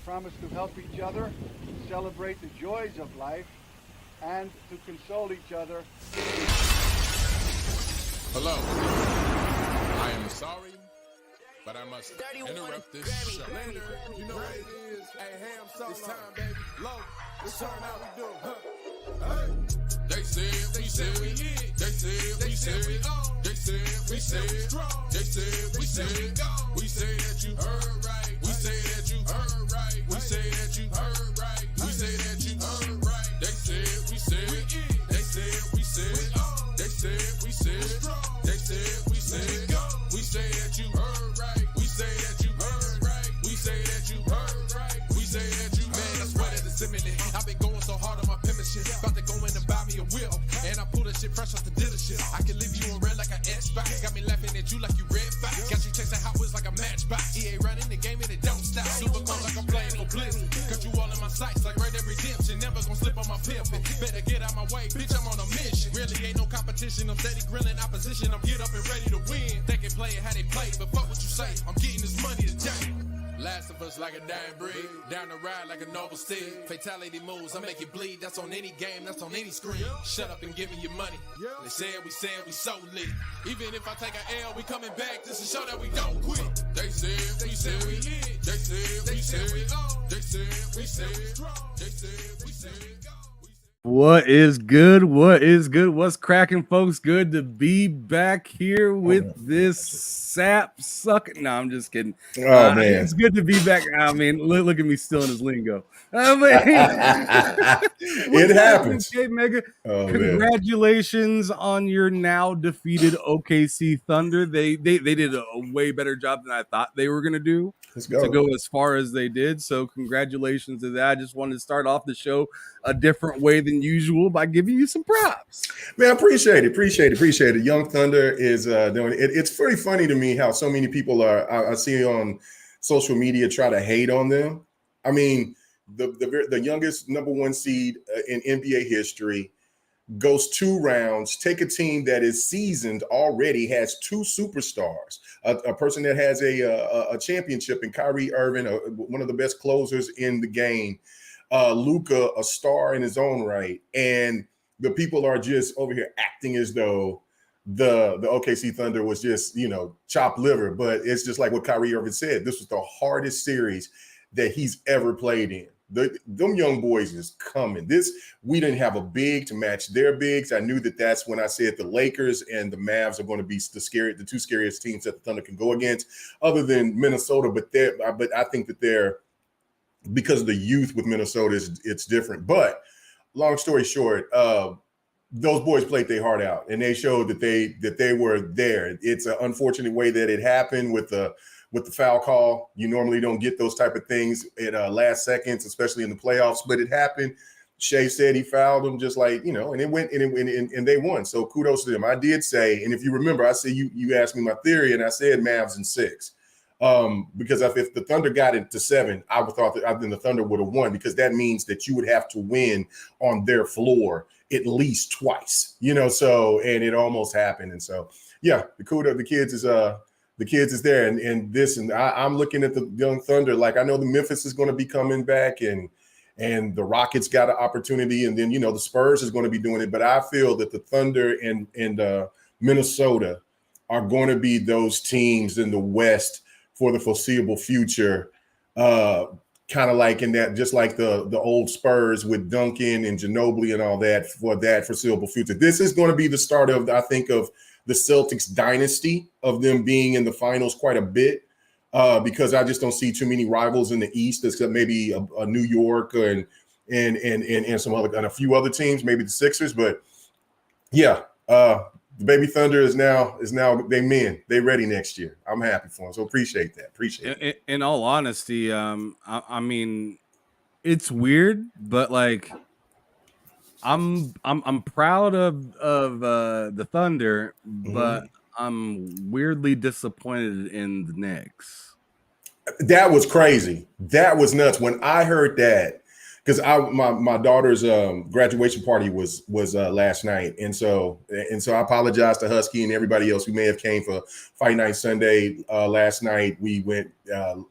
promise to help each other, celebrate the joys of life, and to console each other. Hello. I am sorry, but I must interrupt this show. You know what it is? Hey, ham solo. It's time, baby. Low. It's time how we do. Hey. They said we said we lit. They said we said we on. They said we said we strong. They said we said we gone. We say that you heard right. We say that you heard right. We say that you heard right. We say that you heard right. They said we said we in. They said we said we on. They said we said strong. They said we said we gone. We say that you heard right. We say that you heard right. We say that you heard right. We say that you Man, I swear that it's imminent. I've been going so hard on my penmanship. About to go in and buy me a whip. And I pull that shit fresh off the dealership. I can leave you in red like an Xbox. Got me laughing at you like you red fox. Got you chasing Hot Wheels like a matchbox. EA running the game and it don't stop. Super cold like I'm playing for Blizzard. Got you all in my sights like Red Dead Redemption. Never gonna slip on my pimpin'. Better get out my way, bitch, I'm on a mission. Really ain't no competition. I'm steady grilling opposition. I'm get up and ready to win. They can play it how they play, but fuck what you say. I'm getting this money today. Last of us like a dying breed. Down the ride like a noble steed. Fatality moves, I make you bleed. That's on any game, that's on any screen. Shut up and give me your money. They said we so lit. Even if I take an L, we coming back just to show that we don't quit. They said we said we lit. They said we said we on. They said we said we strong. They said we said we gone. What is good? What is good? What's cracking, folks? Good to be back here with this sap sucking. No, I'm just kidding. Oh, man. It's good to be back. I mean, look at me still in his lingo. It happens. Okay, Mega. Oh, Congratulations on your now defeated OKC Thunder. They did a way better job than I thought they were going to do. Let's go. To go as far as they did. So congratulations to that. I just wanted to start off the show a different way than usual by giving you some props. Man, appreciate it. Young Thunder is doing it. It's pretty funny to me how so many people I see on social media try to hate on them. I mean, the youngest number one seed in NBA history goes 2 rounds, take a team that is seasoned already, has 2 superstars, a person that has a championship in Kyrie Irving, one of the best closers in the game, Luka, a star in his own right, and the people are just over here acting as though the OKC Thunder was just, chopped liver. But it's just like what Kyrie Irving said. This was the hardest series that he's ever played in. Them young boys is coming. We didn't have a big to match their bigs. I knew that's when I said the Lakers and the Mavs are going to be the 2 scariest teams that the Thunder can go against, other than Minnesota. But I think that they're, because of the youth with Minnesota, it's different. But long story short, those boys played their heart out, and they showed that they were there. It's an unfortunate way that it happened with the foul call. You normally don't get those type of things at last seconds, especially in the playoffs, but it happened. Shea said he fouled him, just like, and it went and they won. So kudos to them. I did say, and if you remember, I said you asked me my theory, and I said Mavs in 6. Because if the Thunder got it to 7, I would thought that then the Thunder would have won, because that means that you would have to win on their floor at least twice, so, and it almost happened. And so, yeah, the kids is there, and I'm looking at the young Thunder. Like, I know the Memphis is going to be coming back, and the Rockets got an opportunity, and then, the Spurs is going to be doing it. But I feel that the Thunder and Minnesota are going to be those teams in the West for the foreseeable future, kind of like in that, just like the old Spurs with Duncan and Ginobili and all that, for that foreseeable future. This is going to be the start of, I think, of the Celtics dynasty, of them being in the finals quite a bit, because I just don't see too many rivals in the East, except maybe a New York and some other, and a few other teams, maybe the Sixers. But yeah, the baby Thunder is now they ready next year. I'm happy for them, so appreciate that. In all honesty, I mean, it's weird, but like, I'm proud of the Thunder, but I'm weirdly disappointed in the Knicks. That was crazy. That was nuts. When I heard that, because my daughter's graduation party was last night, and so I apologize to Husky and everybody else who may have came for Fight Night Sunday last night. We went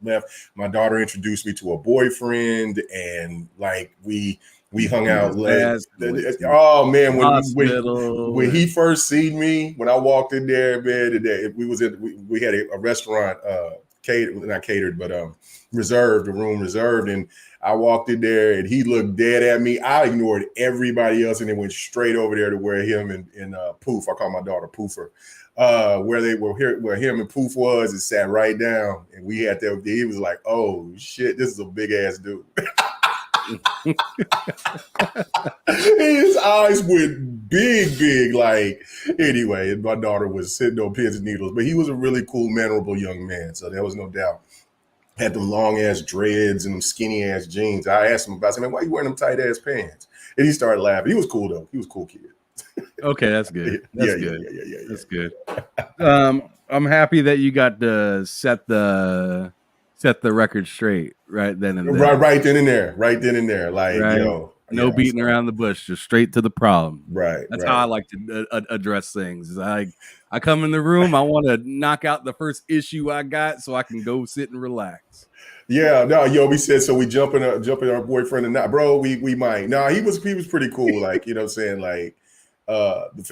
left. My daughter introduced me to a boyfriend, and like we hung out late. Oh man, when he first seen me, when I walked in there, man, we had a restaurant not catered, but reserved, a room reserved, and I walked in there and he looked dead at me. I ignored everybody else and then went straight over there to where him and Poof, I call my daughter Poofer, where him and Poof was, and sat right down. And we had that. He was like, "Oh shit, this is a big ass dude." His eyes went big. Like, anyway, my daughter was sitting on pins and needles, but he was a really cool, mannerable young man. So there was no doubt. Had them long ass dreads and them skinny ass jeans. I asked him about, I said, man, why you wearing them tight ass pants? And he started laughing. He was cool though. He was a cool kid. Okay, that's good. That's good. Yeah. That's good. I'm happy that you got to set the record straight right then and there. Right then and there. Like, right. Yo. No beating around the bush, just straight to the problem. Right. That's how I like to address things. I come in the room, I want to knock out the first issue I got so I can go sit and relax. Yeah, no, we said so. We jump in our boyfriend and not, bro. We might. No, he was pretty cool. Like, you know what I'm saying? Like, the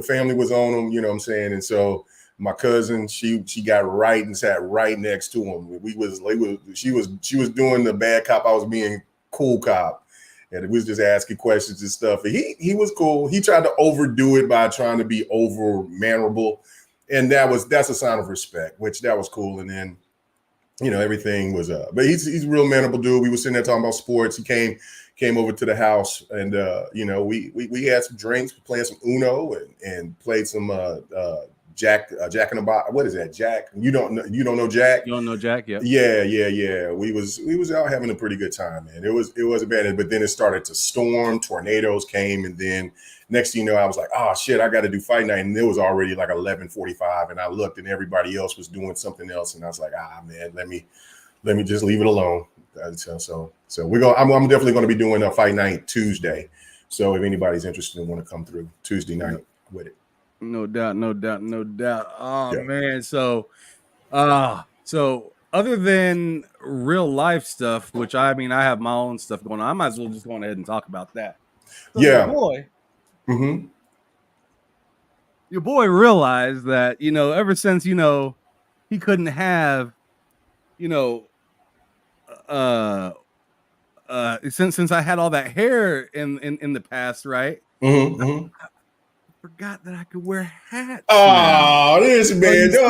family was on him. You know what I'm saying? And so my cousin, she got right and sat right next to him. She was doing the bad cop. I was being cool cop. And we was just asking questions and stuff. And he was cool. He tried to overdo it by trying to be over mannerable. And that's a sign of respect, which that was cool. And then, everything was but he's a real mannerable dude. We were sitting there talking about sports. He came over to the house and we had some drinks, playing some Uno and played some Jack in the Box. What is that, Jack? You don't know Jack? You don't know Jack? Yeah. Yeah. We was out having a pretty good time, man. It wasn't bad, but then it started to storm. Tornadoes came, and then next thing you know, I was like, oh shit, I got to do fight night, and it was already like 11:45, and I looked, and everybody else was doing something else, and I was like, man, let me just leave it alone. So I'm definitely going to be doing a fight night Tuesday. So if anybody's interested and want to come through Tuesday night with it. No doubt. Oh yeah. Man, so other than real life stuff, which I have my own stuff going on, I might as well just go ahead and talk about that. So yeah, your boy realized that ever since he couldn't have since I had all that hair in the past, right? Mm-hmm. Forgot that I could wear hats. Oh, this man! Wait,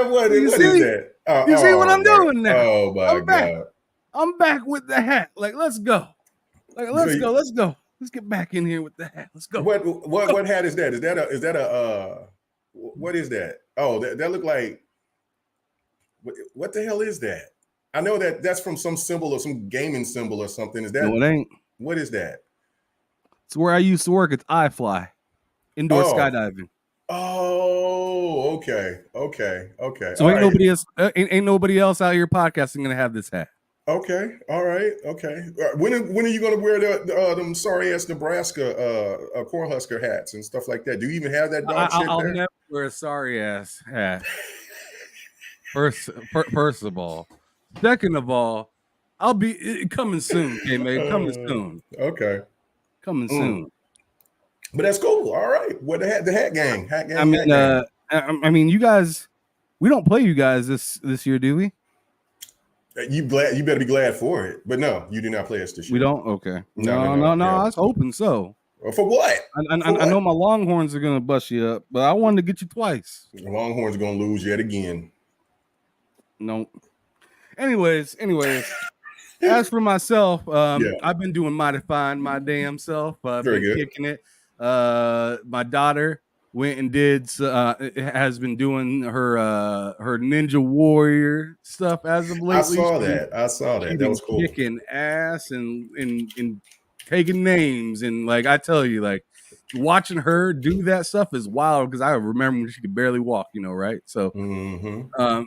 what is that? You see what I'm doing now? Oh my God! I'm back with the hat. Like, let's go. Let's go. Let's get back in here with the hat. Let's go. What hat is that? Is that a what is that? Oh, that look like what the hell is that? I know that's from some symbol or some gaming symbol or something. Is that? No, it ain't. What is that? It's where I used to work. It's iFly. Indoor skydiving. Oh, okay. So ain't nobody else out here podcasting gonna have this hat. Okay, all right, okay. When are you gonna wear them sorry ass Nebraska Cornhusker hats and stuff like that? Do you even have that dog shit I'll there? never wear a sorry ass hat. First of all, second of all, I'll be coming soon, K-Mate. Coming soon. Okay, coming soon. But that's cool. All right. What the hat gang? I mean, you guys, we don't play you guys this year, do we? You better be glad for it. But no, you do not play us this year. We don't. Okay. No. Yeah. I was hoping so. For what? I know my Longhorns are gonna bust you up, but I wanted to get you twice. The Longhorns are gonna lose yet again. No. Anyways. As for myself, I've been doing mighty fine my damn self. Very good. Kicking it. My daughter went and has been doing her Ninja Warrior stuff as of lately. I saw that. That was cool. Kicking ass and taking names, and like I tell you, like watching her do that stuff is wild because I remember when she could barely walk, right? So,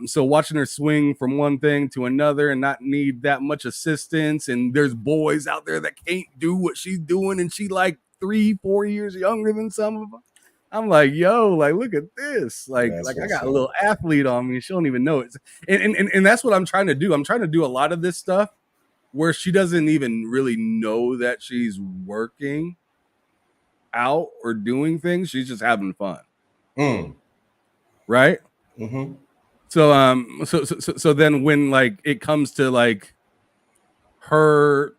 so watching her swing from one thing to another and not need that much assistance, and there's boys out there that can't do what she's doing, and she like 3-4 years younger than some of them. I'm like, yo, like, look at this. Like I got a little athlete on me. She don't even know it. And that's what I'm trying to do. I'm trying to do a lot of this stuff where she doesn't even really know that she's working out or doing things. She's just having fun. Right? Mm-hmm. So then when like it comes to like her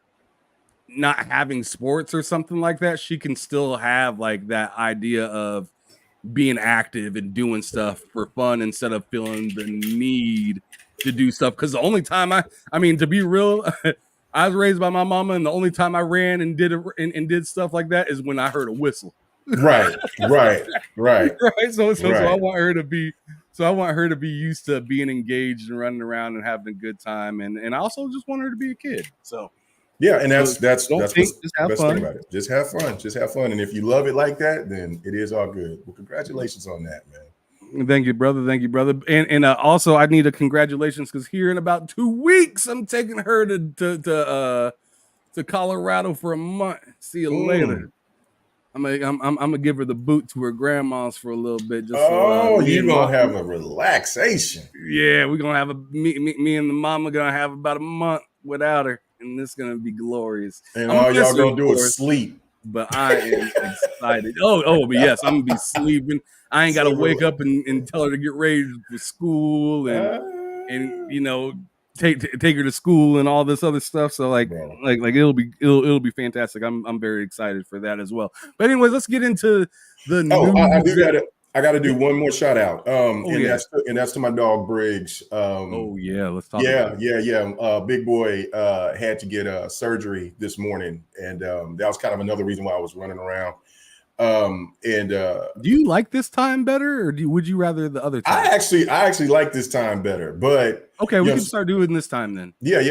not having sports or something like that, she can still have like that idea of being active and doing stuff for fun instead of feeling the need to do stuff. Because the only time I mean, to be real, I was raised by my mama, and the only time I ran and did stuff like that is when I heard a whistle. Right. So I want her to be. So I want her to be used to being engaged and running around and having a good time, and I also just want her to be a kid. So yeah, and that's what's the just have best fun. thing about it. Just have fun, and if you love it like that, then it is all good. Well, congratulations on that, man. Thank you, brother. And also I need a congratulations because here in about 2 weeks I'm taking her to Colorado for a month. See you later. I'm gonna give her the boot to her grandma's for a little bit. Just you're gonna have a relaxation. Yeah, we're gonna have me and the mama gonna have about a month without her, and it's gonna be glorious. And all y'all gonna do is sleep. But I am excited. But yes, I'm gonna be sleeping. I ain't gotta wake up and tell her to get ready for school and take her to school and all this other stuff. So like it'll be fantastic. I'm very excited for that as well. But anyways, let's get into the news. I gotta do one more shout out. That's to my dog Briggs. Let's talk. Yeah. Big boy had to get surgery this morning, and that was kind of another reason why I was running around. Do you like this time better, or would you rather the other time? I actually like this time better, but okay, we can start doing this time then. Yeah. I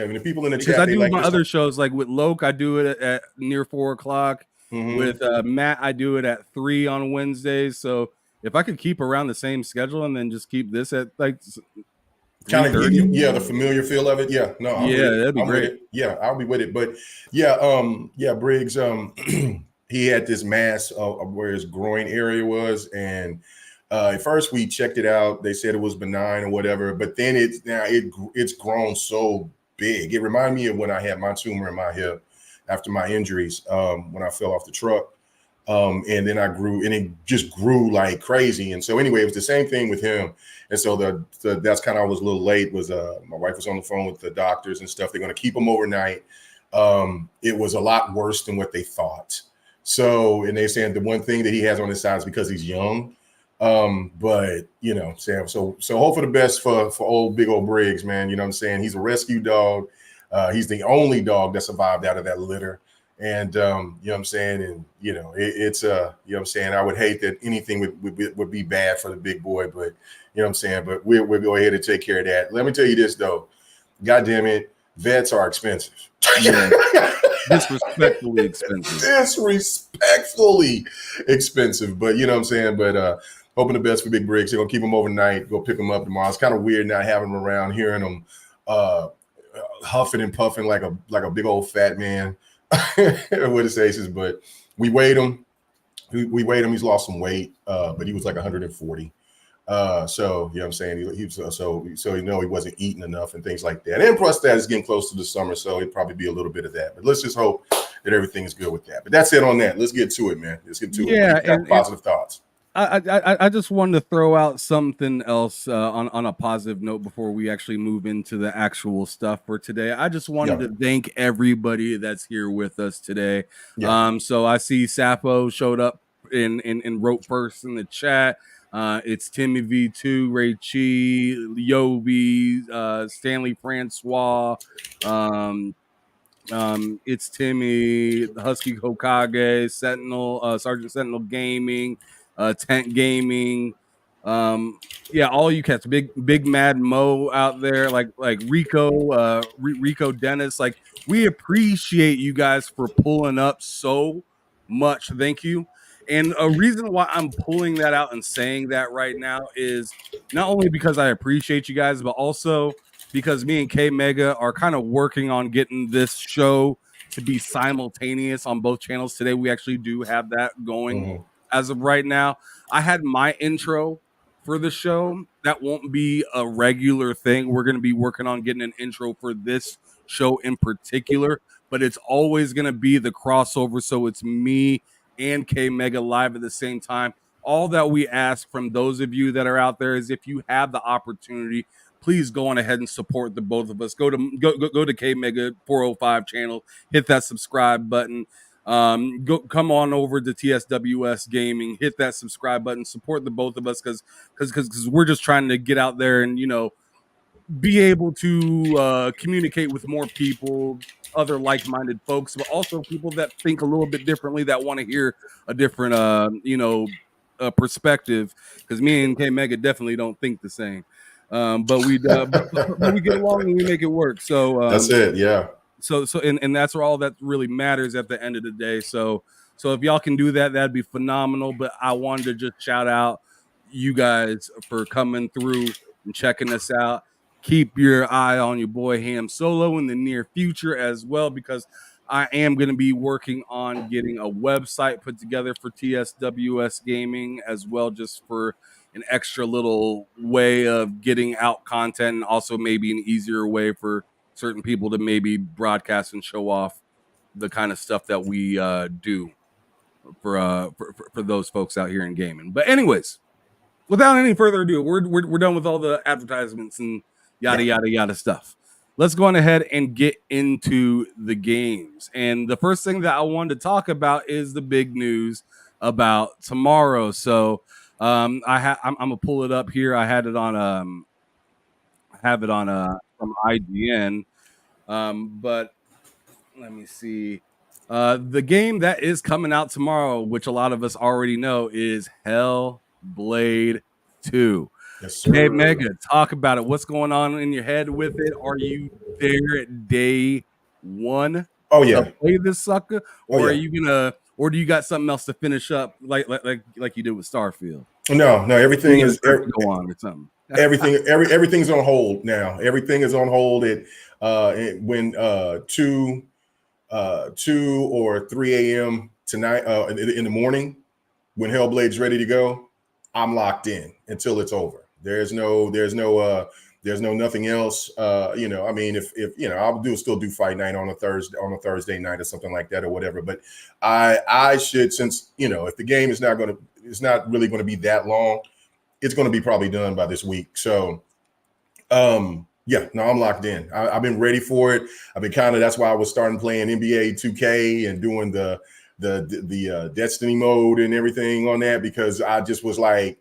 mean, the people in the chat, because I do my other shows, like with Loke, I do it at near 4:00. With Matt, I do it at 3 on Wednesdays. So if I could keep around the same schedule and then just keep this at like kind of the familiar feel of it. Yeah, no, that'd be great. Yeah, I'll be with it. But Briggs, he had this mass where his groin area was, and at first we checked it out. They said it was benign or whatever, but then it's grown so big. It reminded me of when I had my tumor in my hip after my injuries, when I fell off the truck. And then I grew, and it just grew like crazy. And so anyway, it was the same thing with him. And so that's kind of, I was a little late, was my wife was on the phone with the doctors and stuff. They're going to keep him overnight. It was a lot worse than what they thought. So, and they're saying the one thing that he has on his side is because he's young. But Sam, so hope for the best for big old Briggs, man. You know what I'm saying? He's a rescue dog. He's the only dog that survived out of that litter. And you know what I'm saying? And it's you know what I'm saying, I would hate that anything would be bad for the big boy, but you know what I'm saying? But we'll go ahead and take care of that. Let me tell you this though. God damn it, vets are expensive. Yeah. Disrespectfully expensive. But you know what I'm saying? But hoping the best for Big Briggs. They're gonna keep him overnight, go pick him up tomorrow. It's kind of weird not having him around, hearing him huffing and puffing like a big old fat man with his aces. But we weighed him. We weighed him. He's lost some weight, but he was like 140. So you know what I'm saying? He he wasn't eating enough and things like that. And plus that is getting close to the summer, so it'd probably be a little bit of that. But let's just hope that everything is good with that. But that's it on that. Let's get to it, man. Let's get to it. Yeah, positive thoughts. I just wanted to throw out something else on a positive note before we actually move into the actual stuff for today. I just wanted to thank everybody that's here with us today. Yeah. So I see Sappho showed up and wrote first in the chat. It's Timmy V2, Ray Chi, Yobi, Stanley Francois. It's Timmy, the Husky Hokage, Sentinel, Sergeant Sentinel Gaming. Tent Gaming, all you cats, big Mad Mo out there, like Rico Dennis. Like, we appreciate you guys for pulling up so much thank you. And a reason why I'm pulling that out and saying that right now is not only because I appreciate you guys, but also because me and K Mega are kind of working on getting this show to be simultaneous on both channels. Today, we actually do have that going as of right now. I had my intro for the show. That won't be a regular thing. We're going to be working on getting an intro for this show in particular, but it's always going to be the crossover. So it's me and K Mega live at the same time. All that we ask from those of you that are out there is if you have the opportunity, please go on ahead and support the both of us. Go to K Mega 405 channel, hit that subscribe button. Come on over to TSWS Gaming, hit that subscribe button, support the both of us because we're just trying to get out there and be able to communicate with more people, other like-minded folks, but also people that think a little bit differently, that want to hear a different perspective, because me and K Mega definitely don't think the same, but we get along and we make it work. So that's it. Yeah. So and that's all that really matters at the end of the day. So if y'all can do that, that'd be phenomenal. But I wanted to just shout out you guys for coming through and checking us out. Keep your eye on your boy Ham Solo in the near future as well, because I am going to be working on getting a website put together for TSWS Gaming as well, just for an extra little way of getting out content, and also maybe an easier way for certain people to maybe broadcast and show off the kind of stuff that we do for those folks out here in gaming. But anyways, without any further ado, we're done with all the advertisements and yada stuff. Let's go on ahead and get into the games. And the first thing that I wanted to talk about is the big news about tomorrow. So I'm gonna pull it up here. I had it on from IGN. But let me see. The game that is coming out tomorrow, which a lot of us already know, is Hellblade 2. Yes, sir. Hey, Mega, talk about it. What's going on in your head with it? Are you there at day one? Oh yeah. To play this sucker, or are you gonna, or do you got something else to finish up, like you did with Starfield? No, everything is go on or something. Everything's on hold now. Everything is on hold. When 2 or 3 a.m. tonight in the morning, when Hellblade's ready to go, I'm locked in until it's over. There's no nothing else. I mean, if I'll still do fight night on a Thursday night or something like that or whatever. But I should, since if the game is not really going to be that long, it's going to be probably done by this week. So, I'm locked in. I've been ready for it. I've been that's why I was starting playing NBA 2K and doing the Destiny mode and everything on that, because I just was like,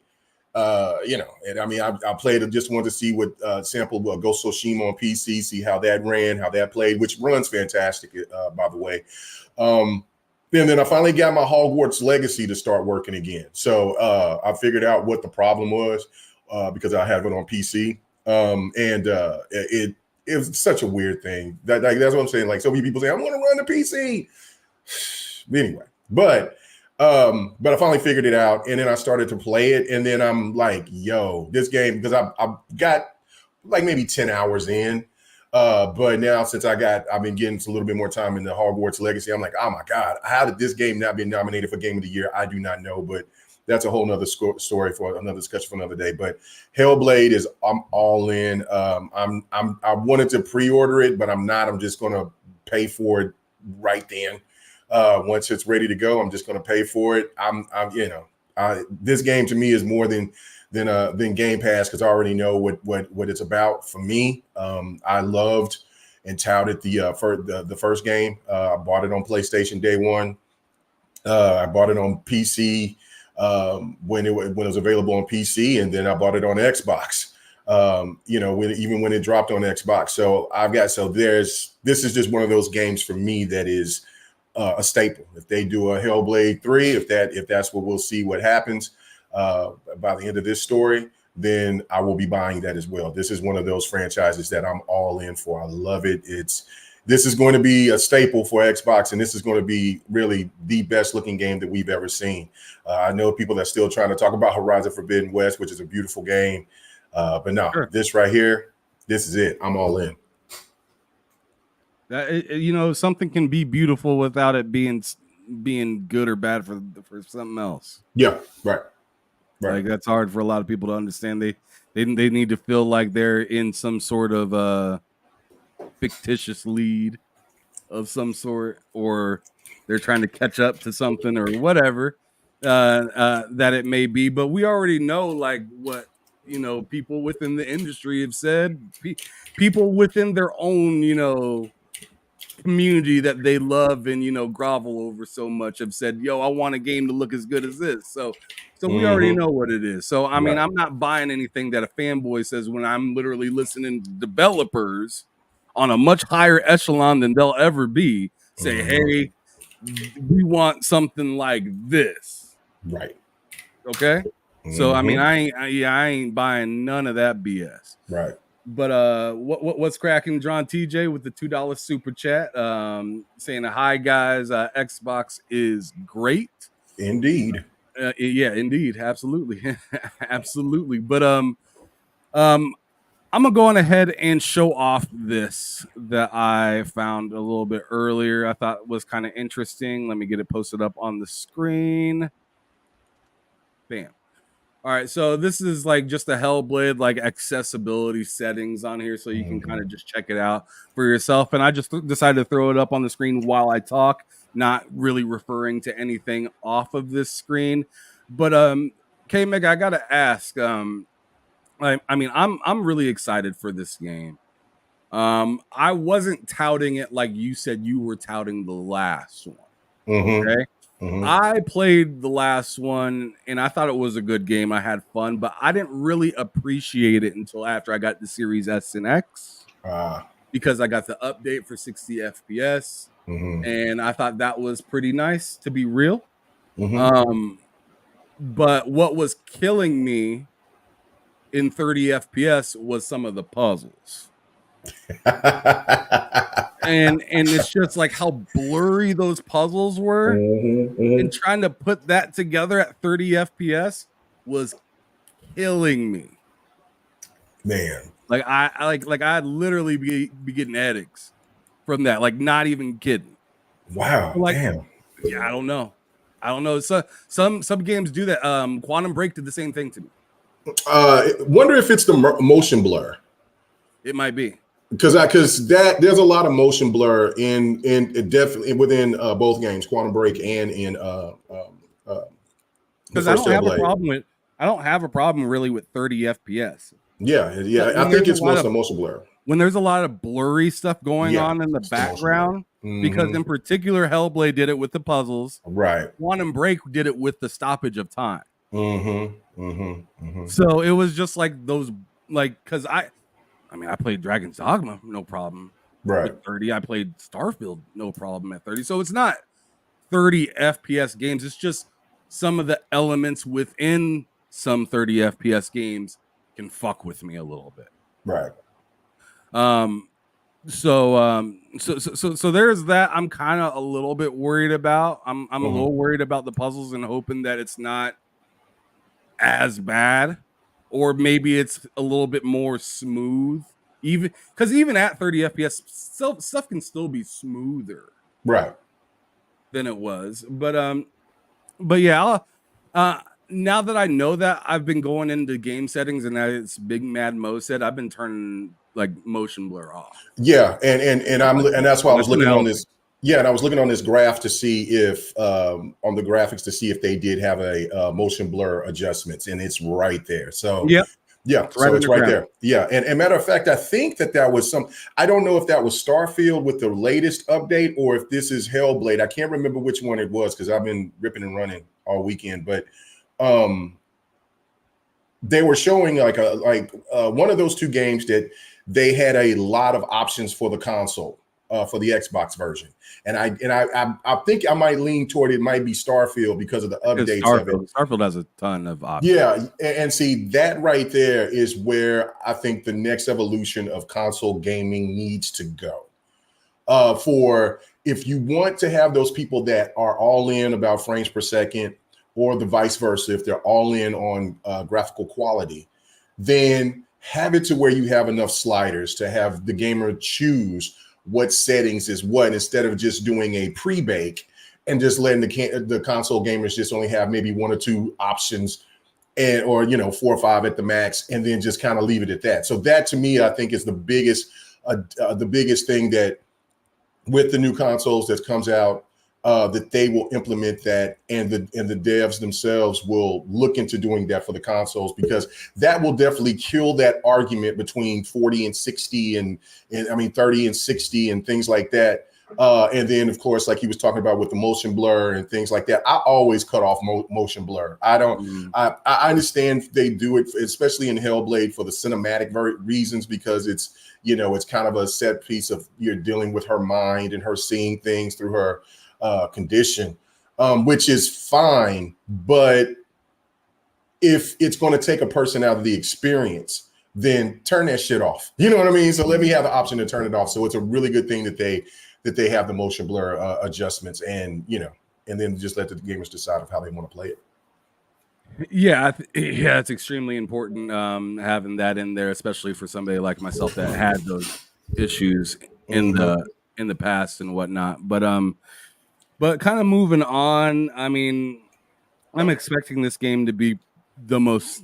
and I mean, I played it, just wanted to see what sample Ghost of Tsushima on PC, see how that ran, how that played, which runs fantastic, by the way. Then I finally got my Hogwarts Legacy to start working again. So I figured out what the problem was, because I have it on PC. It was such a weird thing. That's what I'm saying. Like, so many people say, I want to run the PC. Anyway, but I finally figured it out, and then I started to play it, and then I'm like, yo, this game, because I got like maybe 10 hours in. But now, since I've been getting a little bit more time in the Hogwarts Legacy, I'm like, oh my God, how did this game not be nominated for Game of the Year? I do not know, but that's a whole nother story for another discussion for another day. But Hellblade I'm all in. I wanted to pre-order it, but I'm not. I'm just going to pay for it right then. Once it's ready to go, I'm just going to pay for it. This game to me is more than Game Pass, because I already know what it's about for me. I loved and touted the first game. I bought it on PlayStation day one. I bought it on PC when it was available on PC, and then I bought it on Xbox. When it dropped on Xbox. So this is just one of those games for me that is a staple. If they do a Hellblade 3, if that's what we'll see what happens by the end of this story, then I will be buying that as well. This is one of those franchises that I'm all in for. I love it. It's this is going to be a staple for Xbox, and this is going to be really the best looking game that we've ever seen. I know people that are still trying to talk about Horizon Forbidden West, which is a beautiful game. But no, This right here, this is it. I'm all in. Something can be beautiful without it being good or bad for something else. Yeah, right. Like that's hard for a lot of people to understand. They need to feel like they're in some sort of fictitious lead of some sort, or they're trying to catch up to something or whatever that it may be. But we already know like what people within the industry have said. People within their own community that they love and grovel over so much have said, yo, I want a game to look as good as this. So we already know what it is. So I mean, I'm not buying anything that a fanboy says when I'm literally listening to developers on a much higher echelon than they'll ever be say, hey, we want something like this. Right. Okay. So I mean, I ain't buying none of that BS. Right. But what's cracking? John TJ with the $2 super chat, saying, "Hi guys, Xbox is great." Indeed. Yeah, indeed, absolutely, absolutely. But I'm gonna go on ahead and show off this that I found a little bit earlier. I thought was kind of interesting. Let me get it posted up on the screen. Bam. All right, so this is like just a Hellblade like accessibility settings on here, so you can kind of just check it out for yourself. And I just decided to throw it up on the screen while I talk, not really referring to anything off of this screen. But K-Meg, I gotta ask. I mean, I'm really excited for this game. I wasn't touting it like you said you were touting the last one. Okay. I played the last one and I thought it was a good game. I had fun, but I didn't really appreciate it until after I got the Series S and X because I got the update for 60 FPS and I thought that was pretty nice, to be real. But what was killing me in 30 FPS was some of the puzzles. and it's just like how blurry those puzzles were, and trying to put that together at 30 FPS was killing me. Man, like I'd literally be getting headaches from that. Like, not even kidding. Wow. Like, damn. Yeah, I don't know. So some games do that. Quantum Break did the same thing to me. Wonder if it's the motion blur. It might be. Because there's a lot of motion blur in definitely within both games, Quantum Break and in because I don't have a problem really with 30 FPS. Yeah, I think it's most of motion blur. When there's a lot of blurry stuff going on in the background, because in particular Hellblade did it with the puzzles, right? Quantum Break did it with the stoppage of time. So it was just like those, like, because I mean, I played Dragon's Dogma, no problem. Right. At 30, I played Starfield, no problem at 30. So it's not 30 FPS games. It's just some of the elements within some 30 FPS games can fuck with me a little bit. Right. So there's that. I'm kind of a little bit worried about. I'm a little worried about the puzzles and hoping that it's not as bad. Or maybe it's a little bit more smooth, even at 30 FPS, stuff can still be smoother, right, than it was. But yeah, now that I know that, I've been going into game settings, and as Big Mad Mo said, I've been turning like motion blur off. Yeah, and that's why I was looking on this. Yeah, and I was looking on this graph to see if on the graphics to see if they did have a motion blur adjustments, and it's right there. So yeah, so it's right there. Yeah, and matter of fact, I think that was some. I don't know if that was Starfield with the latest update or if this is Hellblade. I can't remember which one it was because I've been ripping and running all weekend. But they were showing like one of those two games that they had a lot of options for the console. For the Xbox version, and I think I might lean toward it might be Starfield because of the updates of it. Starfield has a ton of options. Yeah, and see that right there is where I think the next evolution of console gaming needs to go. For if you want to have those people that are all in about frames per second, or the vice versa, if they're all in on graphical quality, then have it to where you have enough sliders to have the gamer choose what settings is what, instead of just doing a pre-bake and just letting the console gamers just only have maybe 1 or 2 options, and or 4 or 5 at the max, and then just kind of leave it at that. So that, to me, I think is the biggest thing that with the new consoles that comes out, that they will implement that, and the devs themselves will look into doing that for the consoles, because that will definitely kill that argument between 40 and 60 and I mean 30 and 60 and things like that. And then, of course, like he was talking about with the motion blur and things like that, I always cut off motion blur. I don't. I understand they do it, especially in Hellblade, for the cinematic reasons, because it's it's kind of a set piece of you're dealing with her mind and her seeing things through her condition, which is fine. But if it's going to take a person out of the experience, then turn that shit off. You know what I mean? So let me have the option to turn it off. So it's a really good thing that they have the motion blur adjustments, and and then just let the gamers decide of how they want to play it. Yeah, it's extremely important having that in there, especially for somebody like myself that had those issues in the past and whatnot. But kind of moving on, I mean, I'm expecting this game to be the most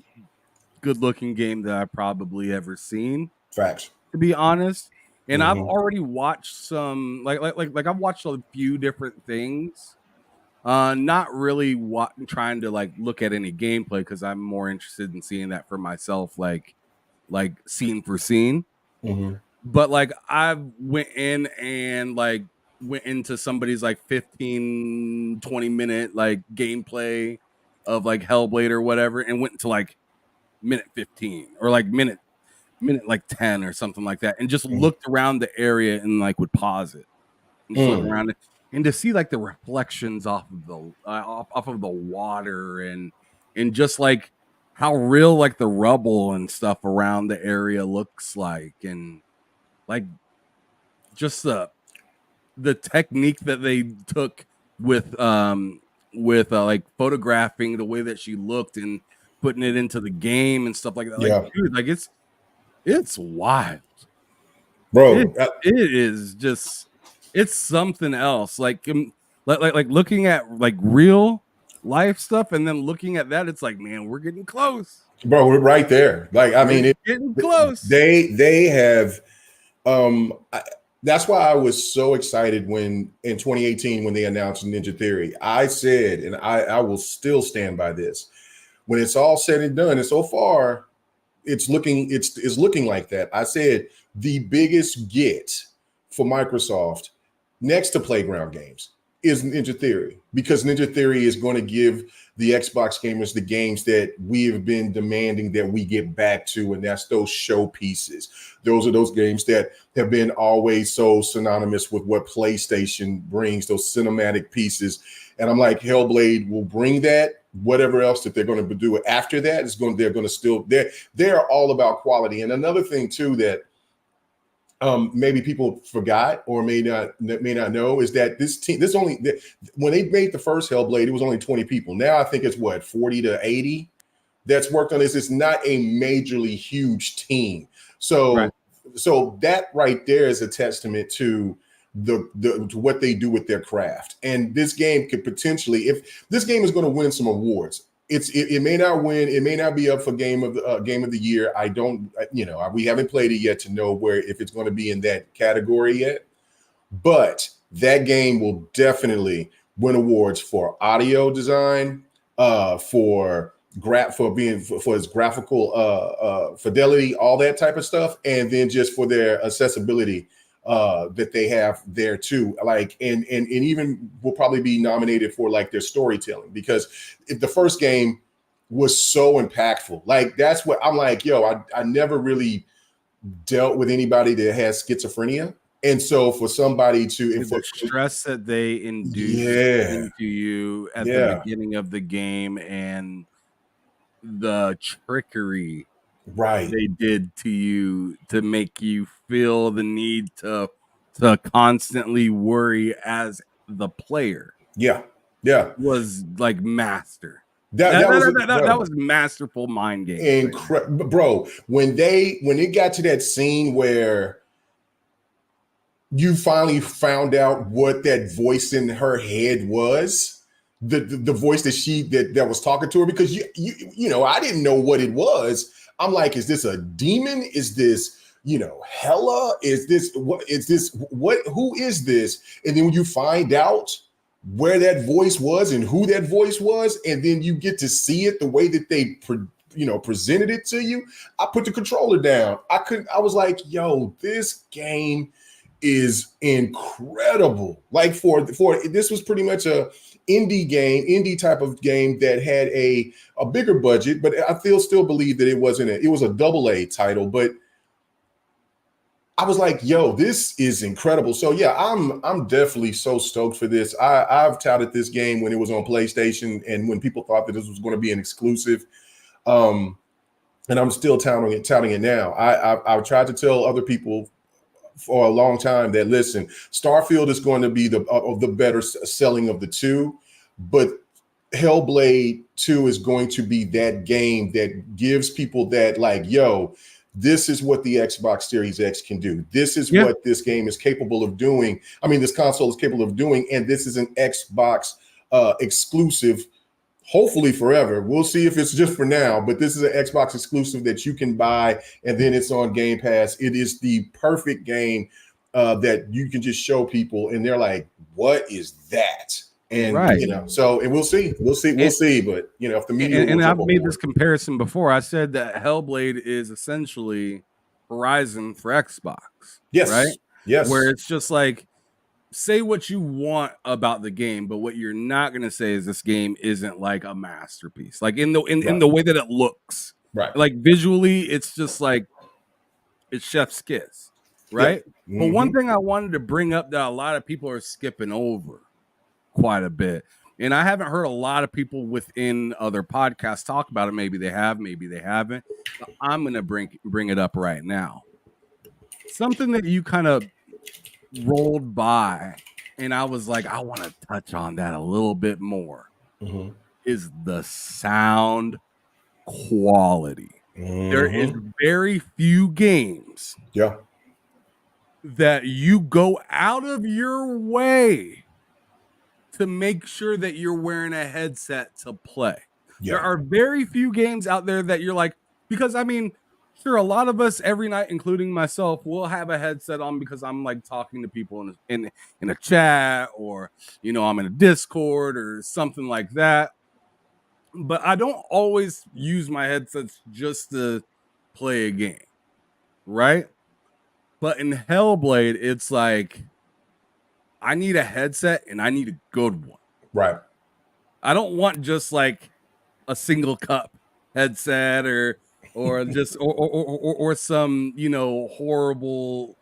good-looking game that I've probably ever seen. Facts. To be honest. And I've already watched some, like I've watched a few different things. Not really trying to like look at any gameplay, because I'm more interested in seeing that for myself, like scene for scene. But like I went in and like went into somebody's like 15-20 minute like gameplay of like Hellblade or whatever, and went to like minute 15 or like minute like 10 or something like that, and just looked around the area and like would pause it and just look around it, and to see like the reflections off of the water, and just like how real like the rubble and stuff around the area looks like, and like just the technique that they took with like photographing the way that she looked and putting it into the game and stuff like that. Like, dude, like it's wild, bro. It is just, it's something else. Like looking at like real life stuff, and then looking at that, it's like, man, we're getting close, bro. We're right there. Like, I mean, getting close. They have. That's why I was so excited when in 2018 when they announced Ninja Theory. I said, and I will still stand by this, when it's all said and done, and so far it's looking like that. I said the biggest get for Microsoft next to Playground Games is Ninja Theory, because Ninja Theory is going to give the Xbox gamers the games that we have been demanding that we get back to, and that's those showpieces. Those are those games that have been always so synonymous with what PlayStation brings, those cinematic pieces. And I'm like, Hellblade will bring that. Whatever else that they're going to do after that is they're going to still, they're all about quality. And another thing too that maybe people forgot or may not know is that this team, when they made the first Hellblade, it was only 20 people. Now I think it's 40 to 80 that's worked on this. It's not a majorly huge team. So that right there is a testament to to what they do with their craft. And this game could potentially, if this game is going to win some awards, it may not win. It may not be up for game of the year. I don't, we haven't played it yet to know if it's going to be in that category yet. But that game will definitely win awards for audio design, for its graphical fidelity, all that type of stuff, and then just for their accessibility that they have there too. Like, and even will probably be nominated for like their storytelling, because if the first game was so impactful, like that's what I'm like, I never really dealt with anybody that has schizophrenia. And so for somebody to the stress that they induce into you at the beginning of the game, and the trickery they did to you to make you feel the need to to constantly worry as the player Yeah. was like master. That Was masterful mind game. Incredible, bro. When it got to that scene where you finally found out what that voice in her head was, the voice that was talking to her, because you know, I didn't know what it was. I'm like, is this a demon? Is this, you know, Hella? Is this who is this? And then when you find out where that voice was and who that voice was, and then you get to see it the way that they presented it to you, I put the controller down. I was like, yo, this game is incredible. Like for this was pretty much a indie type of game that had a bigger budget, but I still believe that it was a AA title, but I was like, yo, this is incredible. So yeah, I'm definitely so stoked for this. I've touted this game when it was on PlayStation and when people thought that this was going to be an exclusive. And I'm still touting it now. I've tried to tell other people for a long time that, listen, Starfield is going to be the better selling of the two, but Hellblade 2 is going to be that game that gives people that, like, yo, this is what the Xbox Series X can do. This is what this game is capable of doing. I mean, this console is capable of doing, and this is an Xbox exclusive, hopefully forever. We'll see if it's just for now, but this is an Xbox exclusive that you can buy, and then it's on Game Pass. It is the perfect game that you can just show people, and they're like, what is that? And you know, so and we'll see. But you know, if the media and I've made this comparison before. I said that Hellblade is essentially Horizon for Xbox. Yes. Right? Yes. Where it's just like, say what you want about the game, but what you're not going to say is this game isn't like a masterpiece. Like in the way that it looks. Right. Like visually, it's just like it's chef's kiss. Right? Yeah. But one thing I wanted to bring up that a lot of people are skipping over quite a bit, and I haven't heard a lot of people within other podcasts talk about it. Maybe they have, maybe they haven't. But I'm going to bring it up right now. Something that you kind of rolled by, and I was like, I want to touch on that a little bit more, is the sound quality. There is very few games that you go out of your way to make sure that you're wearing a headset to play. There are very few games out there that you're like, because I mean, sure, a lot of us every night, including myself, will have a headset on because I'm like talking to people in a chat, or you know, I'm in a Discord or something like that. But I don't always use my headsets just to play a game, right? But in Hellblade, it's like I need a headset and I need a good one. Right. I don't want just like a single cup headset or just or some, you know, horrible,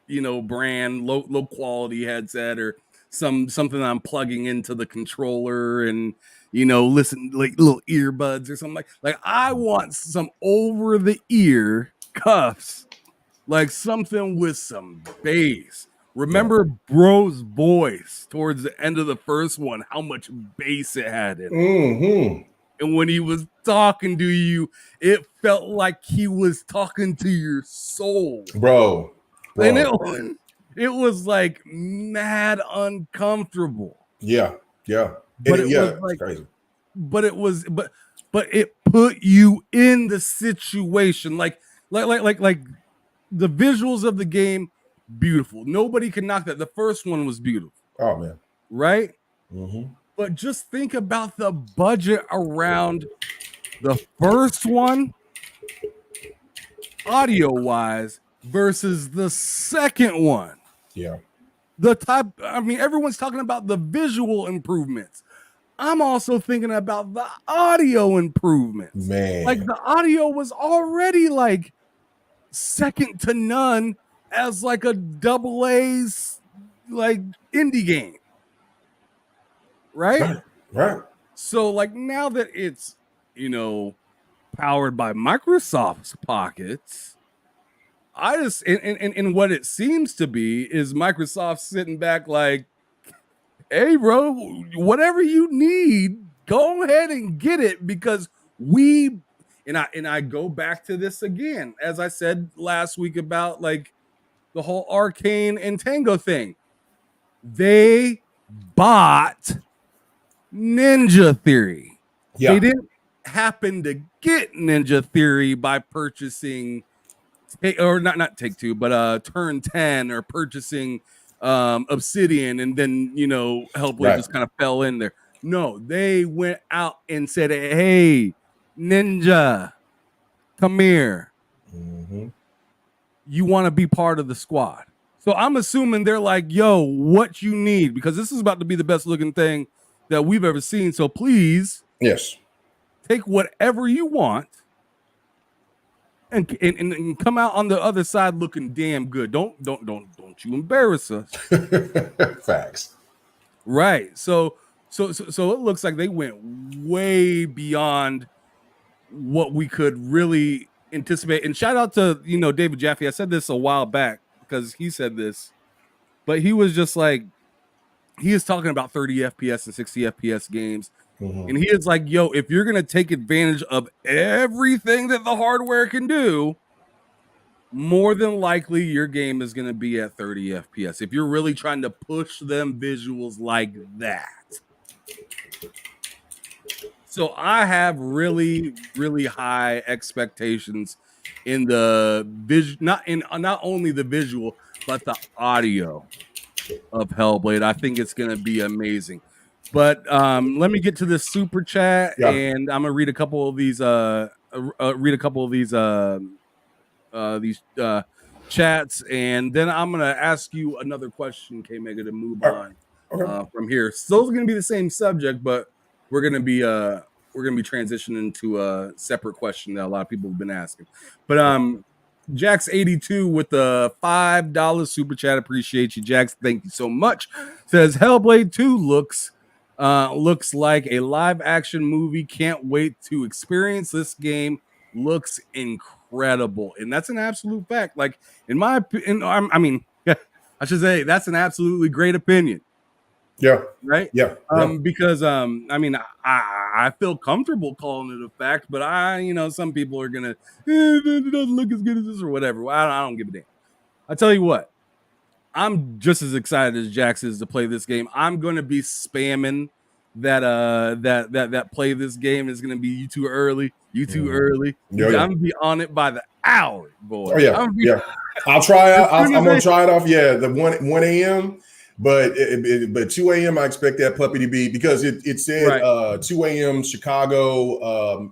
you know, brand low quality headset, or something I'm plugging into the controller and, you know, listen, like little earbuds or something like I want some over the ear cuffs, like something with some bass. Remember Bro's voice towards the end of the first one, how much bass it had in it. And when he was talking to you, it felt like he was talking to your soul. Bro. And it was like mad uncomfortable. Yeah. But it was like crazy. But it put you in the situation. Like the visuals of the game, beautiful. Nobody can knock that. The first one was beautiful. Oh man. Right? But just think about the budget around the first one, audio-wise, versus the second one. Yeah. I mean, everyone's talking about the visual improvements. I'm also thinking about the audio improvements. Man. Like the audio was already like second to none as like a AA like indie game. Right? Right. So like now that it's, you know, powered by Microsoft's pockets, I just and what it seems to be is Microsoft sitting back like, hey, bro, whatever you need, go ahead and get it because we and I go back to this again, as I said last week about like the whole Arcane and Tango thing. They bought Ninja Theory. Yeah. They didn't happen to get Ninja Theory by purchasing or not Take Two, but Turn 10 or purchasing Obsidian, and then Hellblade just kind of fell in there. No, they went out and said, "Hey, Ninja, come here. You want to be part of the squad." So I'm assuming they're like, "Yo, what you need?" Because this is about to be the best looking thing that we've ever seen. So please, yes, take whatever you want. And come out on the other side looking damn good. Don't you embarrass us. Facts. Right. So it looks like they went way beyond what we could really anticipate. And shout out to David Jaffe. I said this a while back because he said this, but he was just like, he is talking about 30 FPS and 60 FPS games. And he is like, yo, if you're going to take advantage of everything that the hardware can do, more than likely your game is going to be at 30 FPS. If you're really trying to push them visuals like that. So I have really, really high expectations in the not only the visual, but the audio of Hellblade. I think it's going to be amazing. But let me get to this super chat, and I'm gonna read a couple of these. Chats, and then I'm gonna ask you another question, K Mega, to move on from here. So those are gonna be the same subject, but we're gonna be transitioning to a separate question that a lot of people have been asking. But Jax82 with the $5 super chat. Appreciate you, Jax. Thank you so much. Says Hellblade 2 looks like a live action movie. Can't wait to experience this game. Looks incredible. And that's an absolute fact. Like, in my opinion, I should say that's an absolutely great opinion. Yeah. Right? Yeah. Because I feel comfortable calling it a fact, but some people are gonna it doesn't look as good as this or whatever. Well, I don't give a damn. I tell you what, I'm just as excited as Jax is to play this game. I'm gonna be spamming that play this game is gonna be you too early. I'm gonna be on it by the hour, boy. Oh yeah, I'll try out. I'm gonna try it off. Yeah, the 1 a.m. But 2 a.m. I expect that puppy to be, because it said 2 a.m. Chicago.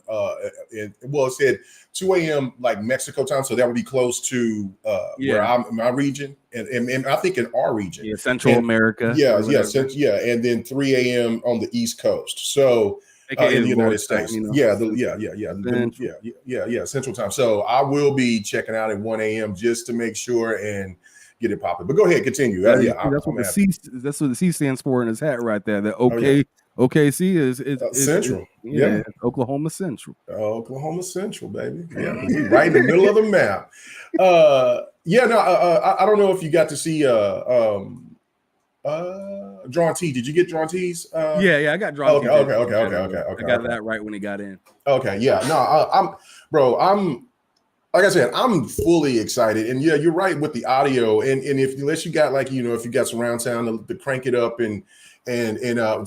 It said 2 a.m. like Mexico time, so that would be close to where I'm my region, and I think in our region, Central America. And then 3 a.m. on the East Coast. So in the United States, Central time. So I will be checking out at 1 a.m. just to make sure and get it popping. But go ahead, continue. That's what the C stands for in his hat right there. That OKC is Central. Oklahoma Central. Oklahoma Central, baby. Yeah, we right in the middle of the map. I don't know if you got to see Drawn T. Did you get Drawn T's? I got Drawn T. Okay. I got that right when he got in. Okay, yeah. No, I'm like I said, I'm fully excited. And yeah, you're right with the audio. And unless you got if you got surround sound to crank it up and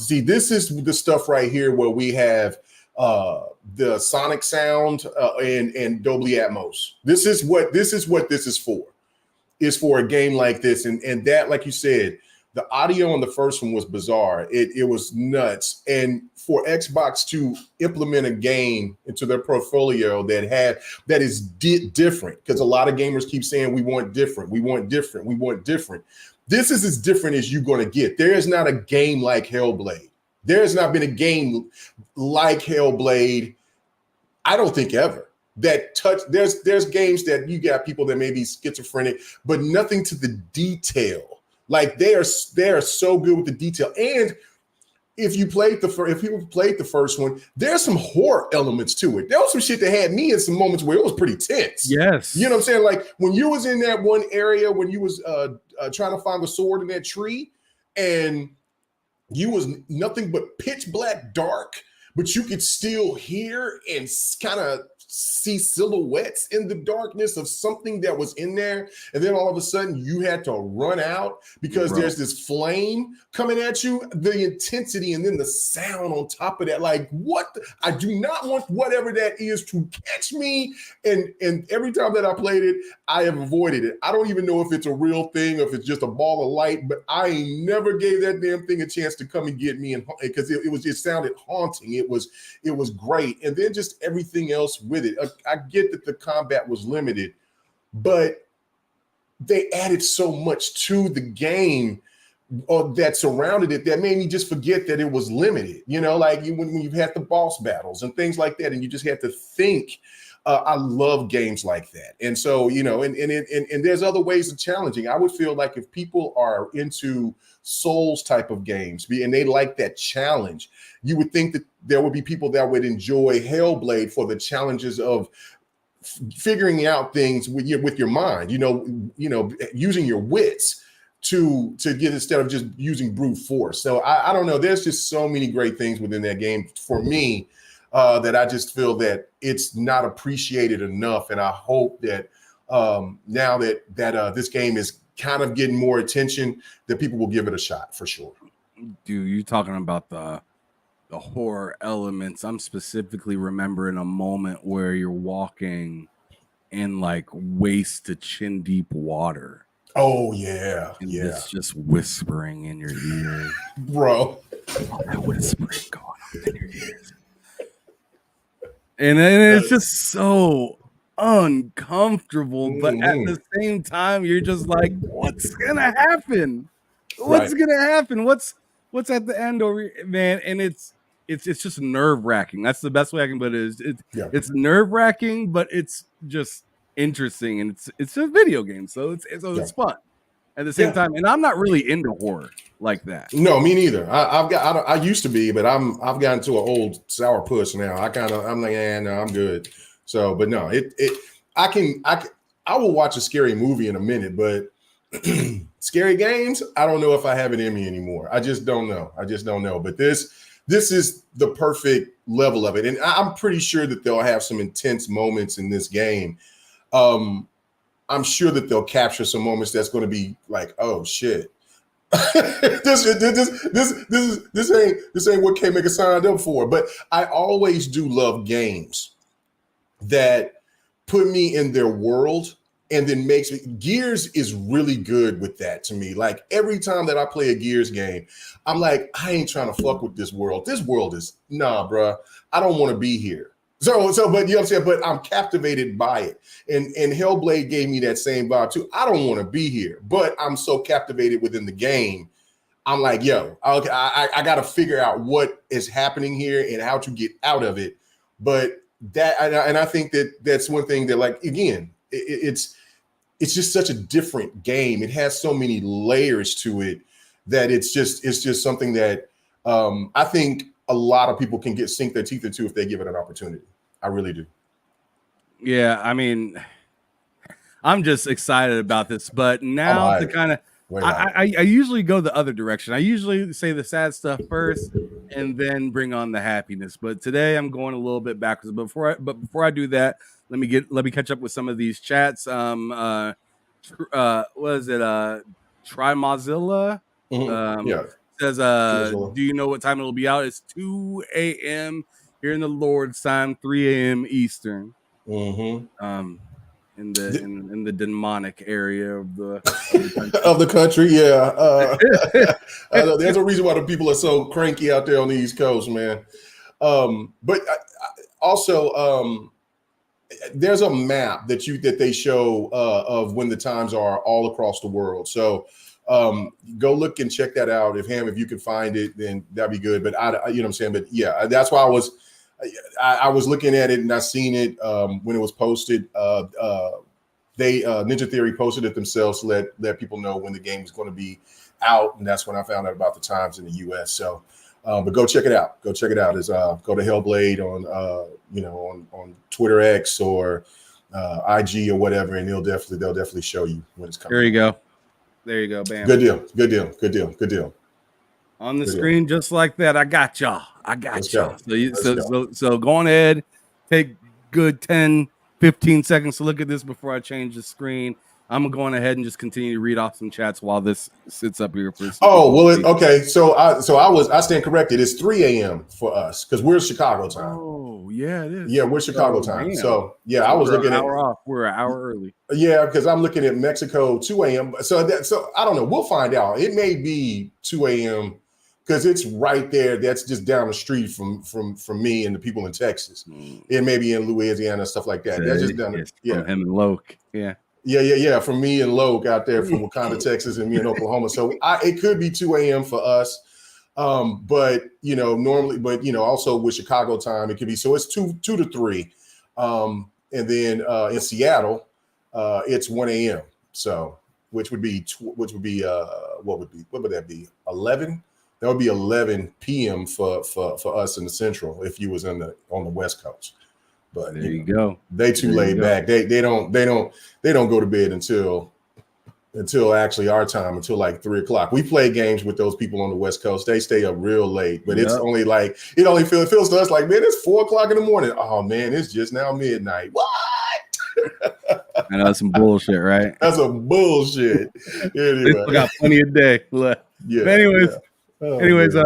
see, this is the stuff right here where we have the sonic sound and Dolby Atmos. This is what this is for. Is for a game like this. And that, like you said, the audio on the first one was bizarre. It was nuts. And for Xbox to implement a game into their portfolio that is different, because a lot of gamers keep saying we want different. This is as different as you're going to get. There is not a game like Hellblade. There has not been a game like Hellblade, I don't think, ever. There's games that you got people that may be schizophrenic, but nothing to the detail. Like they are so good with the detail. And if people played the first one, there's some horror elements to it. There was some shit that had me in some moments where it was pretty tense. Yes. You know what I'm saying? Like when you was in that one area, when you was trying to find the sword in that tree, and you was nothing but pitch black dark, but you could still hear and kind of see silhouettes in the darkness of something that was in there. And then all of a sudden you had to run out because there's this flame coming at you, the intensity, and then the sound on top of that. Like, I do not want whatever that is to catch me. And every time that I played it, I have avoided it. I don't even know if it's a real thing or if it's just a ball of light, but I ain't never gave that damn thing a chance to come and get me, and because it sounded haunting. It was great. And then just everything else with it. I get that the combat was limited, but they added so much to the game that surrounded it that made me just forget that it was limited. You know, like when you had the boss battles and things like that, and you just had to think. I love games like that. And so, you know, and there's other ways of challenging. I would feel like if people are into Souls type of games and they like that challenge, you would think that there would be people that would enjoy Hellblade for the challenges of figuring out things with your mind, you know, using your wits to get, instead of just using brute force. So I don't know. There's just so many great things within that game for me. That I just feel that it's not appreciated enough, and I hope that now that this game is kind of getting more attention, that people will give it a shot for sure. Dude, you're talking about the horror elements. I'm specifically remembering a moment where you're walking in like waist to chin deep water. Oh yeah, and yeah. It's just whispering in your ears, bro. All that whispering going on in your ears. And then it's just so uncomfortable, but at the same time, you're just like, "What's gonna happen? What's gonna happen? What's at the end over, man?" And it's just nerve wracking. That's the best way I can put it. It's nerve wracking, but it's just interesting, and it's a video game, so it's fun at the same time. And I'm not really into horror like that. No, me neither. I used to be, but I've gotten to an old sour puss now. I'm like, no, I'm good. So, but no, I will watch a scary movie in a minute, but scary games, I don't know if I have it in me anymore. I just don't know. But this is the perfect level of it, and I'm pretty sure that they'll have some intense moments in this game. I'm sure that they'll capture some moments that's going to be like, oh shit. this ain't what K-Maker signed up for. But I always do love games that put me in their world and then makes me. Gears is really good with that to me. Like every time that I play a Gears game, I'm like, I ain't trying to fuck with this world. This world is bruh. I don't want to be here. So, but you know what I'm saying? But I'm captivated by it. And Hellblade gave me that same vibe too. I don't want to be here, but I'm so captivated within the game. I'm like, yo, I got to figure out what is happening here and how to get out of it. But I think that's one thing that, like, again, it's just such a different game. It has so many layers to it that it's just something that I think a lot of people can sink their teeth into if they give it an opportunity. I really do. Yeah, I mean, I'm just excited about this, but now to kind of, I usually go the other direction. I usually say the sad stuff first and then bring on the happiness. But today I'm going a little bit backwards. But before I do that, let me catch up with some of these chats. What is it? Try Mozilla. Says, do you know what time it'll be out? It's 2 a.m. here in the Lord's time, 3 a.m. Eastern. In the demonic area of the country. Yeah. There's a reason why the people are so cranky out there on the East Coast, man. But also, there's a map that they show of when the times are all across the world. So go look and check that out. If you can find it, then that'd be good. But you know what I'm saying? But yeah, that's why I was looking at it and I seen it when it was posted. Ninja Theory posted it themselves to let people know when the game was going to be out, and that's when I found out about the times in the US. So But go check it out. Go check it out. Is go to Hellblade on on Twitter X or IG or whatever, and they'll definitely show you when it's coming. There you go. There you go. Bam. Good deal. Good deal. Good deal. Good deal. On the screen, just like that. I got y'all. Let's go. So go on ahead, take good 10, 15 seconds to look at this before I change the screen. I'm going ahead and just continue to read off some chats while this sits up here for. Oh well, okay. So I stand corrected. It's 3 a.m. for us because we're Chicago time. Oh yeah, it is. Yeah, we're Chicago time. Man. So yeah, I was looking at. We're an hour early. Yeah, because I'm looking at Mexico 2 a.m. So I don't know. We'll find out. It may be 2 a.m. because it's right there. That's just down the street from me and the people in Texas. It may be in Louisiana, stuff like that. That's just down the him and Loke. Yeah. Yeah. From me and Loke out there from Wakanda, Texas, and me in Oklahoma. So it could be 2 a.m. for us. But normally, but also with Chicago time, it could be so it's 2 to 3. And then in Seattle, it's 1 a.m. So what would that be? 11? That would be 11 p.m. for us in the Central if you was on the West Coast. But there you go. They too laid back. They don't go to bed until actually our time, until like 3 o'clock. We play games with those people on the West Coast. They stay up real late, but it's only like it feels to us like, man, it's 4 o'clock in the morning. Oh man, it's just now midnight. What? I know that's some bullshit, right? That's some bullshit. Anyway. They got plenty of day left. Yeah. But anyways,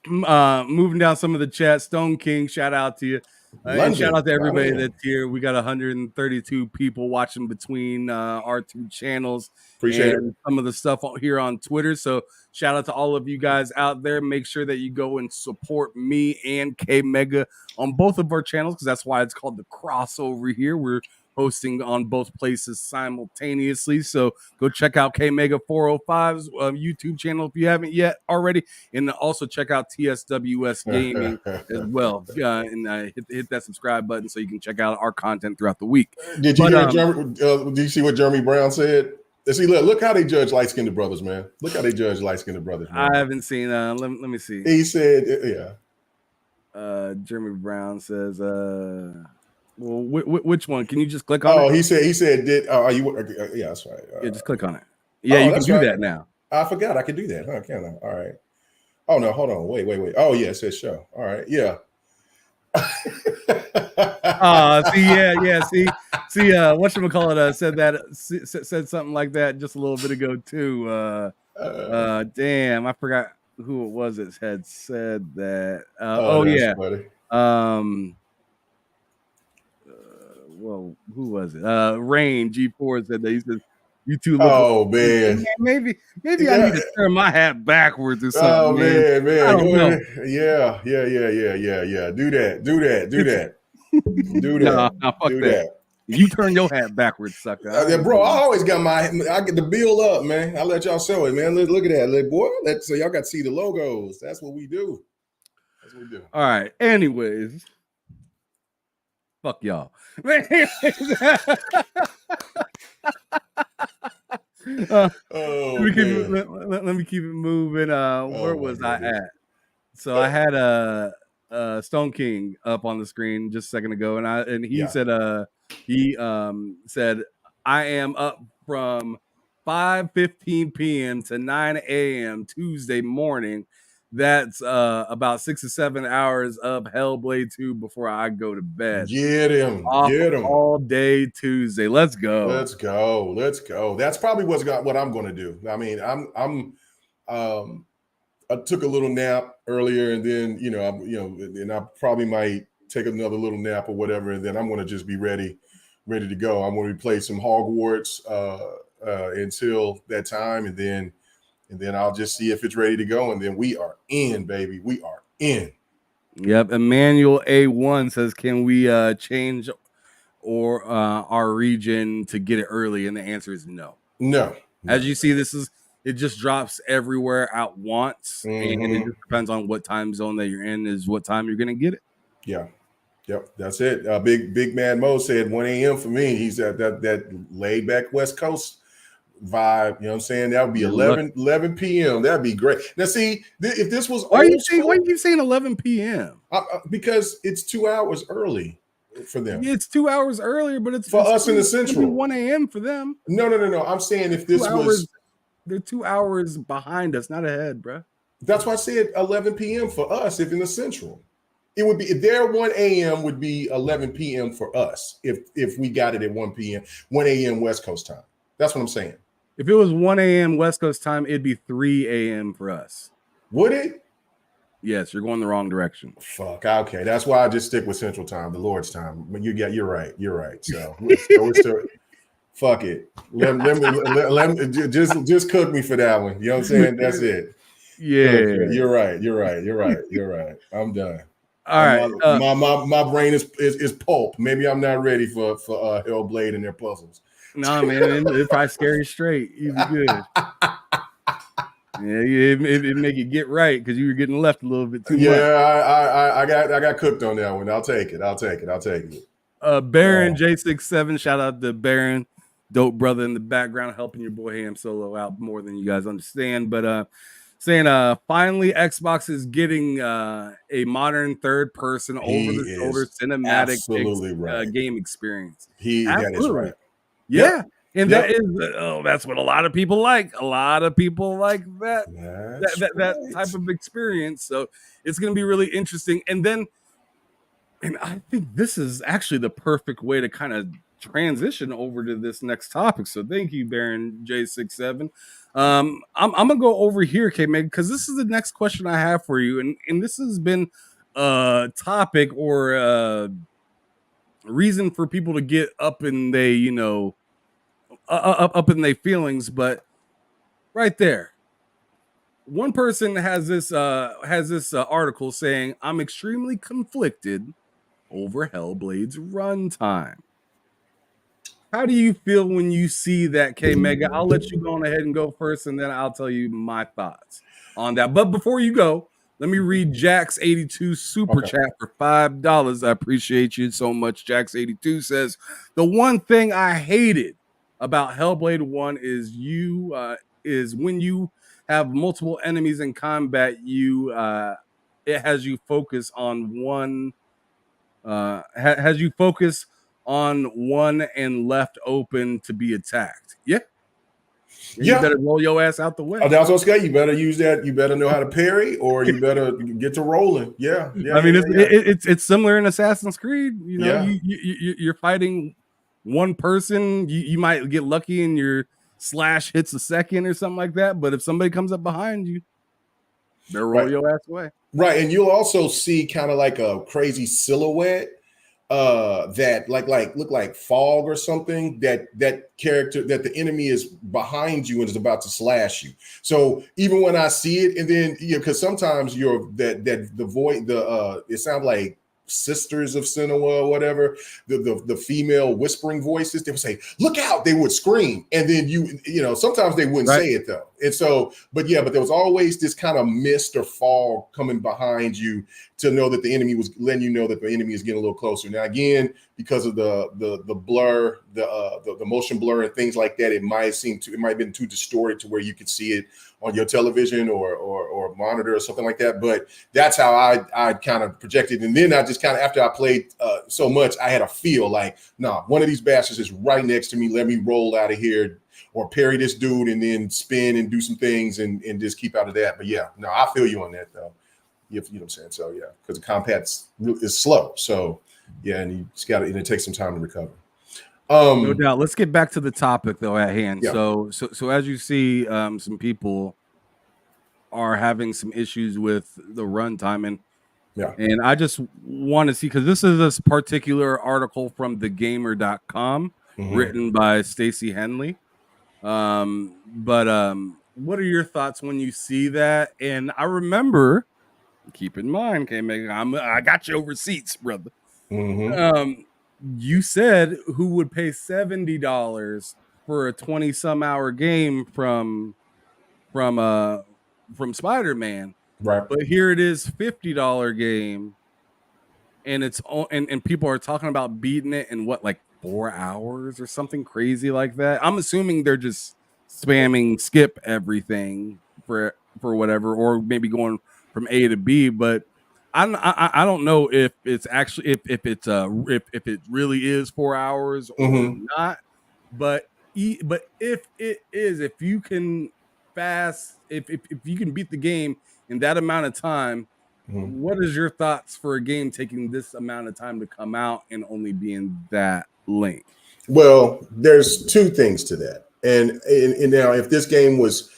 moving down some of the chat. Stone King, shout out to you. And shout out to everybody that's here. We got 132 people watching between our two channels. Appreciate it. Some of the stuff here on Twitter. So shout out to all of you guys out there. Make sure that you go and support me and K Mega on both of our channels, because that's why it's called the crossover here. We're hosting on both places simultaneously. So go check out K Mega 405's YouTube channel if you haven't yet already. And also check out TSWS Gaming as well. And hit that subscribe button so you can check out our content throughout the week. Did you did you see what Jeremy Brown said? See, look how they judge light-skinned brothers, man. Look how they judge light-skinned brothers, man. I haven't seen let me see. He said, yeah. Jeremy Brown says, well, which one? Can you just click on it? Oh, he said, are you? Yeah, that's right. Yeah, just click on it. Yeah, you can do that now. I forgot I could do that. Huh? Can I? All right. Oh, no, hold on. Wait. Oh, yeah, it says show. All right. Yeah. See, whatchamacallit said something like that just a little bit ago, too. Damn, I forgot who it was that had said that. Yeah. Funny. Well, who was it? Rain G4 said that. He said, "You two look." Oh man, maybe I need to turn my hat backwards or something. Oh man. I don't know. Yeah. Do that. No, fuck that. You turn your hat backwards, sucker. Bro, I always got I get the bill up, man. I let y'all show it, man. Look at that, boy. So y'all got to see the logos. That's what we do. All right. Anyways. Fuck y'all. Let me keep it moving. Where was I at? So I had Stone King up on the screen just a second ago, and he said I am up from 5:15 p.m. to 9 a.m. Tuesday morning. That's about 6 or 7 hours of Hellblade 2 before I go to bed. Get him. All day Tuesday. Let's go. That's probably what I'm going to do. I mean, I took a little nap earlier, and then and I probably might take another little nap or whatever, and then I'm going to just be ready to go. I'm going to play some Hogwarts until that time, and then I'll just see if it's ready to go. And then we are in, baby. We are in. Yep. Emmanuel A1 says, can we change our region to get it early? And the answer is no. No. As you see, it just drops everywhere at once. Mm-hmm. And it just depends on what time zone that you're in is what time you're going to get it. Yeah. Yep. That's it. Big Mad Mo said 1 a.m. for me. He's at that laid back West Coast vibe. You know what I'm saying? That would be You're 11 p.m. That'd be great. Now, see, if this was Why old school, you keep saying 11 p.m.? Because it's 2 hours early for them. It's 2 hours earlier, but it's For us in the it's gonna be Central. 1 a.m. for them. No. I'm saying if this was, They're 2 hours behind us, not ahead, bro. that's why I said 11 p.m. for us. If in the Central, it would be their 1 a.m. would be 11 p.m. for us. If we got it at 1 p.m., 1 a.m. West Coast time. That's what I'm saying. If it was 1 a.m. West Coast time, it'd be 3 a.m. for us. Would it? Yes, you're going the wrong direction. Fuck. Okay, that's why I just stick with Central Time, the Lord's time. But you're right. You're right. So, fuck it. Let me just cook me for that one. You know what I'm saying? That's it. Yeah, you're right. I'm done. All right. My brain is pulp. Maybe I'm not ready for Hellblade and their puzzles. No, man, it probably scare you straight. You'd be good. Yeah, it make you get right because you were getting left a little bit too much. Yeah, I got cooked on that one. I'll take it. Baron J67, shout out to Baron, dope brother in the background, helping your boy Ham Solo out more than you guys understand. But saying finally Xbox is getting a modern third person over the shoulder cinematic game experience. That is right. Yeah. Yep. And that is that's what a lot of people like. A lot of people like that type of experience. So it's going to be really interesting. And I think this is actually the perfect way to kind of transition over to this next topic. So thank you, Baron J67. I'm gonna go over here, K-Meg, because this is the next question I have for you, and this has been a topic or a reason for people to get up in they, up in their feelings. But right there, one person has this article saying, "I'm extremely conflicted over Hellblade's runtime." How do you feel when you see that, K-Mega? I'll let you go on ahead and go first, and then I'll tell you my thoughts on that. But before you go, let me read Jack's 82 super chat for $5. I appreciate you so much. Jack's 82 says, "The one thing I hated about Hellblade 1 is when you have multiple enemies in combat, it has you focus on one and left open to be attacked." Yeah. You better roll your ass out the way. Oh, that's okay. You better use that. You better know how to parry, or you better get to rolling. Yeah. I mean, it's similar in Assassin's Creed. You're fighting one person. You might get lucky and your slash hits a second or something like that. But if somebody comes up behind you, they'll roll your ass away. Right, and you'll also see kind of like a crazy silhouette that look like fog or something, that character, that the enemy is behind you and is about to slash you. So even when I see it, and then because sometimes it sounds like Sisters of Sinnoh or whatever, the female whispering voices, they would say, "Look out," they would scream, and then sometimes they wouldn't say it though. And so, but there was always this kind of mist or fog coming behind you to know that the enemy was letting you know that the enemy is getting a little closer. Now again, because of the blur, the motion blur and things like that, it might have been too distorted to where you could see it on your television or monitor or something like that. But that's how I kind of projected. And then I just kind of, after I played so much, I had a feel like, nah, one of these bastards is right next to me. Let me roll out of here or parry this dude and then spin and do some things and just keep out of that. But I feel you on that though. You know what I'm saying? So because the combat's is slow. So and you just got to, and it takes some time to recover. No doubt. Let's get back to the topic though at hand. Yeah. So as you see, some people are having some issues with the runtime, and I just want to see, because this particular article from thegamer.com written by Stacy Henley. But what are your thoughts when you see that? And I remember, keep in mind, I got your receipts, brother. You said who would pay $70 for a 20-some hour game from Spider-Man, right? But here it is, $50 game, and and people are talking about beating it in what, like 4 hours or something crazy like that. I'm assuming they're just spamming skip everything for whatever, or maybe going from A to B. But I don't know if it's actually if it really is 4 hours or not. But if it is, if you can if you can beat the game in that amount of time, what is your thoughts for a game taking this amount of time to come out and only being that length? Well, there's two things to that. And now if this game was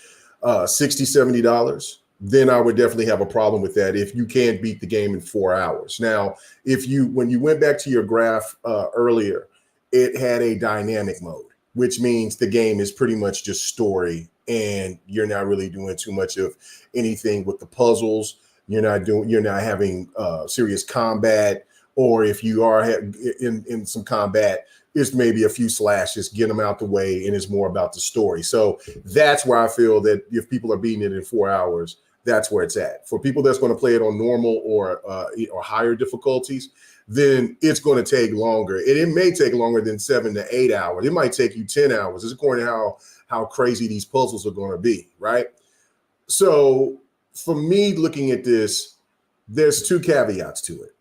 $60, $70, then I would definitely have a problem with that if you can't beat the game in 4 hours. Now, when you went back to your graph earlier, it had a dynamic mode, which means the game is pretty much just story, and you're not really doing too much of anything with the puzzles. You're not having serious combat, or if you are in some combat, it's maybe a few slashes, get them out the way, and it's more about the story. So that's where I feel that if people are beating it in 4 hours, that's where it's at. For people that's going to play it on normal or higher difficulties, then it's going to take longer. And it may take longer than 7 to 8 hours. It might take you 10 hours. It's according to how crazy these puzzles are going to be, right? So for me, looking at this, there's two caveats to it.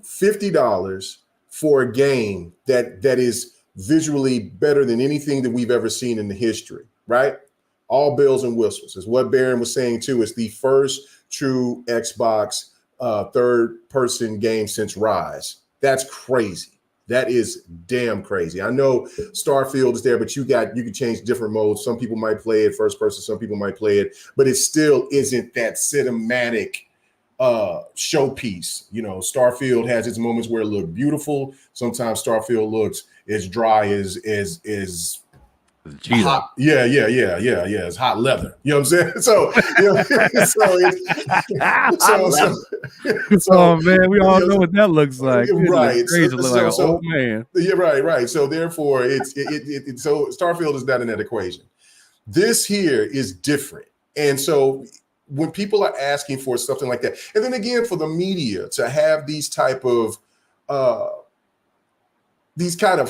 $50 for a game that is visually better than anything that we've ever seen in the history, right? All bells and whistles is what Baron was saying too. It's the first true Xbox third-person game since Rise. That's crazy. That is damn crazy. I know Starfield is there, but you can change different modes. Some people might play it first person, some people might play it, but it still isn't that cinematic showpiece. You know, Starfield has its moments where it looks beautiful. Sometimes Starfield looks as dry as hot. Yeah. It's hot leather. You know what I'm saying? So, oh man, we all know what that looks like. Right. It's crazy to look like an old man. Yeah, right. So therefore, so Starfield is not in that equation. This here is different, and so when people are asking for something like that, and then again for the media to have these type of these kind of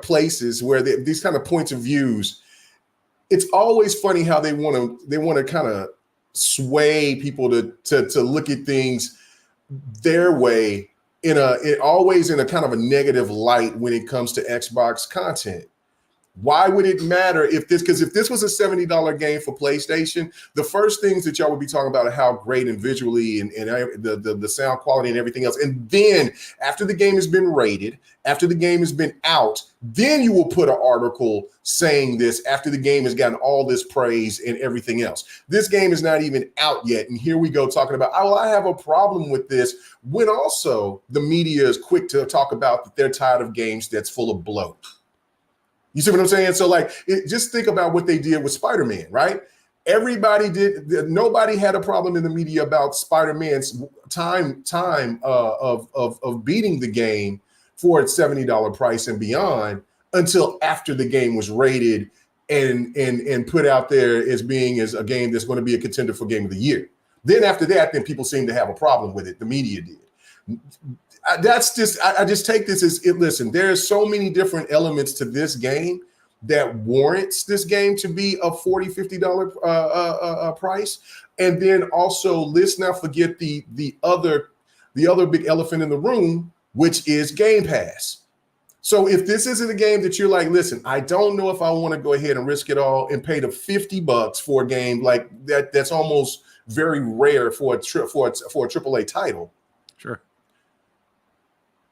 places where these kind of points of views, it's always funny how they want to kind of sway people to look at things their way always in a kind of a negative light when it comes to Xbox content. Why would it matter because if this was a $70 game for PlayStation, the first things that y'all would be talking about are how great and visually and the sound quality and everything else. And then after the game has been rated, after the game has been out, then you will put an article saying this after the game has gotten all this praise and everything else. This game is not even out yet. And here we go talking about, I have a problem with this, when also the media is quick to talk about that they're tired of games that's full of bloat. You see what I'm saying? So just think about what they did with Spider-Man, right? Nobody had a problem in the media about Spider-Man's time of beating the game for its $70 price and beyond until after the game was rated and put out there as being as a game that's going to be a contender for Game of the Year. Then after that, then people seem to have a problem with it. The media did. I just take this as it. Listen, there's so many different elements to this game that warrants this game to be a $40, $50 price. And then also, let's not forget the other big elephant in the room, which is Game Pass. So if this isn't a game that you're like, listen, I don't know if I want to go ahead and risk it all and pay the $50 for a game like that, that's almost very rare for a AAA title. Sure.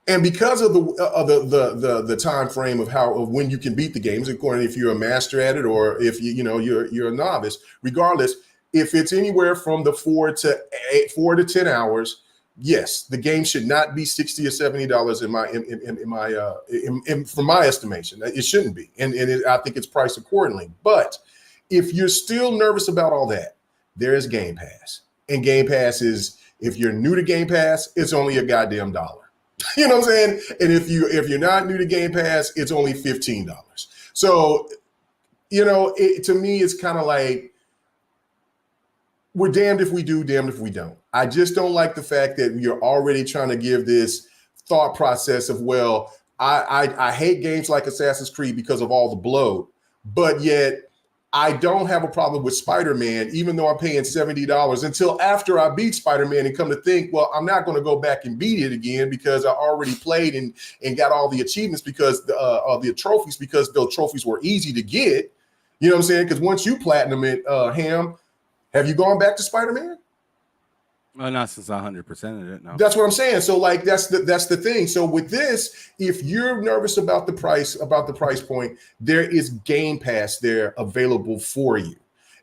And because of the time frame of when you can beat the games, according if you're a master at it or if you're a novice, regardless, if it's anywhere from the 4 to 10 hours, yes, the game should not be $60 or $70 from my estimation. It shouldn't be, and I think it's priced accordingly. But if you're still nervous about all that, there is Game Pass, and Game Pass is, if you're new to Game Pass, it's only a goddamn $1. You know what I'm saying? And if you're not new to Game Pass, it's only $15. So, to me, it's kind of like we're damned if we do, damned if we don't. I just don't like the fact that you're already trying to give this thought process of, well, I hate games like Assassin's Creed because of all the bloat, but yet I don't have a problem with Spider-Man, even though I'm paying $70 until after I beat Spider-Man and come to think, well, I'm not going to go back and beat it again because I already played and got all the achievements because the trophies, because those trophies were easy to get. You know what I'm saying? Because once you platinum it, Ham, have you gone back to Spider-Man? Not since I 100%ed it. No, that's what I'm saying. So like that's the thing. So with this, if you're nervous about the price point, there is Game Pass there available for you,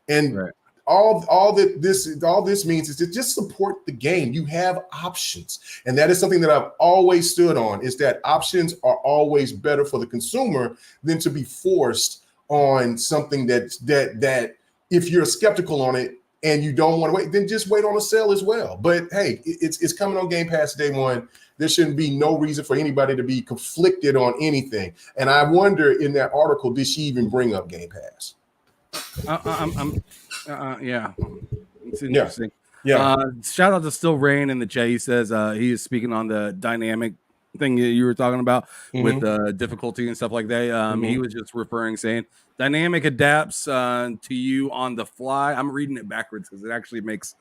and right. all this means is to just support the game. You have options, and that is something that I've always stood on. Is that options are always better for the consumer than to be forced on something that if you're skeptical on it and you don't want to wait, then just wait on a sale as well. But hey, it's coming on Game Pass day one. There shouldn't be no reason for anybody to be conflicted on anything. And I wonder in that article, did she even bring up Game Pass? Yeah, it's interesting. Yeah. Shout out to Still Rain in the chat. He says he is speaking on the dynamic thing that you were talking about with difficulty and stuff like that. He was just saying dynamic adapts to you on the fly. I'm reading it backwards because it actually makes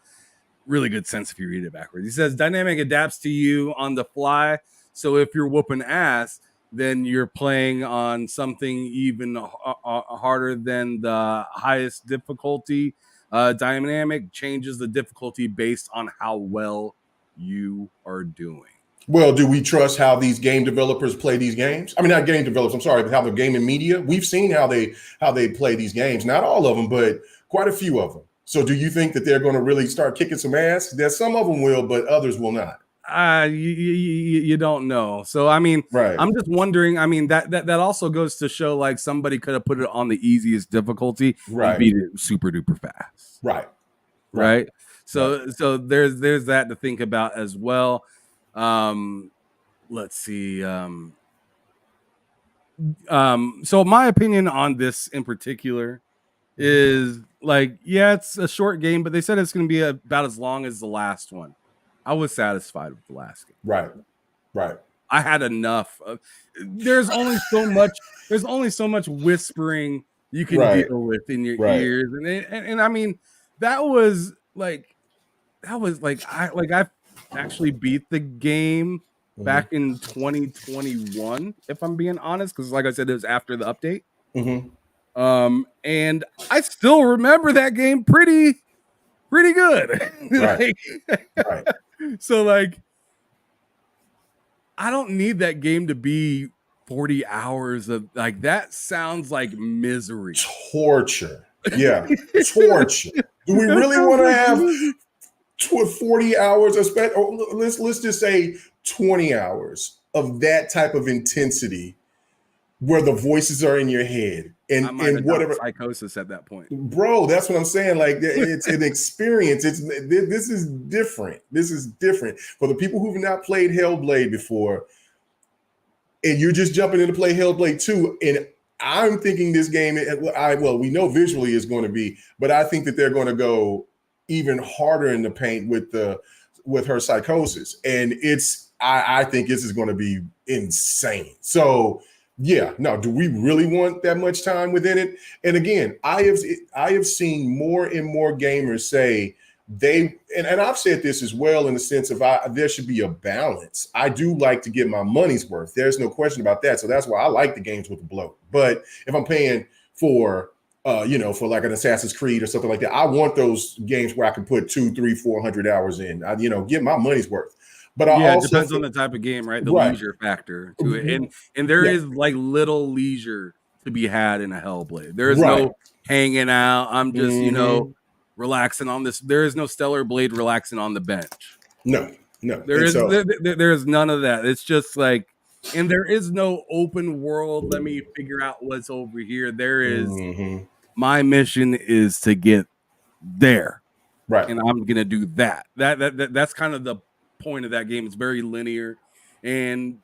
really good sense if you read it backwards. He says dynamic adapts to you on the fly. So if you're whooping ass, then you're playing on something even harder than the highest difficulty. Dynamic changes the difficulty based on how well you are doing. Well, do we trust how these game developers play these games? I mean, not game developers, I'm sorry, but how the gaming media. We've seen how they play these games. Not all of them, but quite a few of them. So do you think that they're going to really start kicking some ass? There's some of them will, but others will not. You don't know. So, I mean, right. I'm just wondering. I mean, that also goes to show like somebody could have put it on the easiest difficulty right. and beat it super duper fast. Right. So there's that to think about as well. Let's see. So my opinion on this in particular is like, yeah, it's a short game, but they said it's going to be about as long as the last one. I was satisfied with the last game. Right. I had enough of. There's only so much whispering you can deal with in your ears, and I mean that was like I actually beat the game back in 2021, if I'm being honest, because like I said, it was after the update. And I still remember that game pretty good. Right. So like, I don't need that game to be 40 hours of like that. Sounds like misery, torture. Yeah, torture. Do we really want to have 40 hours of let's just say 20 hours of that type of intensity where the voices are in your head and whatever psychosis at that point, bro. That's what I'm saying. Like it's an experience. This is different. This is different for the people who've not played Hellblade before, and you're just jumping in to play Hellblade 2. And I'm thinking this game, we know visually is going to be, but I think that they're going to go even harder in the paint with her psychosis, and I think this is going to be insane. So yeah, no, do we really want that much time within it? And again, I have seen more and more gamers say and I've said this as well in the sense of there should be a balance. I do like to get my money's worth. There's no question about that. So that's why I like the games with the bloat. But if I'm paying for for like an Assassin's Creed or something like that, I want those games where I can put 200, 300, 400 hours in, get my money's worth. But it depends on the type of game, right? The leisure factor to it. And there is like little leisure to be had in a Hellblade. There is no hanging out. I'm just, relaxing on this. There is no Stellar Blade relaxing on the bench. No. There is none of that. It's just like, and there is no open world. Let me figure out what's over here. There is my mission is to get there. Right. And I'm gonna do that. That's kind of the point of that game. It's very linear, and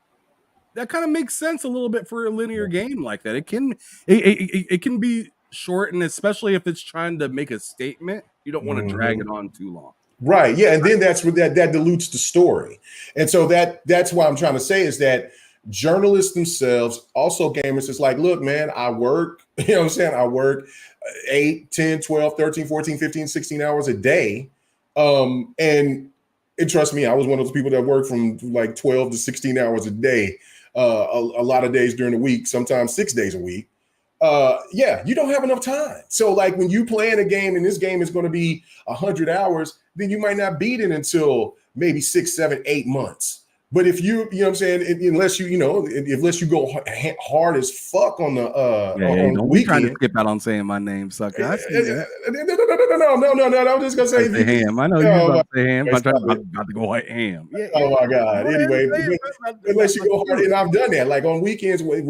that kind of makes sense a little bit for a linear game like that. It can be short, and especially if it's trying to make a statement, you don't want to drag it on too long. Right. Yeah. And then that's where that dilutes the story. And so that's why I'm trying to say is that journalists themselves, also gamers, it's like, look, man, I work, you know what I'm saying? I work 8, 10, 12, 13, 14, 15, 16 hours a day. And trust me, I was one of those people that worked from like 12 to 16 hours a day, a lot of days during the week, sometimes 6 days a week. Yeah, you don't have enough time. So like when you playing a game and this game is going to be 100 hours, then you might not beat it until maybe 6, 7, 8 months. But if you know what I'm saying, unless you go hard as fuck on the on the weekend, trying to skip out on saying my name, sucker. I see that. No. I'm just gonna say ham. I know you're about to say ham. I'm about to go ham. Yeah, oh my god. Anyway, unless you go hard, and I've done that. Like on weekends, when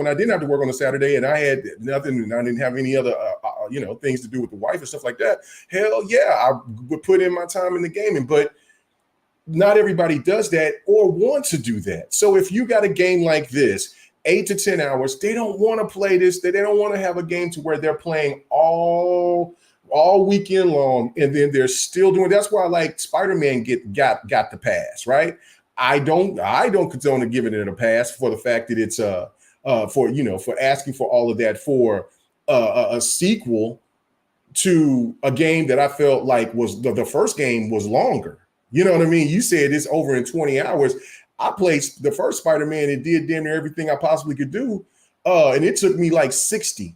I didn't have to work on a Saturday and I had nothing, and I didn't have any other things to do with the wife and stuff like that. Hell yeah, I would put in my time in the gaming, but not everybody does that or want to do that. So if you got a game like this, 8 to 10 hours, they don't want to play this. They don't want to have a game to where they're playing all weekend long, and then they're still doing. That's why like Spider-Man got the pass, right? I don't condone giving it a pass for the fact that it's for asking for all of that for a sequel to a game that I felt like was the first game was longer. You know what I mean? You said it's over in 20 hours. I played the first Spider-Man and did damn near everything I possibly could do. And it took me like 60. You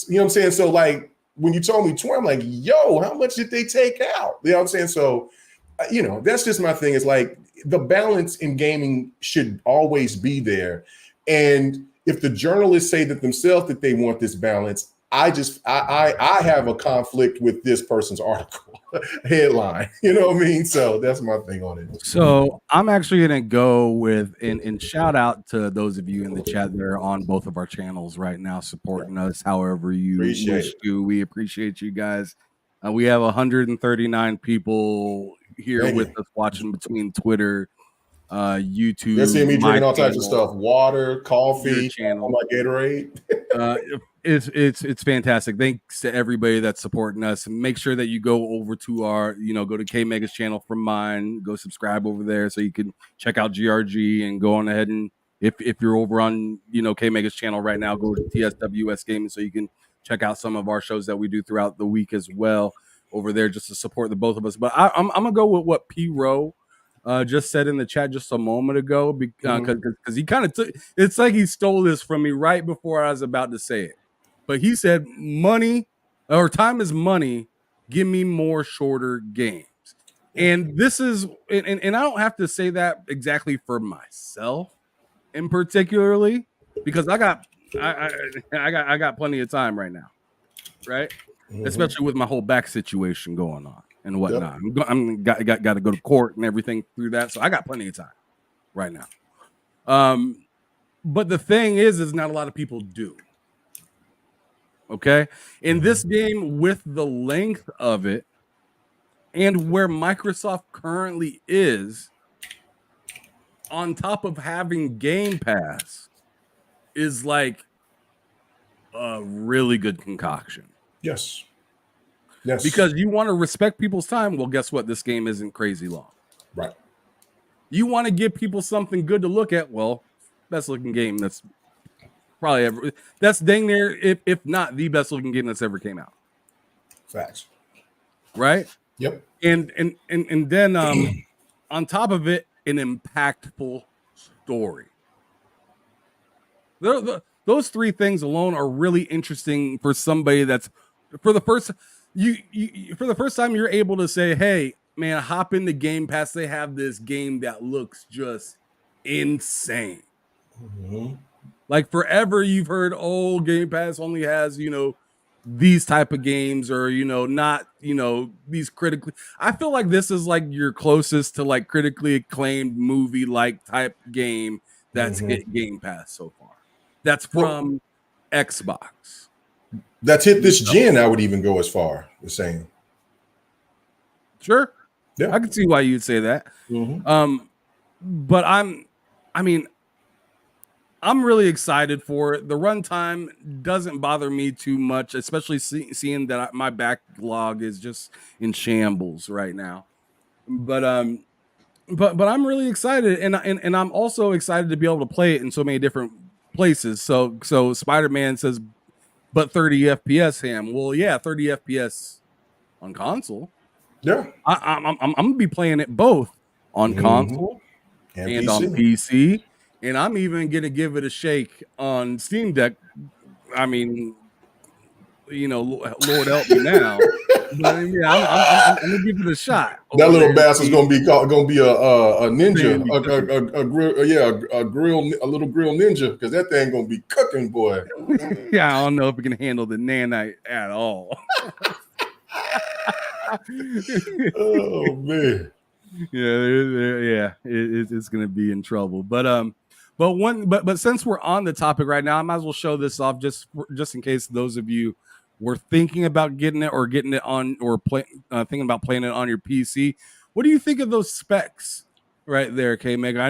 know what I'm saying? So like when you told me 20, I'm like, yo, how much did they take out? You know what I'm saying? So, that's just my thing. Is like the balance in gaming should always be there. And if the journalists say that themselves that they want this balance, I have a conflict with this person's article headline. You know what I mean? So that's my thing on it. So I'm actually going to go with and shout out to those of you in the chat that are on both of our channels right now, supporting us however you wish to. We appreciate you guys. We have 139 people here with us watching between Twitter, YouTube. They're seeing me drinking all types of stuff: water, coffee, on my Gatorade. It's fantastic. Thanks to everybody that's supporting us. Make sure that you go over to our, go to K Mega's channel from mine. Go subscribe over there so you can check out GRG and go on ahead and if you're over on K Mega's channel right now, go to TSWS Gaming so you can check out some of our shows that we do throughout the week as well over there just to support the both of us. But I'm gonna go with what P Rowe just said in the chat just a moment ago because he kind of took. It's like he stole this from me right before I was about to say it. But he said, money or time is money. Give me more shorter games. And this is, and I don't have to say that exactly for myself in particularly, because I got plenty of time right now. Right. Mm-hmm. Especially with my whole back situation going on and whatnot. Yep. I'm got to go to court and everything through that. So I got plenty of time right now. But the thing is not a lot of people do. Okay, in this game, with the length of it and where Microsoft currently is, on top of having Game Pass, is like a really good concoction. Yes. Because you want to respect people's time. Well, guess what? This game isn't crazy long. Right. You want to give people something good to look at. Well, best looking game that's probably ever. That's dang near, if not the best looking game that's ever came out. Facts. Right. Yep. And then on top of it, an impactful story. Those three things alone are really interesting for somebody that's for the first time you're able to say, hey man, hop into Game Pass. They have this game that looks just insane. Mm-hmm. Like forever you've heard, oh, Game Pass only has, these type of games or, not, these critically. I feel like this is like your closest to like critically acclaimed movie like type game that's hit Game Pass so far. That's from Xbox. That's hit this gen, I would even go as far as saying. Sure. Yeah. I can see why you'd say that. Mm-hmm. But I'm really excited for it. The runtime doesn't bother me too much, especially seeing that my backlog is just in shambles right now. But but I'm really excited, and I'm also excited to be able to play it in so many different places. So Spider-Man says, but 30 FPS, Ham. Well, yeah, 30 FPS on console. Yeah. I'm gonna be playing it both on console and on PC, and I'm even gonna give it a shake on Steam Deck. I mean, Lord help me now. But yeah, I'm gonna give it a shot. That little bastard's gonna be a ninja, a little grill ninja, because that thing gonna be cooking, boy. Yeah, I don't know if it can handle the nanite at all. Oh man. Yeah, it's gonna be in trouble. But since we're on the topic right now, I might as well show this off just in case those of you were thinking about getting it on or thinking about playing it on your PC. What do you think of those specs right there, K Mega?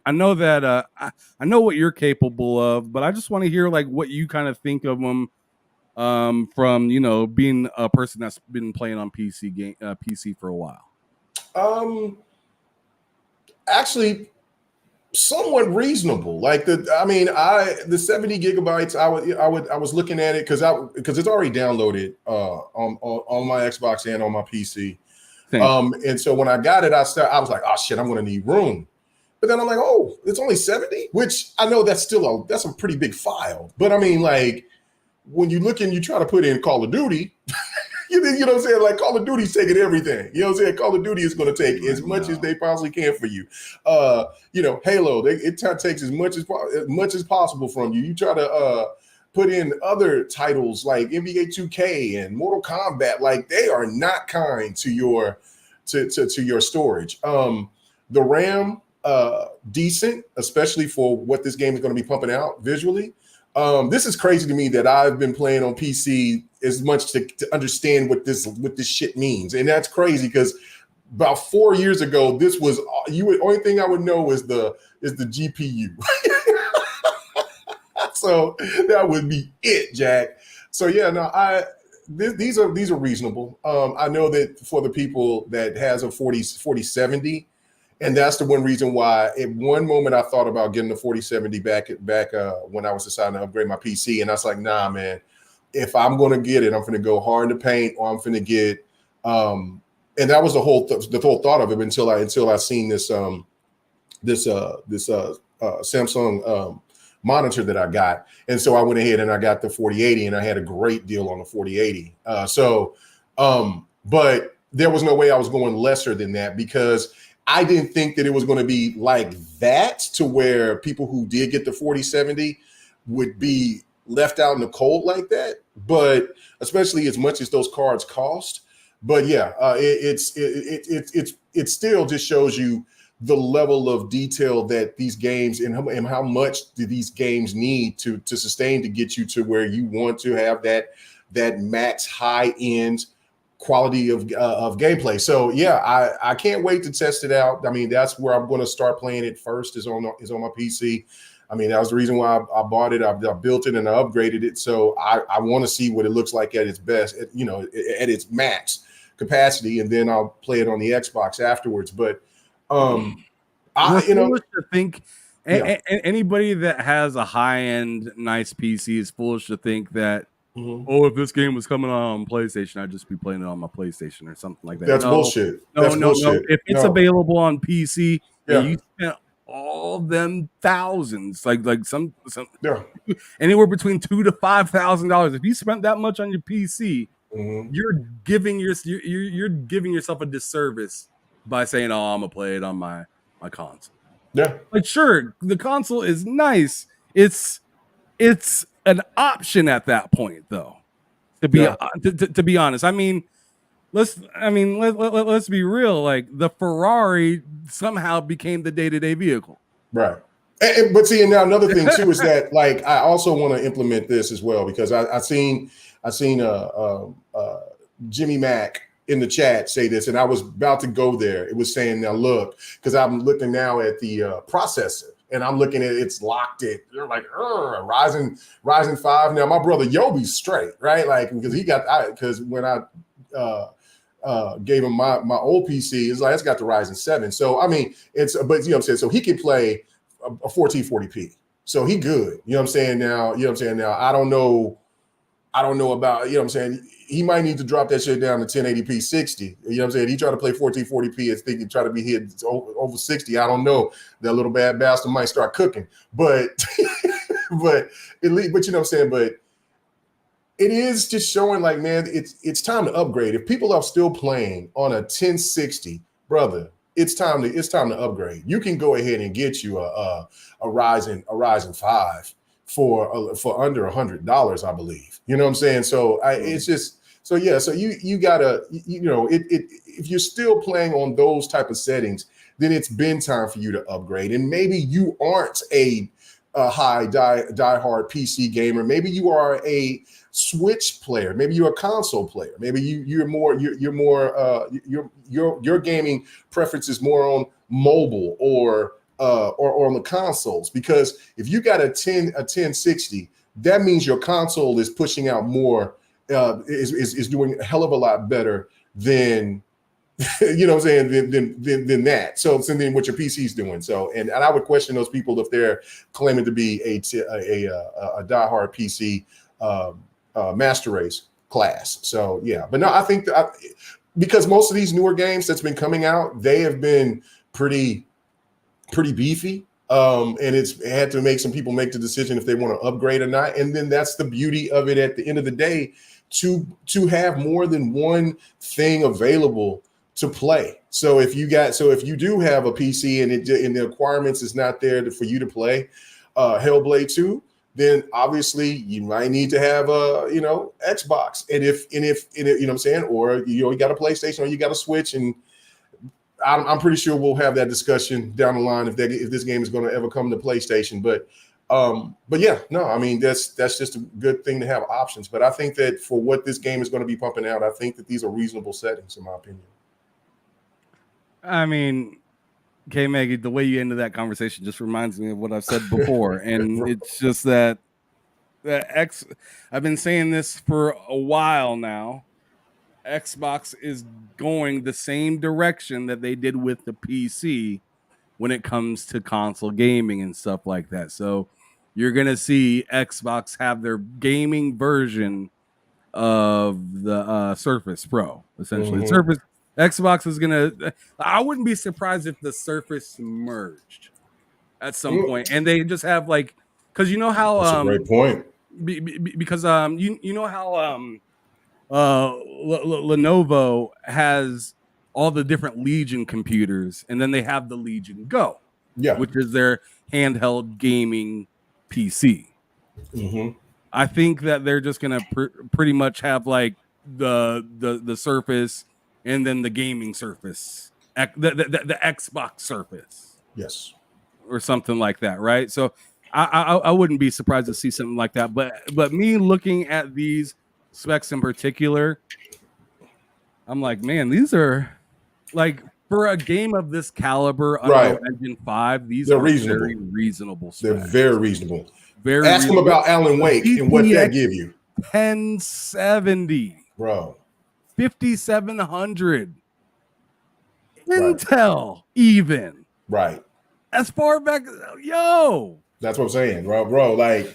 I know that I know what you're capable of, but I just want to hear like what you kind of think of them from being a person that's been playing on PC for a while. Actually, somewhat reasonable. Like the 70 gigabytes. I was looking at it because it's already downloaded on my Xbox and on my PC. And so when I got it, I was like, oh shit, I'm gonna need room. But then I'm like, oh, it's only 70, which I know that's a pretty big file. But I mean, like when you look and you try to put in Call of Duty. You know what I'm saying? Like Call of Duty's taking everything. You know what I'm saying? Call of Duty is going to take as much as they possibly can for you. Halo, it takes as much as possible from you. You try to put in other titles like NBA 2K and Mortal Kombat, like they are not kind to your storage. The RAM, decent, especially for what this game is going to be pumping out visually. This is crazy to me that I've been playing on PC as much to understand what this shit means, and that's crazy because about 4 years ago, this was only thing I would know is the GPU. So that would be it, Jack. So yeah, no, these are reasonable. I know that for the people that has a 4070. And that's the one reason why at one moment I thought about getting the 4070 back when I was deciding to upgrade my PC. And I was like, nah, man, if I'm going to get it, I'm going to go hard in the paint, or I'm going to get, and that was the whole thought of it until I seen this Samsung monitor that I got. And so I went ahead and I got the 4080, and I had a great deal on the 4080. But there was no way I was going lesser than that, because I didn't think that it was going to be like that, to where people who did get the 4070 would be left out in the cold like that. But especially as much as those cards cost. But yeah, it still just shows you the level of detail that these games and how much do these games need to sustain to get you to where you want to have that max high end quality of gameplay. So yeah, I can't wait to test it out. I mean, that's where I'm going to start playing it first, is on my PC. I mean, that was the reason why I bought it. I built it and I upgraded it. So I want to see what it looks like at its best, at its max capacity, and then I'll play it on the Xbox afterwards. But to think anybody that has a high-end nice PC is foolish to think that, oh, if this game was coming on PlayStation, I'd just be playing it on my PlayStation or something like that. That's bullshit. No. If it's available on PC, and you spent all them thousands, like some anywhere between $2,000 to $5,000. If you spent that much on your PC, you're giving yourself a disservice by saying, "Oh, I'm gonna play it on my console." Yeah, like sure, the console is nice. It's an option at that point, though. To be honest, I mean, let's be real. Like the Ferrari somehow became the day-to-day vehicle, right? But see, and now another thing too is that, like, I also want to implement this as well, because I seen Jimmy Mack in the chat say this, and I was about to go there. It was saying, now look, because I'm looking now at the processor. And I'm looking at it's locked at, they're like, Ryzen 5. Now my brother Yobi's straight, right? Like, because when I gave him my old PC. It's like it's got the Ryzen 7. So I mean, but you know what I'm saying. So he can play a 1440p. So he good. You know what I'm saying now. You know what I'm saying now. I don't know about, you know what I'm saying. He might need to drop that shit down to 1080p 60. You know what I'm saying? He try to play 1440p and think he try to be hit over 60. I don't know. That little bad bastard might start cooking. But but you know what I'm saying. But it is just showing like, man, it's time to upgrade. If people are still playing on a 1060, brother, it's time to upgrade. You can go ahead and get you a Ryzen 5 for under $100, I believe. You know what I'm saying? So it's just so yeah. So you gotta if you're still playing on those type of settings, then it's been time for you to upgrade. And maybe you aren't a high diehard PC gamer. Maybe you are a Switch player. Maybe you're a console player. Maybe your gaming preference is more on mobile or on the consoles. Because if you got a 1060, that means your console is pushing out more, is doing a hell of a lot better than you know what I'm saying than that. So then what your PC is doing. So and I would question those people if they're claiming to be a diehard PC master race class. So yeah, but no, I think because most of these newer games that's been coming out, they have been pretty beefy. And it's had to make some people make the decision if they want to upgrade or not. And then that's the beauty of it at the end of the day, to have more than one thing available to play. So if you do have a PC and the requirements is not there for you to play Hellblade 2, then obviously you might need to have a Xbox. And if you know what I'm saying, or you got a PlayStation or you got a Switch, and I'm pretty sure we'll have that discussion down the line if this game is going to ever come to PlayStation. But yeah, no, I mean that's just a good thing to have options. But I think that for what this game is going to be pumping out, I think that these are reasonable settings in my opinion. I mean, Maggie, the way you ended that conversation just reminds me of what I've said before, and it's just that I've been saying this for a while now. Xbox is going the same direction that they did with the PC when it comes to console gaming and stuff like that. So you're going to see Xbox have their gaming version of the Surface Pro, essentially. Mm-hmm. Xbox is going to, I wouldn't be surprised if the Surface merged at some point, and they just have like, because you know how that's a great point. Because you know how Lenovo has all the different Legion computers, and then they have the Legion Go, which is their handheld gaming PC. Mm-hmm. I think that they're just gonna pretty much have like the Surface, and then the gaming Surface, the Xbox Surface, yes, or something like that, right? So I wouldn't be surprised to see something like that. But me looking at these specs in particular, I'm like, man, these are like, for a game of this caliber, Unreal Engine 5, these are reasonable. Very reasonable specs. They're very reasonable. Very Ask reasonable. them about Alan Wake and what that give you. 1070, bro, 5700 Intel, even right as far back. Yo, that's what I'm saying, bro. Like,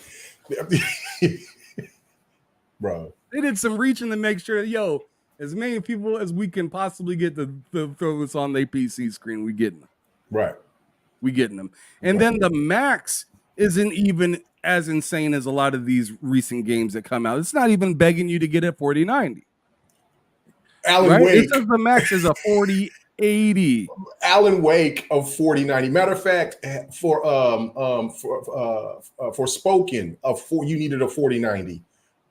bro. They did some reaching to make sure that, as many people as we can possibly get to throw this on their PC screen, we getting them. Right. We getting them. And then the Max isn't even as insane as a lot of these recent games that come out. It's not even begging you to get a 4090. Alan Wake. It says the Max is a 4080. Alan Wake of 4090. Matter of fact, for Spoken you needed a 4090.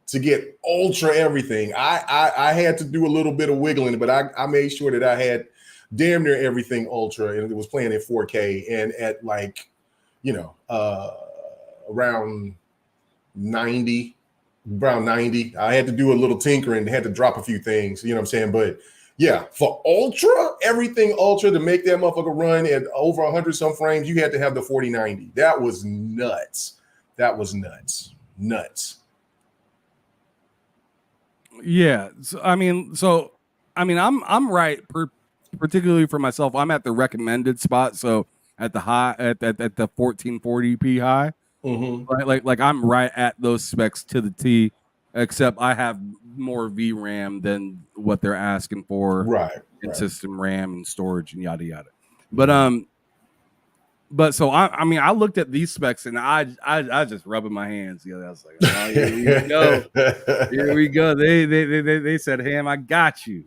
To get ultra everything. I had to do a little bit of wiggling, but I made sure that I had damn near everything ultra, and it was playing at 4K and at like, around 90. I had to do a little tinkering, had to drop a few things, you know what I'm saying? But yeah, for ultra, everything ultra, to make that motherfucker run at over 100 some frames, you had to have the 4090. That was nuts. Nuts. Yeah, so, I mean, so I mean, I'm right. Particularly for myself, I'm at the recommended spot. So at the high, at the 1440p high, like I'm right at those specs to the T. Except I have more VRAM than what they're asking for, in system RAM and storage and yada yada. But so I mean, I looked at these specs and I just rubbing my hands. I was like, oh, here we go, here we go. They said, Ham, I got you.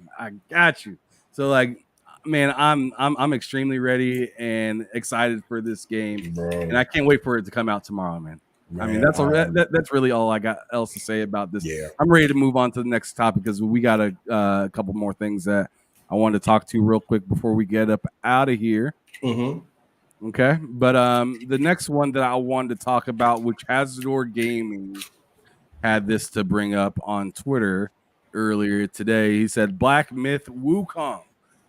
So like, man, I'm extremely ready and excited for this game, and I can't wait for it to come out tomorrow, man. I mean, that's really all I got else to say about this. Yeah. I'm ready to move on to the next topic because we got a couple more things that I wanted to talk to real quick before we get up out of here. Okay, but the next one that I wanted to talk about, which Hazardor Gaming had this to bring up on Twitter earlier today. He said Black Myth Wukong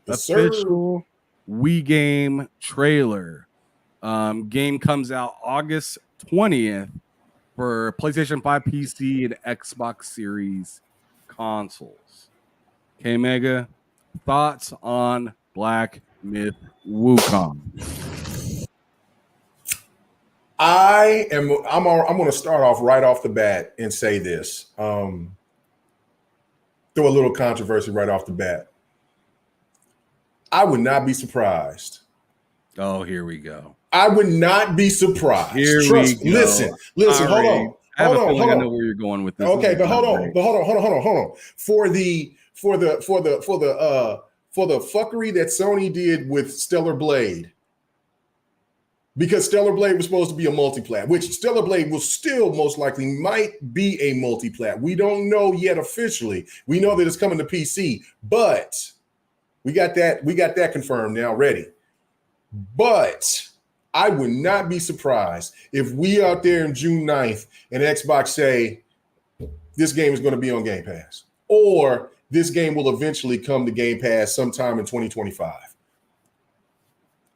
official Wii game trailer. Game comes out August 20th for PlayStation 5, PC, and Xbox Series consoles. Okay, Mega, thoughts on Black Myth Wukong? I'm going to start off right off the bat and say this. Throw a little controversy right off the bat. I would not be surprised. Oh, here we go. I would not be surprised. Listen. Hold on. I have a feeling I know where you're going with this. Okay, but hold on. For the fuckery that Sony did with Stellar Blade, because Stellar Blade was supposed to be a multiplat, which Stellar Blade will still most likely might be a multiplat. We don't know yet officially. We know that it's coming to PC, but we got that confirmed now, ready. But I would not be surprised if we out there in June 9th and Xbox say this game is going to be on Game Pass, or this game will eventually come to Game Pass sometime in 2025.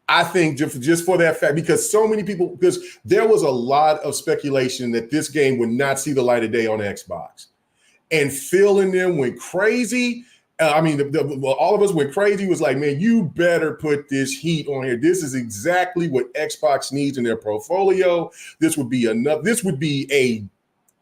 I think just for that fact, because so many people, because there was a lot of speculation that this game would not see the light of day on Xbox, and Phil and them went crazy. All of us went crazy. Was like, man, you better put this heat on here. This is exactly what Xbox needs in their portfolio. This would be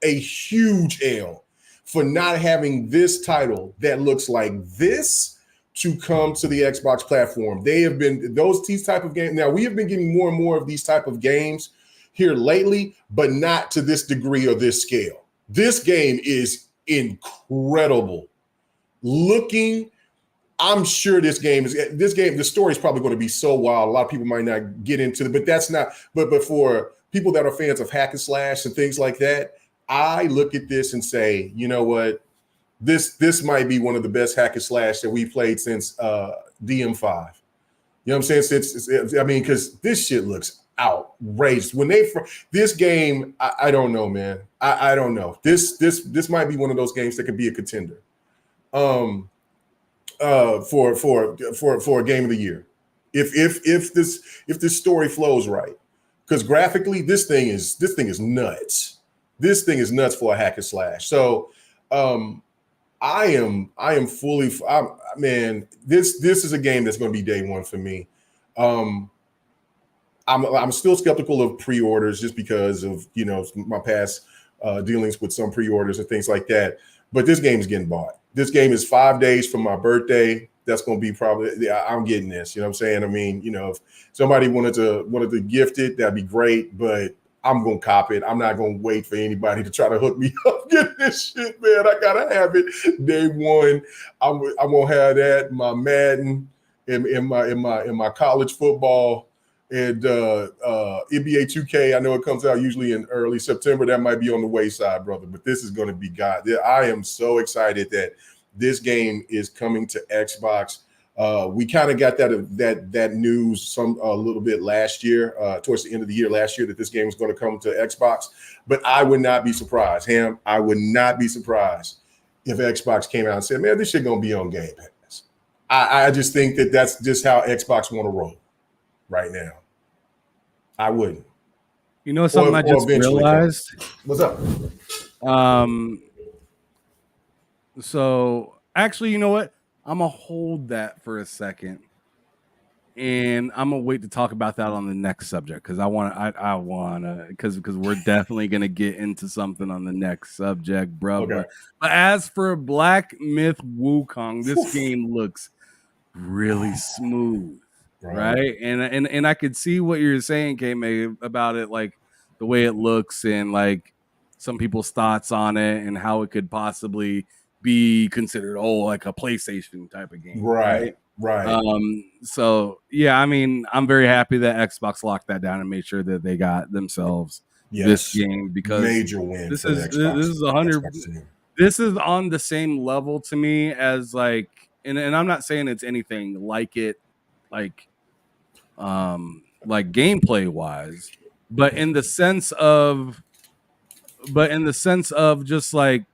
a huge L for not having this title that looks like this to come to the Xbox platform. They have been these type of games. Now we have been getting more and more of these type of games here lately, but not to this degree or this scale. This game is incredible looking. I'm sure the story is probably going to be so wild. A lot of people might not get into it, but that's not, but for people that are fans of hack and slash and things like that, I look at this and say, you know what? This might be one of the best hack and slash that we played since DM5. You know what I'm saying? Because this shit looks outrageous. This game, I don't know, man. I don't know. This might be one of those games that could be a contender. For a game of the year, if this story flows right, because graphically this thing is nuts. This thing is nuts for a hack and slash. So I am fully, man. This is a game that's going to be day one for me. I'm still skeptical of pre-orders just because of my past dealings with some pre-orders and things like that. But this game is getting bought. This game is 5 days from my birthday. That's going to be I'm getting this. You know what I'm saying? I mean, if somebody wanted to gift it, that'd be great. But I'm going to cop it. I'm not going to wait for anybody to try to hook me up. Get this shit, man. I got to have it day one. I'm going to have that, my Madden, in my college football, and NBA 2K. I know it comes out usually in early September. That might be on the wayside, brother. But this is going to be God. I am so excited that this game is coming to Xbox. We kind of got that news a little bit last year, towards the end of the year last year, that this game was going to come to Xbox. But I would not be surprised, Ham. I would not be surprised if Xbox came out and said, man, this shit going to be on Game Pass. I just think that's just how Xbox want to roll right now. I wouldn't. Something I just realized. What's up? So actually, you know what? I'm gonna hold that for a second, and I'm gonna wait to talk about that on the next subject because I wanna because we're definitely gonna get into something on the next subject, bro. Okay. But as for Black Myth Wukong, this game looks really smooth, right? And I could see what you're saying, K-May, about it, like the way it looks and like some people's thoughts on it and how it could possibly be considered like a PlayStation type of game, right? So yeah, I mean, I'm very happy that Xbox locked that down and made sure that they got themselves this game because major win. This for is Xbox, this is 100. Xbox. This is on the same level to me as like, and I'm not saying it's anything like it, like gameplay wise, but in the sense of just like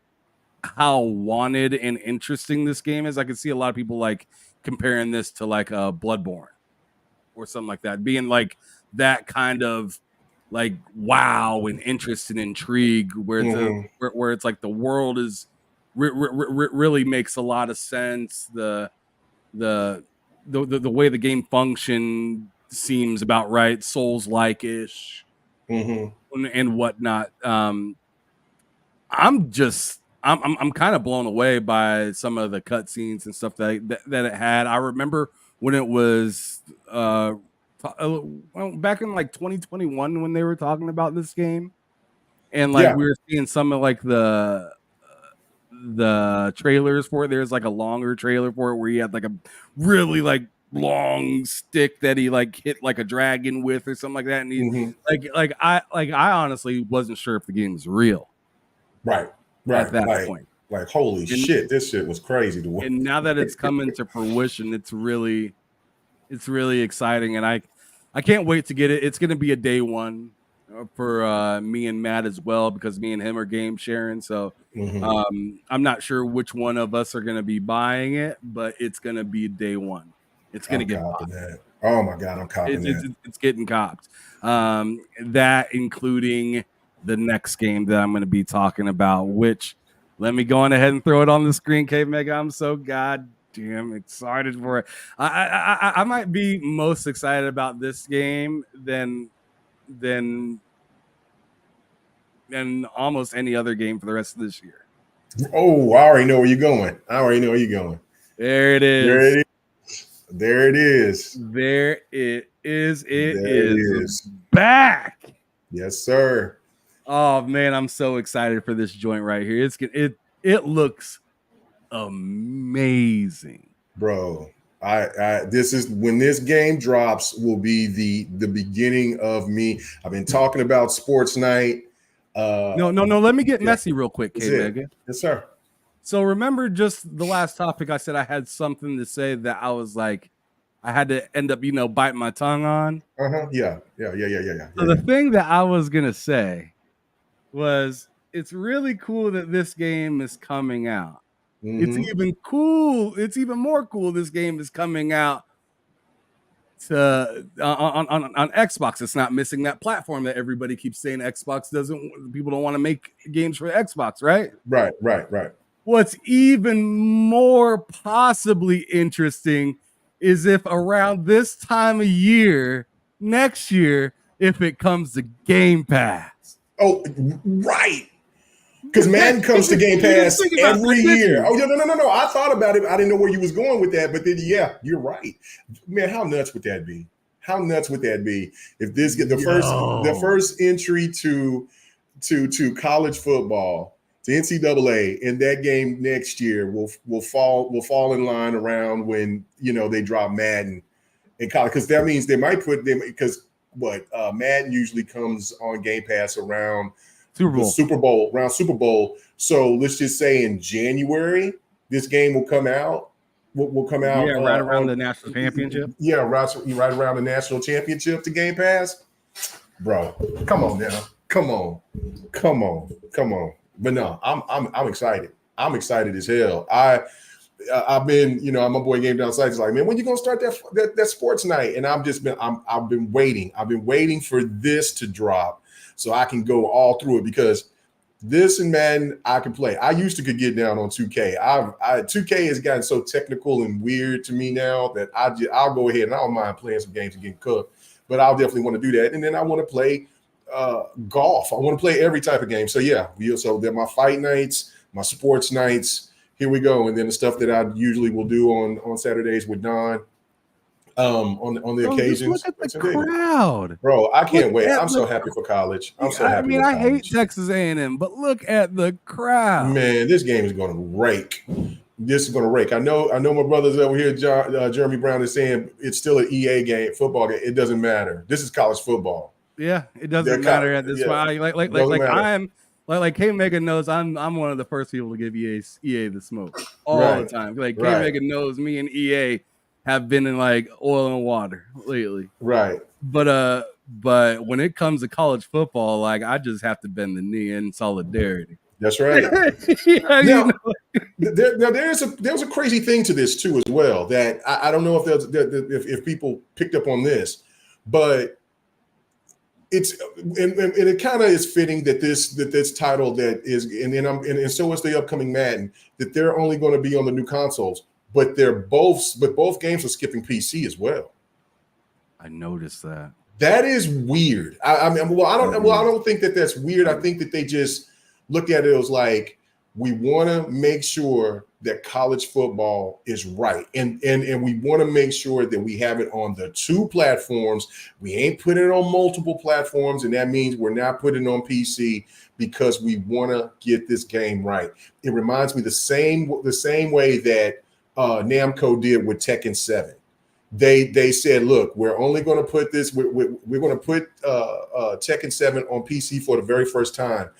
how wanted and interesting this game is. I can see a lot of people like comparing this to like a Bloodborne or something like that, being like that kind of like wow and interest and intrigue where it's like the world is really makes a lot of sense. The way the game function seems about right, Souls like ish and whatnot. I'm kind of blown away by some of the cutscenes and stuff that it had. I remember when it was back in like 2021 when they were talking about this game, and like we were seeing some of like the trailers for it. There's like a longer trailer for it where he had like a really like long stick that he like hit like a dragon with or something like that, and he I honestly wasn't sure if the game was real. Right. At that point. Like, holy shit, this shit was crazy to watch. And now that it's coming to fruition, it's really exciting. And I can't wait to get it. It's going to be a day one for me and Matt as well, because me and him are game sharing. So I'm not sure which one of us are going to be buying it, but it's going to be day one. It's going to get popped. Oh my God, I'm copping that. It's getting copped. That including the next game that I'm going to be talking about, which let me go on ahead and throw it on the screen, K-Mega. I'm so goddamn excited for it. I might be most excited about this game than almost any other game for the rest of this year. Oh, I already know where you're going. There it is. There it is. It is back. Yes, sir. Oh man, I'm so excited for this joint right here. It looks amazing, bro. This is when this game drops will be the beginning of me. I've been talking about sports night. No. Let me get messy real quick, K-Mega. Yes, sir. So remember just the last topic I said I had something to say that I was like, I had to end up, biting my tongue on. Yeah. So the thing that I was gonna say was, it's really cool that this game is coming out. It's even more cool this game is coming out on Xbox. It's not missing that platform that everybody keeps saying people don't want to make games for Xbox, right? Right. What's even more possibly interesting is if around this time of year next year, if it comes to Game Pass. Oh, right. Because Madden comes to Game Pass every year. Oh, yeah, no. I thought about it. I didn't know where you was going with that. But then, yeah, you're right. Man, how nuts would that be? If this get the first entry to college football, to NCAA, and that game next year will fall in line around when they drop Madden in college, because that means they might put them Madden usually comes on Game Pass around Super Bowl. So let's just say in January, this game will come out. Will come out. Yeah, right around the national championship. Yeah, right around the national championship to Game Pass. Bro, come on now. Come on. But no, I'm excited. I'm excited as hell. I've been, my boy Game Down Site is like, man, when you gonna start that sports night? And I've been waiting. I've been waiting for this to drop so I can go all through it, because This and Madden, I can play. I used to could get down on 2K. 2K has gotten so technical and weird to me now that I'll go ahead and I don't mind playing some games and getting cooked, but I'll definitely want to do that. And then I want to play golf. I want to play every type of game. So yeah, so they're my fight nights, my sports nights. Here we go. And then the stuff that I usually will do on Saturdays with Don. On the occasions. Look at the crowd, bro. I can't wait. I'm so happy for college. I'm so happy. I mean, I hate Texas A&M, but look at the crowd. Man, this game is going to rake. This is going to rake. I know. My brothers over here, Jeremy Brown, is saying it's still an EA game, football game. It doesn't matter. This is college football. Yeah, it doesn't matter at this point. Like K Megan knows I'm one of the first people to give EA the smoke all the time. Like K Megan knows me and EA have been in like oil and water lately. Right. But when it comes to college football, like I just have to bend the knee in solidarity. That's right. Now, there's a crazy thing to this too as well that I don't know if people picked up on this, but it's and it kind of is fitting that this title that is and so is the upcoming Madden that they're only going to be on the new consoles. But both games are skipping PC as well. I noticed that. That is weird. I don't think that that's weird. I think that they just looked at it as like we want to make sure that college football is right, and we want to make sure that we have it on the two platforms. We ain't putting it on multiple platforms, and that means we're not putting it on PC because we want to get this game right. It reminds me the same way that Namco did with Tekken 7. They said, look, we're only going to put this. We're going to put Tekken 7 on PC for the very first time,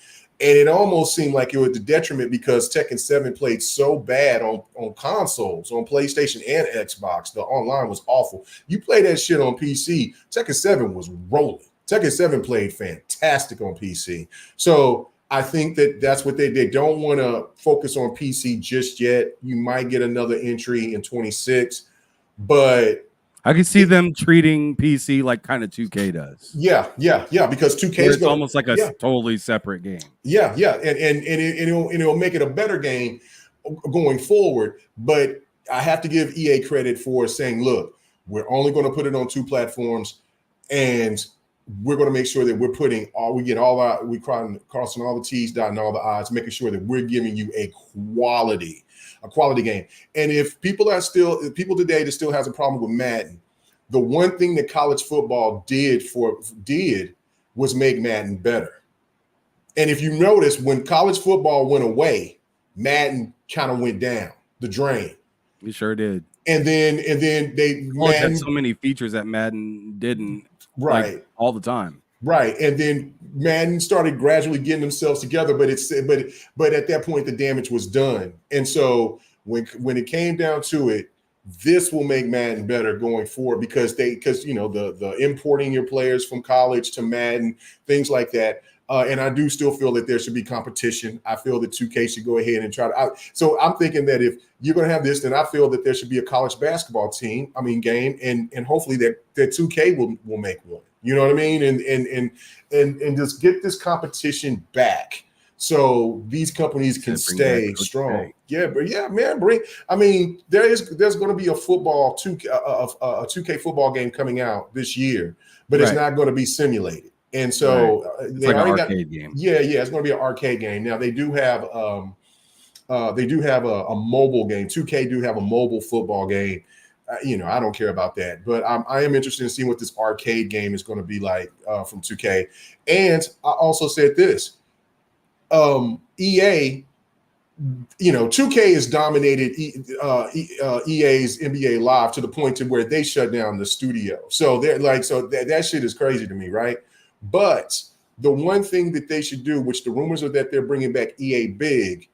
and it almost seemed like it was a detriment because Tekken 7 played so bad on consoles, on PlayStation and Xbox. The online was awful. You play that shit on PC, Tekken 7 was rolling. Tekken 7 played fantastic on PC. So I think that that's what they don't want to focus on PC just yet. You might get another entry in 26, but I can see them treating PC like kind of 2K does. Yeah, because 2K is almost like a totally separate game. Yeah, and it'll make it a better game going forward. But I have to give EA credit for saying, look, we're only going to put it on two platforms, and we're going to make sure that we're putting crossing all the T's, dotting all the I's, making sure that we're giving you a quality game. And if people today that still has a problem with Madden, the one thing that college football did was make Madden better. And if you notice, when college football went away, Madden kind of went down the drain. It sure did. And then Madden had so many features that Madden didn't. Like, all the time. Right. And then Madden started gradually getting themselves together, but at that point the damage was done. And so when it came down to it, this will make Madden better going forward because the importing your players from college to Madden, things like that. And I do still feel that there should be competition. I feel that 2K should go ahead and try to. So I'm thinking that if you're going to have this, then I feel that there should be a college basketball game, and hopefully that 2K will make one. You know what I mean? And just get this competition back so these companies can stay strong. Yeah, but yeah, man, there's going to be a 2K football game coming out this year, but it's not going to be simulated. And so it's like an arcade game. Yeah, it's going to be an arcade game. Now they do have a mobile game. 2K do have a mobile football game. I don't care about that, but I am interested in seeing what this arcade game is going to be like from 2K. And I also said this: EA, 2K has dominated EA's NBA Live to the point to where they shut down the studio. So they're like, that shit is crazy to me, right? But the one thing that they should do, which the rumors are that they're bringing back EA Big,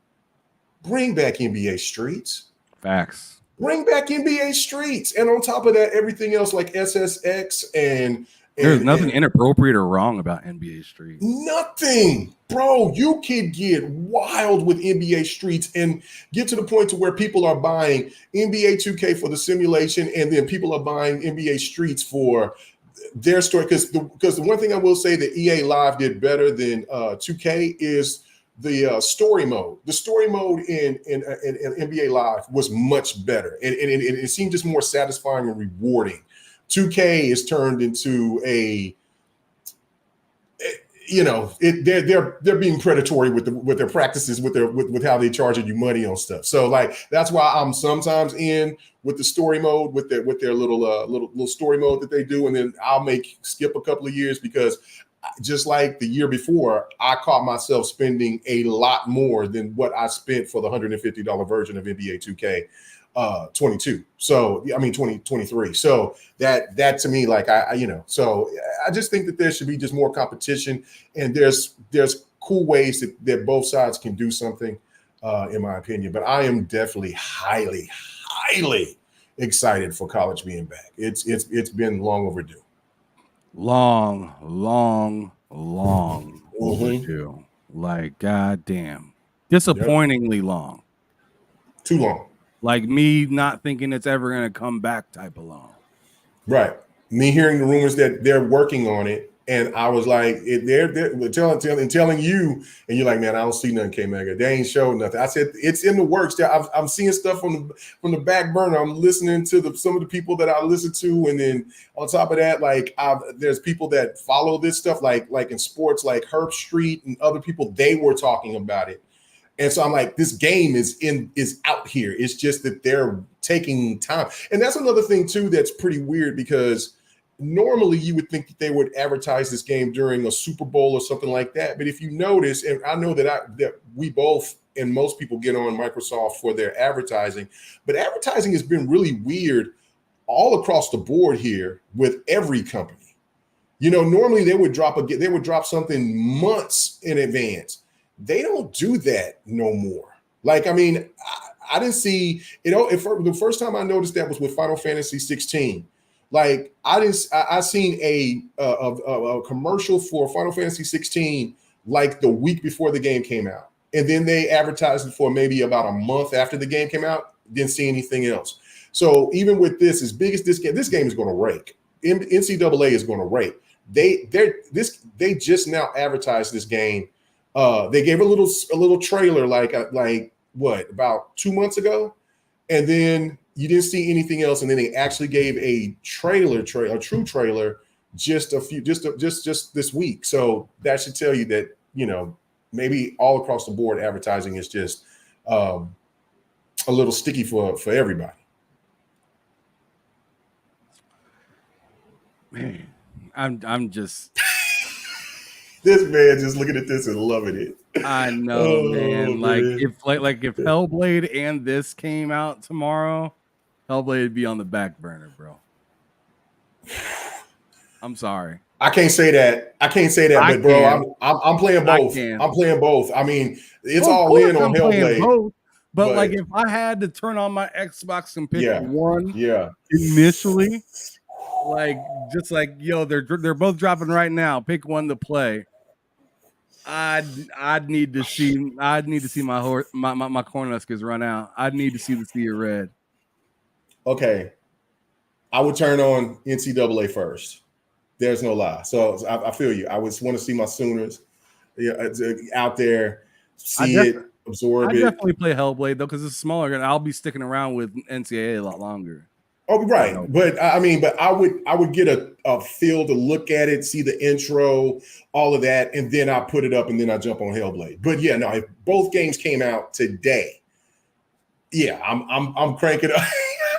bring back NBA Streets. Facts. Bring back NBA Streets. And on top of that, everything else like SSX and there's nothing inappropriate or wrong about NBA Streets. Nothing. Bro, you could get wild with NBA Streets and get to the point to where people are buying NBA 2K for the simulation, and then people are buying NBA Streets for their story. Because the one thing I will say that EA Live did better than 2K is the story mode. The story mode in NBA Live was much better, and it seemed just more satisfying and rewarding. 2K is turned into a, you know, they're being predatory with their practices, with how they charging you money on stuff. So like that's why I'm sometimes in with the story mode, with their little story mode that they do, and then I'll skip a couple of years, because just like the year before, I caught myself spending a lot more than what I spent for the $150 version of NBA 2K 22. So I mean 2023. So that to me, like so I just think that there should be just more competition, and there's cool ways that both sides can do something, in my opinion. But I am definitely highly excited for college being back. It's been long overdue. Long overdue. Like goddamn, disappointingly long. Too long. Like me not thinking it's ever going to come back type of long. Right. Me hearing the rumors that they're working on it, and I was like, they're telling you, and you're like, man, I don't see nothing, K-Mega. They ain't showing nothing. I said, it's in the works. I'm seeing stuff from the back burner. I'm listening to some of the people that I listen to, and then on top of that, like there's people that follow this stuff, like in sports, like Herb Street and other people, they were talking about it. And so I'm like, this game is out here. It's just that they're taking time. And that's another thing too that's pretty weird, because normally you would think that they would advertise this game during a Super Bowl or something like that. But if you notice, and I know that we both and most people get on Microsoft for their advertising, but advertising has been really weird all across the board here with every company. You know, normally they would drop something months in advance. They don't do that no more. Like, I mean, I didn't see, the first time I noticed that was with Final Fantasy 16. Like, I seen a commercial for Final Fantasy 16 like the week before the game came out. And then they advertised it for maybe about a month after the game came out. Didn't see anything else. So even with this, as big as this game is going to rake. NCAA is going to rake. They just now advertised this game. They gave a little trailer like what, about 2 months ago, and then you didn't see anything else, and then they actually gave a true trailer just this week. So that should tell you that, you know, maybe all across the board advertising is just a little sticky for everybody. Man, I'm just this man just looking at this and loving it. I know, man. Like if Hellblade and this came out tomorrow, Hellblade would be on the back burner, bro. I'm sorry. I can't say that, but bro, I'm playing both. I'm playing both. I mean, it's all in on Hellblade. But like, if I had to turn on my Xbox and pick one, initially, like just like they're both dropping right now. Pick one to play. I'd need to see my Cornhuskers run out. I'd need to see the Sea of Red. Okay, I would turn on NCAA first. There's no lie. So I feel you. I would want to see my Sooners out there, absorb it. I definitely play Hellblade though, because it's smaller, and I'll be sticking around with NCAA a lot longer. Oh, right. But I would get a feel to look at it, see the intro, all of that, and then I put it up and then I jump on Hellblade. But yeah, no, if both games came out today, yeah, I'm cranking up.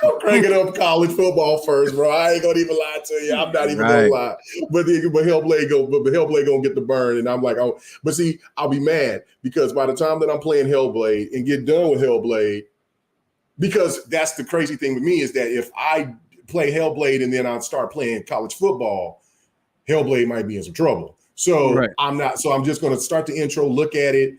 I'm cranking up college football first, bro. I ain't gonna even lie to you. I'm not even gonna lie. But Hellblade gonna get the burn, and I'm like, oh, but see, I'll be mad because by the time that I'm playing Hellblade and get done with Hellblade, because that's the crazy thing with me is that if I play Hellblade and then I start playing college football, Hellblade might be in some trouble. So I'm not. So I'm just gonna start the intro, look at it,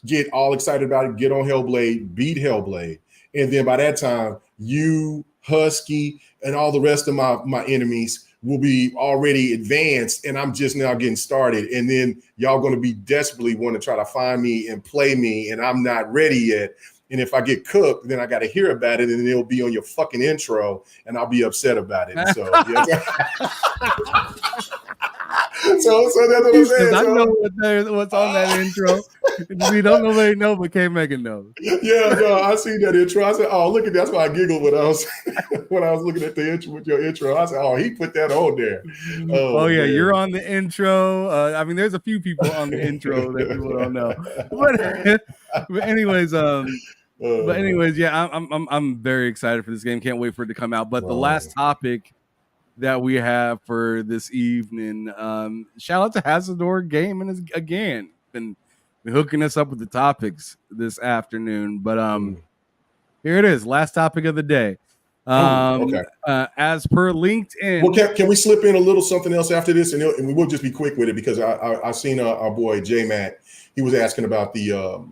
get all excited about it, get on Hellblade, beat Hellblade. And then by that time, you, Husky, and all the rest of my enemies will be already advanced, and I'm just now getting started. And then y'all going to be desperately want to try to find me and play me, and I'm not ready yet. And if I get cooked, then I got to hear about it, and it'll be on your fucking intro, and I'll be upset about it. And so, So that's what I'm saying. I So, know what's on that intro. We don't nobody know, but K Megan knows. yeah, no, I see that intro. I said, "Oh, look at that." That's why I giggled when I was looking at the intro with your intro. I said, "Oh, he put that on there." Oh yeah, man. you're on the intro. I mean, there's a few people on the intro that people don't know, but anyways, yeah, I'm very excited for this game. Can't wait for it to come out. But the last topic that we have for this evening, shout out to Hazardor Gaming is again been hooking us up with the topics this afternoon. But here it is, last topic of the day. As per LinkedIn. Well, can we slip in a little something else after this, and we will just be quick with it because I seen our boy J Matt. He was asking about the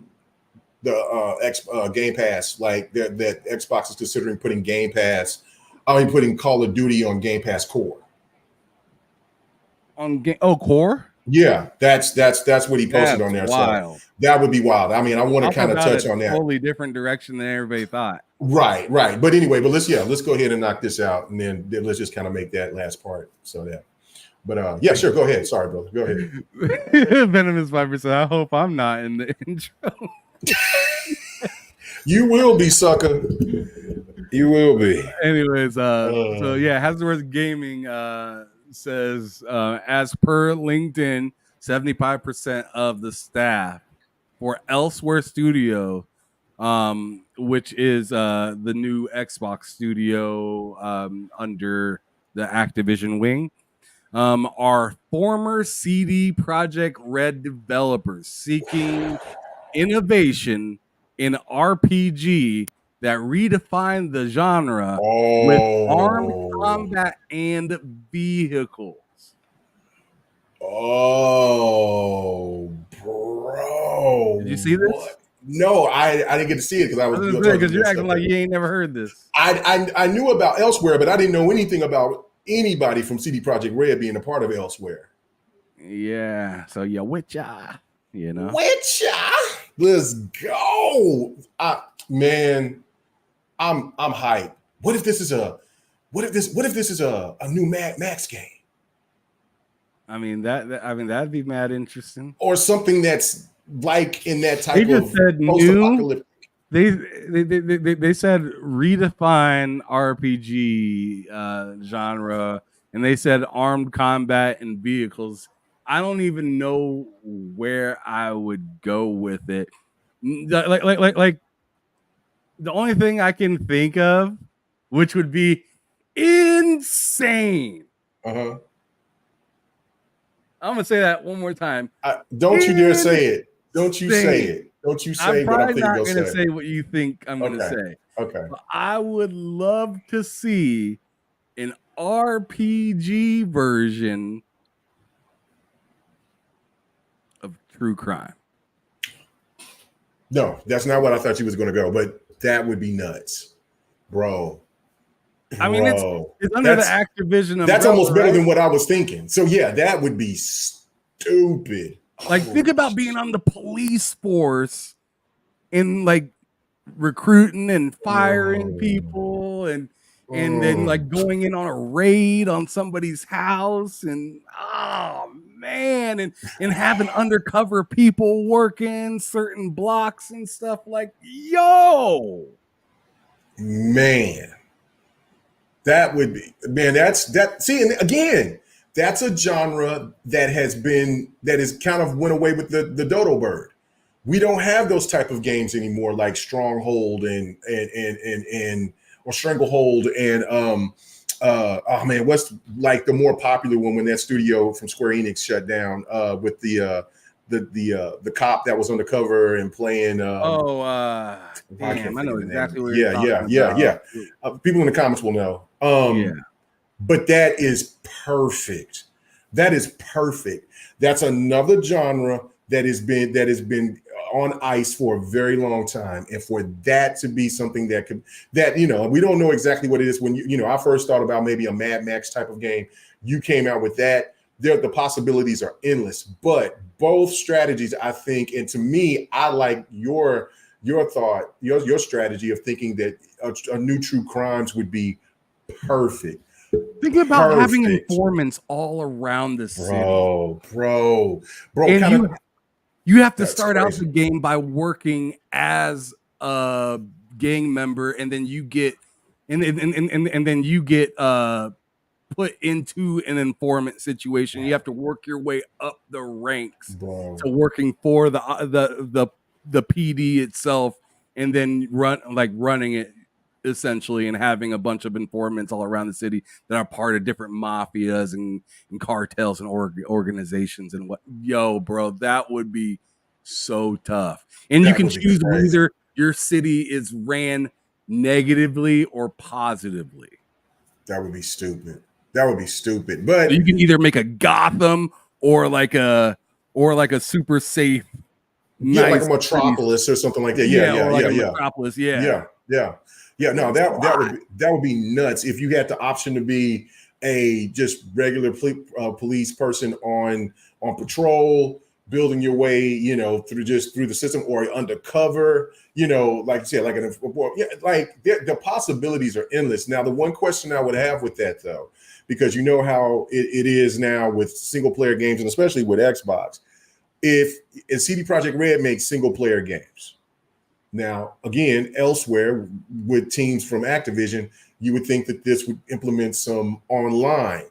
Game Pass, like that Xbox is considering putting Game Pass. Putting Call of Duty on Game Pass Core. Core? Yeah, that's what he posted on there. Wild. So that would be wild. I mean, I want to kind of touch on that. Totally different direction than everybody thought. Right. But anyway, let's go ahead and knock this out, and then let's just kind of make that last part. So that. But yeah, sure. Go ahead. Sorry, brother. Go ahead. Venomous Viper said, "I hope I'm not in the intro." You will be, sucker. You will be. Anyways, so yeah, Hazardworth Gaming says, as per LinkedIn, 75% of the staff for Elsewhere Studio, which is the new Xbox studio under the Activision wing, are former CD Projekt Red developers seeking innovation in RPG that redefine the genre with armed combat and vehicles. Oh, bro! Did you see this? What? No, I didn't get to see it because you're acting like you ain't never heard this. I knew about Elsewhere, but I didn't know anything about anybody from CD Projekt Red being a part of Elsewhere. Yeah, so yeah, Witcher, Witcher. Let's go, man! I'm hyped. What if this is a new Mad Max game? I mean that'd be mad interesting. Or something that's like in that type of post-apocalyptic. They said redefine RPG genre, and they said armed combat and vehicles. I don't even know where I would go with it. Like the only thing I can think of, which would be insane. Uh-huh. I'm gonna say that one more time. Don't you dare say it. Don't you say it. Don't you say what I'm thinking you'll say. I'm not gonna say what you think I'm gonna say. Okay. But I would love to see an RPG version of true crime. No, that's not what I thought you was gonna go, but that would be nuts, bro. I mean, it's under the Activision umbrella. That's almost better than what I was thinking. So yeah, that would be stupid. Like, think about being on the police force and like recruiting and firing people and then like going in on a raid on somebody's house and and having undercover people working certain blocks and stuff like man. That would be, man, see, and again, that's a genre that is kind of went away with the dodo bird. We don't have those type of games anymore, like Stronghold and or Stranglehold and what's like the more popular one when that studio from Square Enix shut down with the cop that was on the cover and playing. I know exactly where you're talking about. Yeah. People in the comments will know. But that is perfect. That's another genre that has been on ice for a very long time, and for that to be something that we don't know exactly what it is. When I first thought about maybe a Mad Max type of game, you came out with that. The possibilities are endless, but both strategies, I think, and to me, I like your thought, your strategy of thinking that a new True Crimes would be perfect. Think about having informants all around the city. Bro. And you have to start crazy. out the game by working as a gang member, and then you get and then you get put into an informant situation. You have to work your way up the ranks to working for the PD itself, and then running it essentially, and having a bunch of informants all around the city that are part of different mafias and cartels and organizations and what. Yo, bro, that would be so tough. And you can choose whether your city is ran negatively or positively. That would be stupid. But so you can either make a Gotham or like a super safe, like a Metropolis or something like that. Metropolis. Yeah. No, that would be nuts if you had the option to be a just regular police person on patrol, building your way, through the system, or undercover, like you said, the possibilities are endless. Now, the one question I would have with that, though, because how it is now with single player games, and especially with Xbox, if CD Projekt Red makes single player games. Now, again, elsewhere with teams from Activision, you would think that this would implement some online.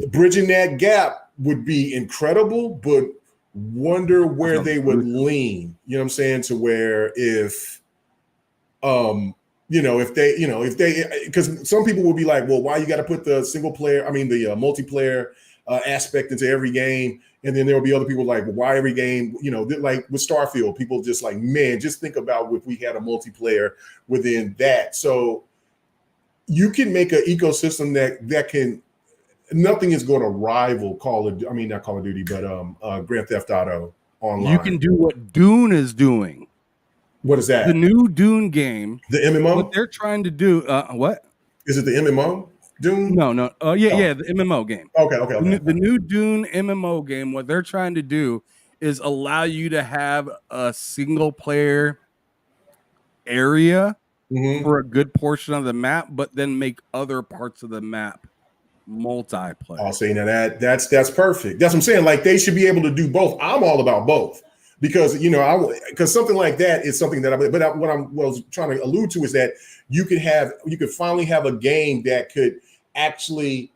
Bridging that gap would be incredible, but wonder where they would lean. You know what I'm saying? To where if because some people will be like, well, why you got to put the multiplayer aspect into every game? And then there will be other people like, well, why every game, like with Starfield, people just like, man, just think about if we had a multiplayer within that. So you can make an ecosystem that can, nothing is going to rival not Call of Duty, but Grand Theft Auto online. You can do what Dune is doing. What is that? The new Dune game. The MMO? What they're trying to do, what? Is it the MMO? Dune? No. The MMO game. Okay. The new Dune MMO game, what they're trying to do is allow you to have a single player area for a good portion of the map, but then make other parts of the map multiplayer. I'll say now that's perfect. That's what I'm saying. Like, they should be able to do both. I'm all about both. Because because something like that is something that what I was trying to allude to is that you could finally have a game that could actually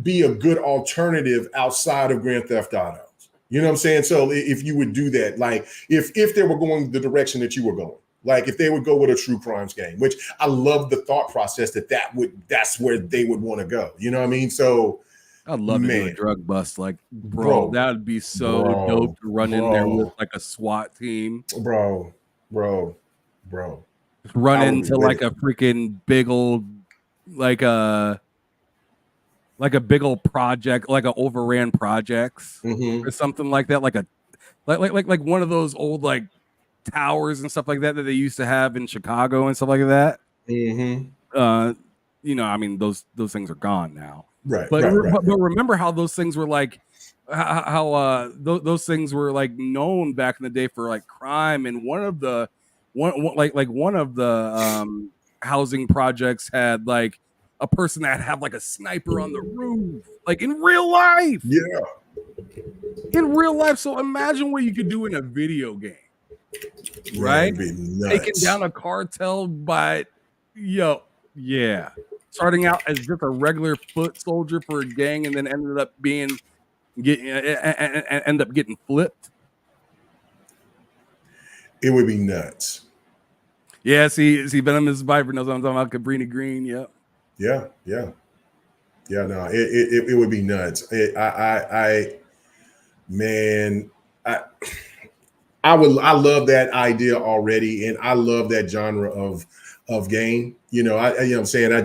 be a good alternative outside of Grand Theft Auto. You know what I'm saying? So if you would do that, like if they were going the direction that you were going, like if they would go with a true crimes game, which I love the thought process that's where they would want to go. You know what I mean? So I'd love to do a drug bust, bro. That would be so dope to run in there with like a SWAT team, bro. Run into like a freaking big old, like a big old project, like a overran projects or something like that, like one of those old like towers and stuff like that they used to have in Chicago and stuff like that. Those things are gone now. Right. But remember how those things were like, those things were like known back in the day for like crime, and one of the housing projects had like a person that had like a sniper on the roof, like in real life. Yeah. In real life. So imagine what you could do in a video game, right? Taking down a cartel by, starting out as just a regular foot soldier for a gang, and then ended up getting flipped. It would be nuts. Yeah, see, Venomous Viper knows what I'm talking about. Cabrini Green, yep. Yeah. No, it would be nuts. I love that idea already, and I love that genre of game. You know what I'm saying? I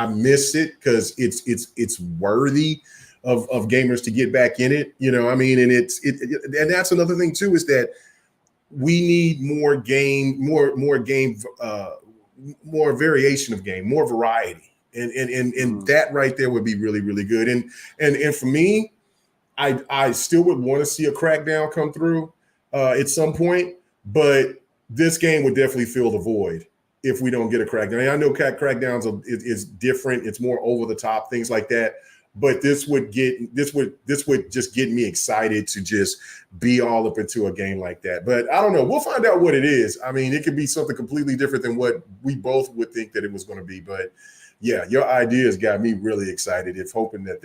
miss it because it's worthy of gamers to get back in it. You know, I mean, and and that's another thing too, is that we need more variation of game, more variety. And that right there would be really, really good. And for me, I still would want to see a Crackdown come through at some point, but this game would definitely fill the void if we don't get a crackdown. I know crackdowns is different. It's more over the top, things like that. But this would just get me excited to just be all up into a game like that. But I don't know. We'll find out what it is. I mean, it could be something completely different than what we both would think that it was going to be. But yeah, your ideas got me really excited. If hoping that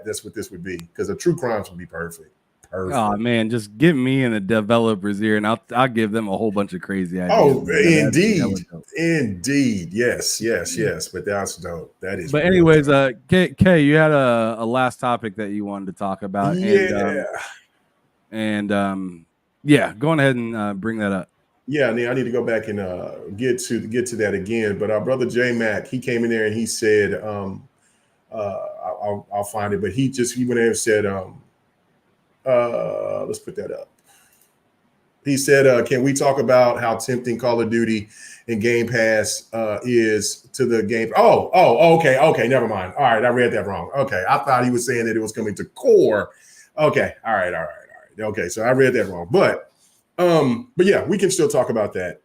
that's what this would be, because a true crimes would be perfect. Oh man, just get me in the developer's ear, and I'll give them a whole bunch of crazy ideas. Oh, indeed, yes. But that's dope. That is. But anyways, Kay, you had a last topic that you wanted to talk about. Yeah. And go on ahead and bring that up. Yeah, I need to go back and get to that again. But our brother J Mac, he came in there and he said, I'll find it. But he went in and said, let's put that up. He said, can we talk about how tempting Call of Duty and Game Pass is to the game? Okay, never mind. All right, I read that wrong. Okay, I thought he was saying that it was coming to core. Okay, all right. Okay, so I read that wrong. But yeah, we can still talk about that.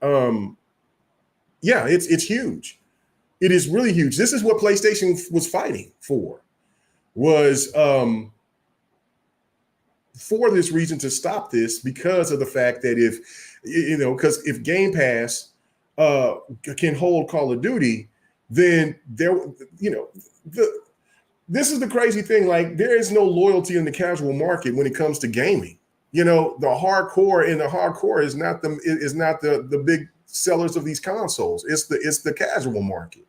Yeah, it's huge. It is really huge. This is what PlayStation was fighting for, was for this reason to stop this, because of the fact that if Game Pass can hold Call of Duty, then this is the crazy thing. Like, there is no loyalty in the casual market when it comes to gaming. The hardcore is not the big sellers of these consoles. It's the casual market.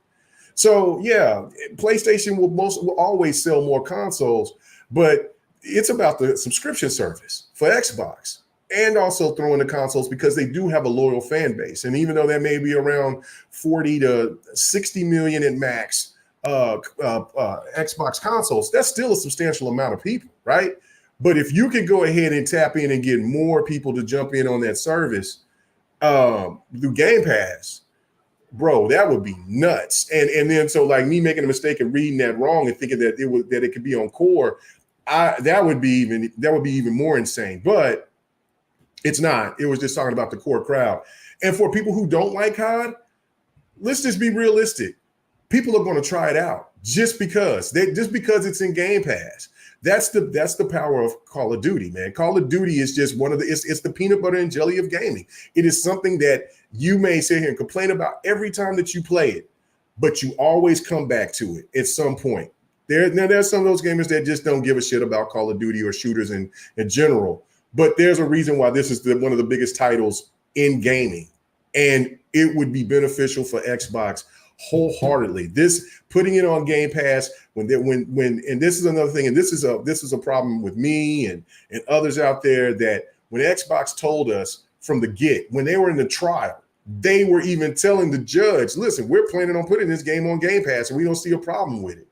So yeah, PlayStation will always sell more consoles, but it's about the subscription service for Xbox, and also throwing the consoles, because they do have a loyal fan base. And even though that may be around 40 to 60 million at max Xbox consoles, that's still a substantial amount of people, right? But if you can go ahead and tap in and get more people to jump in on that service through Game Pass, bro, that would be nuts. And then, so like me making a mistake and reading that wrong and thinking that it could be on core, that would be even more insane. But it's not. It was just talking about the core crowd. And for people who don't like COD, let's just be realistic. People are going to try it out just because it's in Game Pass. That's the power of Call of Duty, man. Call of Duty is just it's the peanut butter and jelly of gaming. It is something that you may sit here and complain about every time that you play it, but you always come back to it at some point. There's some of those gamers that just don't give a shit about Call of Duty or shooters in general, but there's a reason why this is one of the biggest titles in gaming, and it would be beneficial for Xbox wholeheartedly. This putting it on Game Pass and this is another thing, and this is a problem with me and others out there, that when Xbox told us from the get, when they were in the trial, they were even telling the judge, listen, we're planning on putting this game on Game Pass and we don't see a problem with it.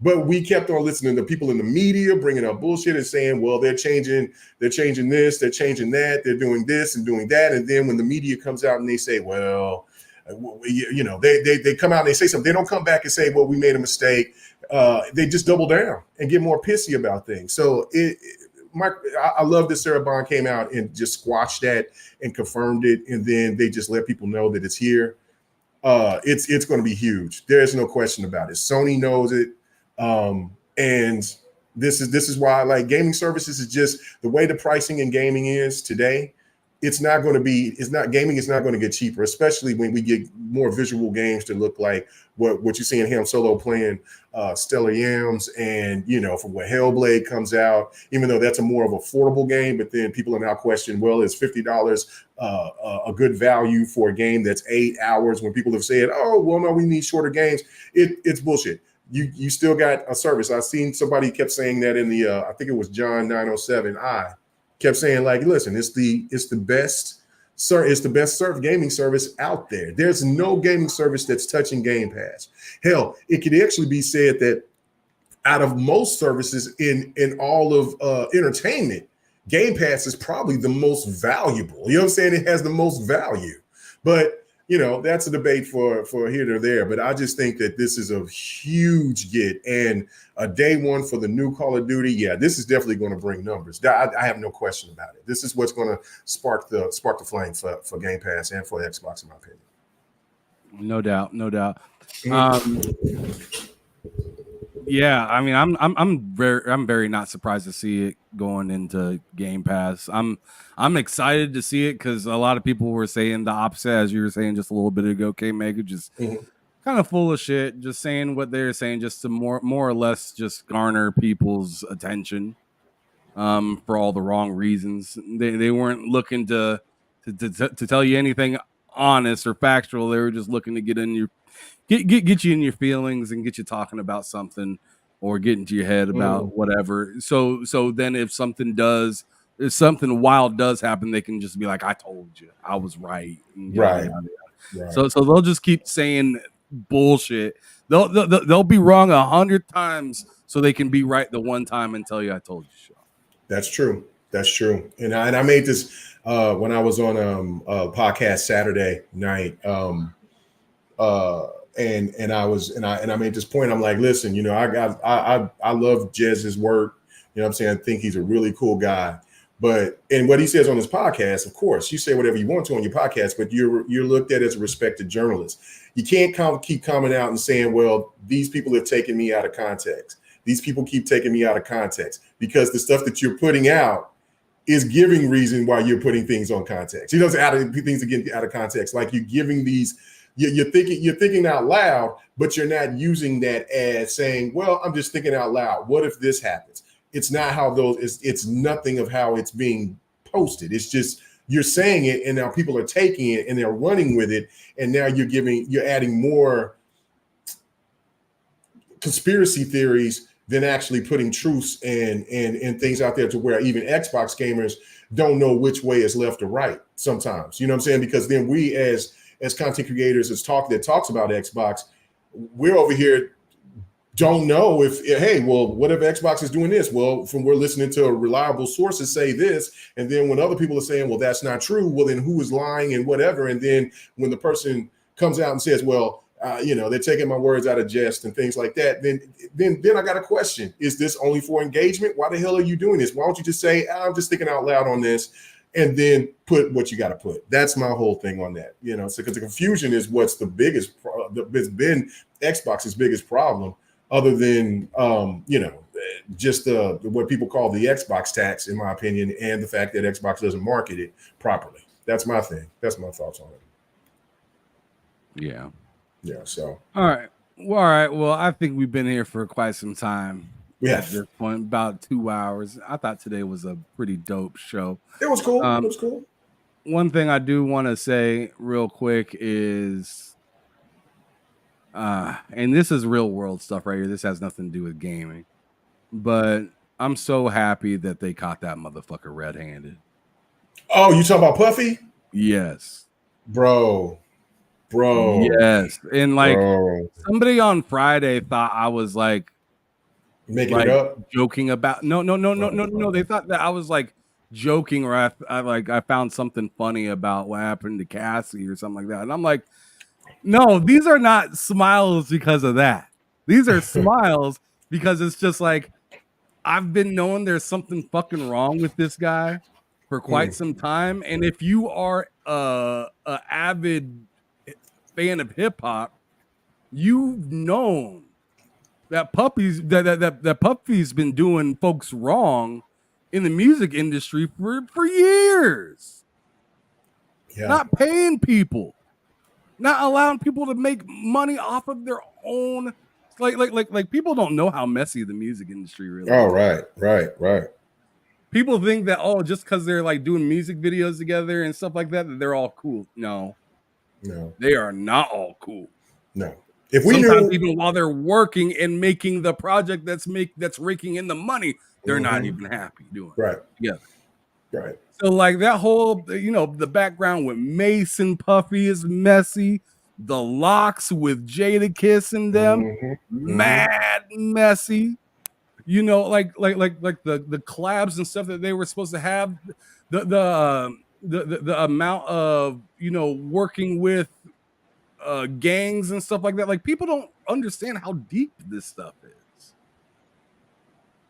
But we kept on listening to people in the media bringing up bullshit and saying, well, they're changing this, they're changing that, they're doing this and doing that. And then when the media comes out and they say, well, they come out and they say something, they don't come back and say, well, we made a mistake. They just double down and get more pissy about things. So I love that Sarah Bond came out and just squashed that and confirmed it. And then they just let people know that it's here. It's going to be huge. There's no question about it. Sony knows it. And this is why I like gaming services. Is just the way the pricing in gaming is today. Gaming is not going to get cheaper, especially when we get more visual games to look like what you see in Ham Solo playing Stellar Yams, and from when Hellblade comes out, even though that's a more of affordable game, but then people are now questioning, well, is $50 a good value for a game that's 8 hours, when people have said, oh, well, no, we need shorter games. It's bullshit. You still got a service. I've seen somebody kept saying that in the I think it was John 907i kept saying, like, listen, it's the best gaming service out there. There's no gaming service that's touching Game Pass. Hell, it could actually be said that out of most services in all of entertainment, Game Pass is probably the most valuable. You know what I'm saying? It has the most value. But that's a debate for here or there. But I just think that this is a huge get, and a day one for the new Call of Duty. Yeah, this is definitely going to bring numbers. I have no question about it. This is what's going to spark the flame for Game Pass and for Xbox, in my opinion. No doubt, no doubt. Yeah, I mean, I'm very not surprised to see it going into Game Pass. I'm excited to see it because a lot of people were saying the opposite, as you were saying just a little bit ago. K Mega just kind of full of shit, just saying what they're saying, just to more or less just garner people's attention, for all the wrong reasons. They weren't looking to tell you anything honest or factual. They were just looking to get you in your feelings and get you talking about something or get into your head about whatever. So then if something wild does happen, they can just be like, I told you, I was right. Right. So they'll just keep saying bullshit. They'll be wrong 100 times so they can be right the one time and tell you I told you so. That's true. That's true. And I made this when I was on a podcast Saturday night. And I made this point. I'm like, listen, you know, I love Jez's work. You know what I'm saying? I think he's a really cool guy. And what he says on his podcast, of course, you say whatever you want to on your podcast, but you're looked at as a respected journalist. You can't keep coming out and saying, well, these people have taken me out of context. These people keep taking me out of context, because the stuff that you're putting out is giving reason why you're putting things on context. He doesn't things again out of context. Like you're giving these, you're thinking out loud, but you're not using that as saying, well, I'm just thinking out loud. What if this happens? It's not how it's nothing of how it's being posted. It's just, you're saying it and now people are taking it and they're running with it. And now you're adding more conspiracy theories than actually putting truths and things out there to where even Xbox gamers don't know which way is left or right sometimes. You know what I'm saying? Because then we as content creators that talks about Xbox, we're over here don't know if, hey, well, what if Xbox is doing this? Well, we're listening to reliable sources say this. And then when other people are saying, well, that's not true, well, then who is lying and whatever. And then when the person comes out and says, well, you know, they're taking my words out of jest and things like that, then I got a question. Is this only for engagement? Why the hell are you doing this? Why don't you just say, I'm just thinking out loud on this, and then put what you got to put? That's my whole thing on that. You know, so because the confusion is what's the biggest, it's been Xbox's biggest problem, other than, you know, just what people call the Xbox tax, in my opinion, and the fact that Xbox doesn't market it properly. That's my thing. That's my thoughts on it. Yeah. Yeah. So. All right. Well, I think we've been here for quite some time. Yeah. At this point, about 2 hours. I thought today was a pretty dope show. It was cool. It was cool. One thing I do want to say real quick is, and this is real world stuff right here. This has nothing to do with gaming, but I'm so happy that they caught that motherfucker red-handed. Oh, you talking about Puffy? Yes. Bro. Yes. And like somebody on Friday thought I was like making it up, joking about no. They thought that I was like joking, or I found something funny about what happened to Cassie or something like that. And I'm like, no, these are not smiles because of that. These are smiles because it's just like, I've been knowing there's something fucking wrong with this guy for quite some time. And if you are a avid fan of hip hop, you've known that Puffy's been doing folks wrong in the music industry for years. Yeah. Not paying people, not allowing people to make money off of their own. Like people don't know how messy the music industry really is. Oh, right. People think that, just because they're like doing music videos together and stuff like that they're all cool. No, they are not all cool. No. If we sometimes knew, even while they're working and making the project that's raking in the money, they're not even happy doing right. it. Yeah. Right. So like that whole, the background with Mason Puffy is messy. The locks with Jada kissing them, mad messy. Like the collabs and stuff that they were supposed to have. The amount of working with gangs and stuff like that. Like people don't understand how deep this stuff is.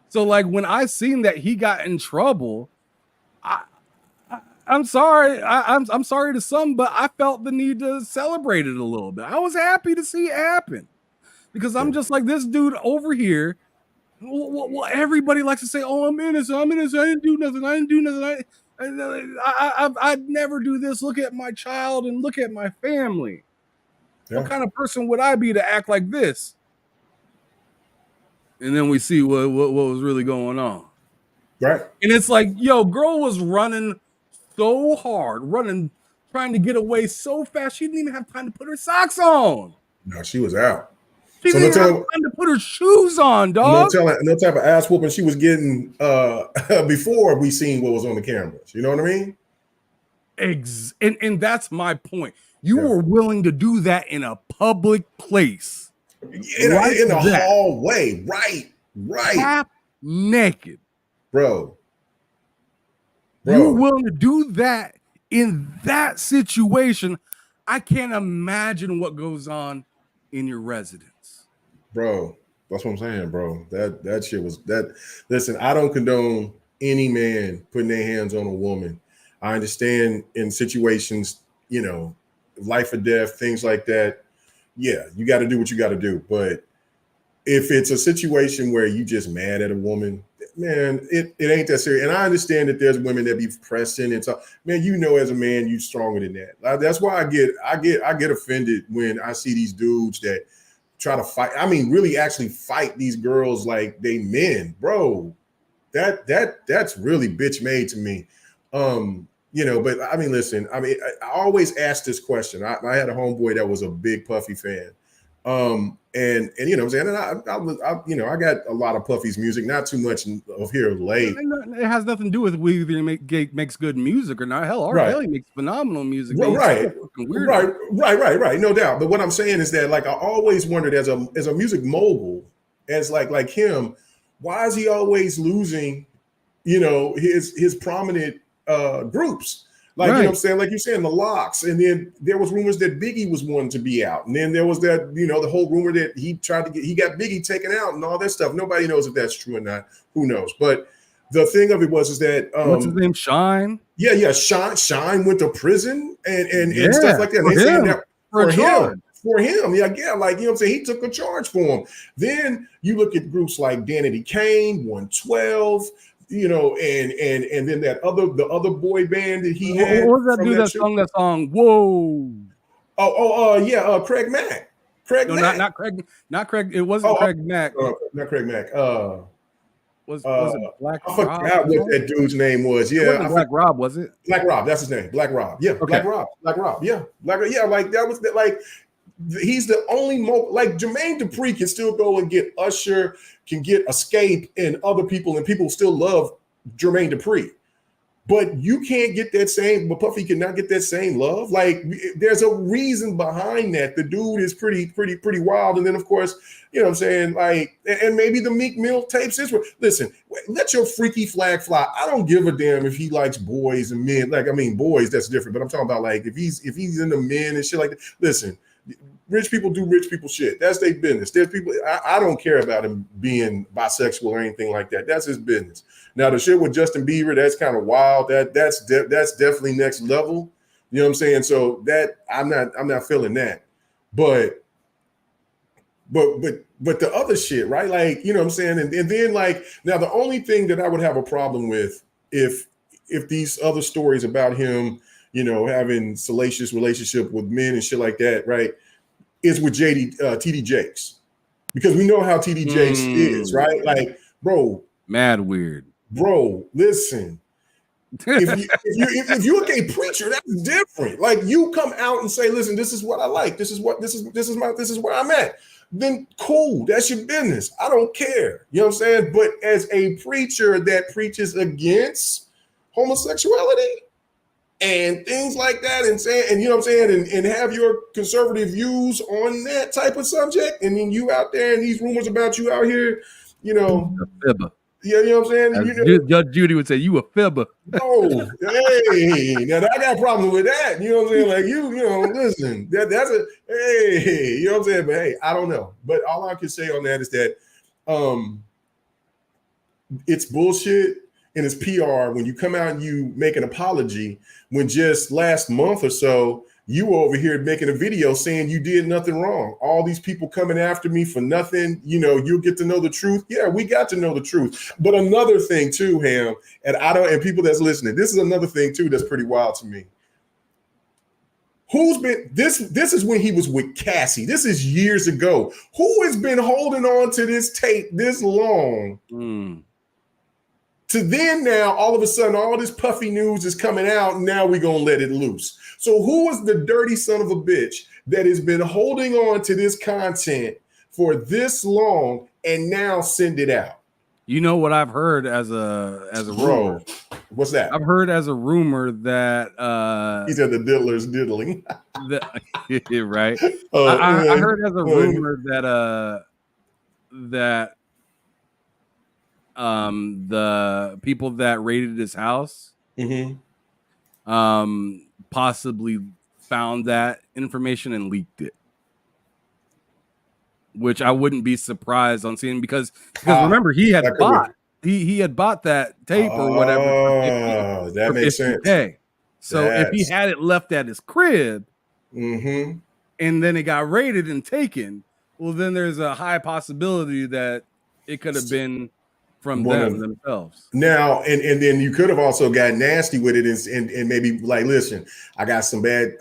So like when I seen that he got in trouble, I'm sorry. I'm sorry to some, but I felt the need to celebrate it a little bit. I was happy to see it happen because I'm just like this dude over here. Well, everybody likes to say, "Oh, I'm innocent. I'm innocent. I didn't do nothing. I didn't do nothing. I'd never do this. Look at my child and look at my family. Yeah. What kind of person would I be to act like this?" And then we see what was really going on. Right. And it's like, yo, girl was running so hard, trying to get away so fast. She didn't even have time to put her socks on. No, she was out. She didn't even have time to put her shoes on, dog. No type of ass whooping she was getting before we seen what was on the cameras. You know what I mean? And that's my point. You were willing to do that in a public place. In a hallway. Right. Half naked. Bro. You were willing to do that in that situation. I can't imagine what goes on in your residence. Bro, that's what I'm saying, bro. That shit was that. Listen, I don't condone any man putting their hands on a woman. I understand in situations, you know, life or death, things like that. Yeah, you got to do what you got to do. But if it's a situation where you just mad at a woman, man, it ain't that serious. And I understand that there's women that be pressing and talk. Man, you know, as a man, you stronger than that. That's why I get offended when I see these dudes that try to fight. I mean, really actually fight these girls like they men, bro. That's really bitch made to me. You know, but I mean, listen, I mean, I always ask this question. I had a homeboy that was a big Puffy fan. And you know what I'm saying? And I you know, I got a lot of Puffy's music, not too much of here late. It has nothing to do with whether he makes good music or not. Hell, R. Kelly makes phenomenal music. Right. No doubt. But what I'm saying is that, like, I always wondered as a music mogul, as like him, why is he always losing, you know, his prominent Right. groups? Like, you know what I'm saying? Like you're saying, the Locks. And then there was rumors that Biggie was wanting to be out. And then there was that, you know, the whole rumor that he got Biggie taken out and all that stuff. Nobody knows if that's true or not. Who knows? But the thing of it was that what's his name? Shine. Yeah. Shine went to prison and stuff like that. And For they him. saying that for him. Yeah, like, you know what I'm saying? He took a charge for him. Then you look at groups like Danity Kane, 112. You know, and then the other boy band that he had. What was that dude that sung that song? Whoa. Craig Mack. Not Craig. It wasn't Craig Mack. Not Craig Mack. Was it Black Rob? I forgot what that dude's name was. Yeah, Black Rob, was it? Black Rob, that's his name. Black Rob. Yeah, okay. Black Rob. Yeah, like that was like. He's the only like Jermaine Dupri can still go and get Usher, can get Escape and other people, and people still love Jermaine Dupri. But you can't get that same, but Puffy cannot get that same love. Like, there's a reason behind that. The dude is pretty wild. And then, of course, you know what I'm saying? Like, and maybe the Meek Mill tapes is where, listen, let your freaky flag fly. I don't give a damn if he likes boys and men. Like, I mean, boys, that's different. But I'm talking about, like, if he's into men and shit like that. Listen, rich people do rich people shit. That's their business. There's people, I don't care about him being bisexual or anything like that. That's his business. Now, the shit with Justin Bieber, that's kind of wild. That's definitely next level. You know what I'm saying? So that I'm not feeling that. But the other shit, right? Like, you know what I'm saying? And then, like, now the only thing that I would have a problem with if these other stories about him, you know, having salacious relationship with men and shit like that, right, is with TD Jakes. Because we know how TD Jakes is, right? Like, bro. Mad weird. Bro, listen. if you're a gay preacher, that's different. Like, you come out and say, listen, this is what I like. This is where I'm at. Then cool, that's your business. I don't care. You know what I'm saying? But as a preacher that preaches against homosexuality and things like that, and saying, and you know what I'm saying, and have your conservative views on that type of subject, and then you out there and these rumors about you out here, you know. Yeah, you know what I'm saying? Judge Judy would say, you a fibber. Oh, hey, now I got a problem with that. You know what I'm saying? Like, you know, listen, that's a, hey, you know what I'm saying? But hey, I don't know. But all I can say on that is that it's bullshit. in his PR when you come out and you make an apology when just last month or so you were over here making a video saying you did nothing wrong. All these people coming after me for nothing, you'll get to know the truth. Yeah, we got to know the truth. But another thing too, Ham, and people that's listening, this is another thing too that's pretty wild to me. Who's been this is when he was with Cassie. This is years ago. Who has been holding on to this tape this long? To then now, all of a sudden, all this puffy news is coming out, and now we're going to let it loose. So who is the dirty son of a bitch that has been holding on to this content for this long and now send it out? You know what I've heard as a rumor? What's that? I've heard as a rumor that he said the diddler's diddling. Right. Oh, I heard as a rumor that the people that raided his house possibly found that information and leaked it, which I wouldn't be surprised on seeing because remember he had bought that tape or whatever that makes sense. So if he had it left at his crib and then it got raided and taken, well then there's a high possibility that it could have been from themselves. Now, and then you could have also got nasty with it and maybe like, listen, I got some bad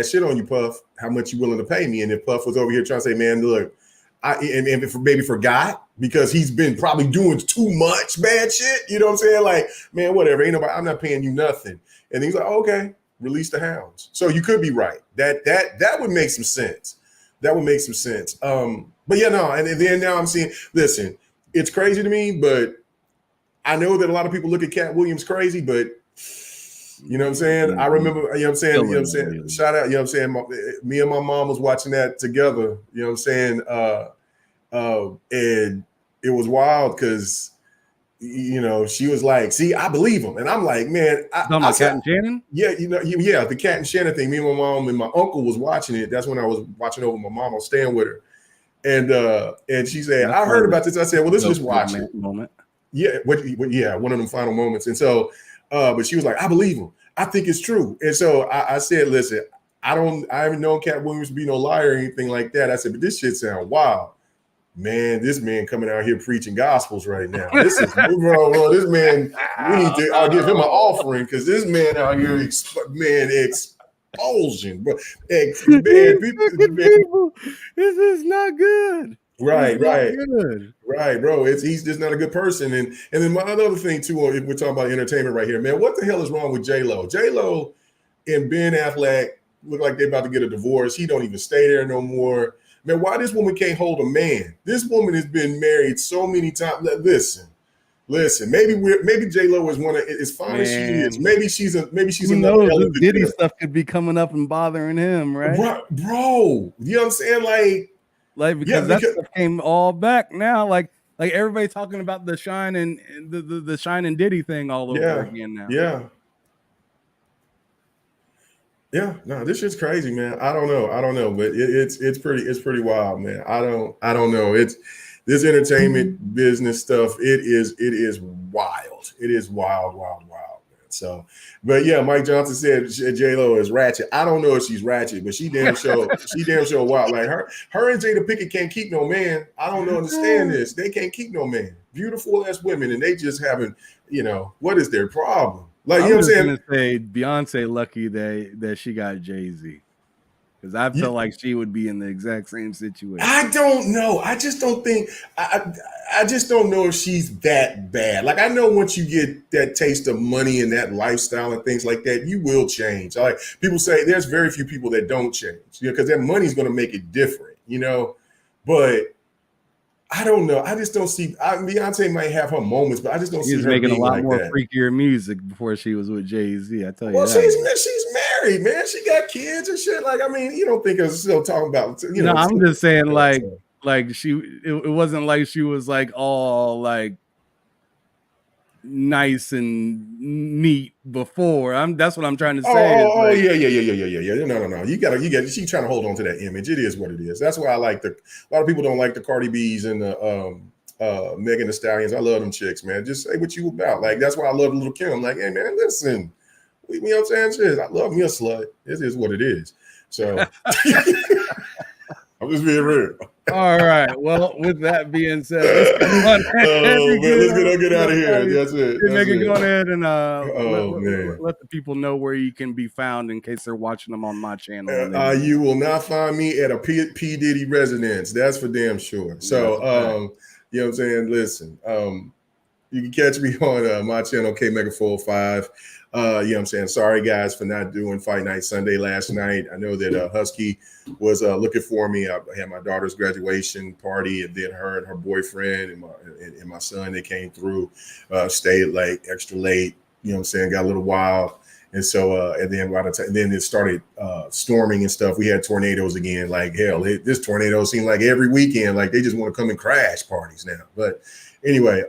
shit on you, Puff. How much you willing to pay me? And if Puff was over here trying to say, man, look, maybe forgot because he's been probably doing too much bad shit. You know what I'm saying? Like, man, whatever. I'm not paying you nothing. And he's like, okay, release the hounds. So you could be right. That would make some sense. That would make some sense. But yeah, no. And then now I'm seeing, listen, it's crazy to me, but I know that a lot of people look at Cat Williams crazy, but you know what I'm saying? I remember, you know what I'm saying? Shout out, you know what I'm saying? Me and my mom was watching that together, you know what I'm saying? And it was wild because, she was like, see, I believe him. And I'm like, man. Cat and Shannon? Yeah, the Cat and Shannon thing. Me and my mom and my uncle was watching it. That's when I was watching over my mom. I was staying with her. And she said, I heard about this. I said, well, let's just watch it. Moment. Yeah, one of them final moments. And so, but she was like, I believe him. I think it's true. And so I said, listen, I haven't known Cat Williams to be no liar or anything like that. I said, but this shit sound wild. Man, this man coming out here preaching gospels right now. This is bro, this man, I'll give him an offering because this man out here, expulsion, bro. This is not good. Right, bro. He's just not a good person. And then my other thing too, if we're talking about entertainment right here, man, what the hell is wrong with J-Lo? J-Lo and Ben Affleck look like they're about to get a divorce. He don't even stay there no more. Man, why this woman can't hold a man? This woman has been married so many times. Listen. Maybe J-Lo is one of as fine as she is. Maybe she's another knows, Diddy stuff could be coming up and bothering him, right? Bro, you know what I'm saying? Because that stuff came all back now. Like everybody talking about the Shine and the Shine and Diddy thing all over again now. Yeah, no, this shit's crazy, man. I don't know, but it's pretty wild, man. I don't know. It's this entertainment business stuff. It is wild. It is wild, man. So, but yeah, Mike Johnson said J-Lo is ratchet. I don't know if she's ratchet, but she damn sure wild. Like her and Jada Pinkett can't keep no man. I don't understand this. They can't keep no man. Beautiful as women, and they just haven't. What is their problem? Like, you know what I'm saying? I'm gonna say Beyonce lucky that she got Jay-Z. Because I felt like she would be in the exact same situation. I don't know. I just don't think I just don't know if she's that bad. Like, I know once you get that taste of money and that lifestyle and things like that, you will change. Like people say there's very few people that don't change, because that money's gonna make it different, But I don't know. I just don't see. Beyonce might have her moments, but I just don't see her making a lot more that. Freakier music before she was with Jay-Z. I tell you. Well, she's married, man. She got kids and shit. Like, I mean, you don't think it's still talking about? No, I'm just saying, like it wasn't like she was like all like nice and neat before. That's what I'm trying to say. Yeah. No. You got. She's trying to hold on to that image. It is what it is. That's why I like a lot of people don't like the Cardi B's and the Megan Thee Stallions. I love them chicks, man. Just say what you about. Like, that's why I love Little Kim. Like, hey, man, listen. You know what I'm saying? I love me a slut. This is what it is. So I'm just being real. All right. Well, with that being said, let's get out of here. That's it. Megan, go ahead and let the people know where you can be found in case they're watching them on my channel. You will not find me at a P. Diddy residence. That's for damn sure. So, you know what I'm saying? Listen, you can catch me on my channel, KMega405. You know what I'm saying? Sorry, guys, for not doing Fight Night Sunday last night. I know that Husky was looking for me. I had my daughter's graduation party, and then her and her boyfriend and my son, they came through, stayed like extra late. You know what I'm saying? Got a little wild. And so, and then by the time, then it started storming and stuff. We had tornadoes again. Like hell, this tornado seemed like every weekend. Like they just want to come and crash parties now. But anyway,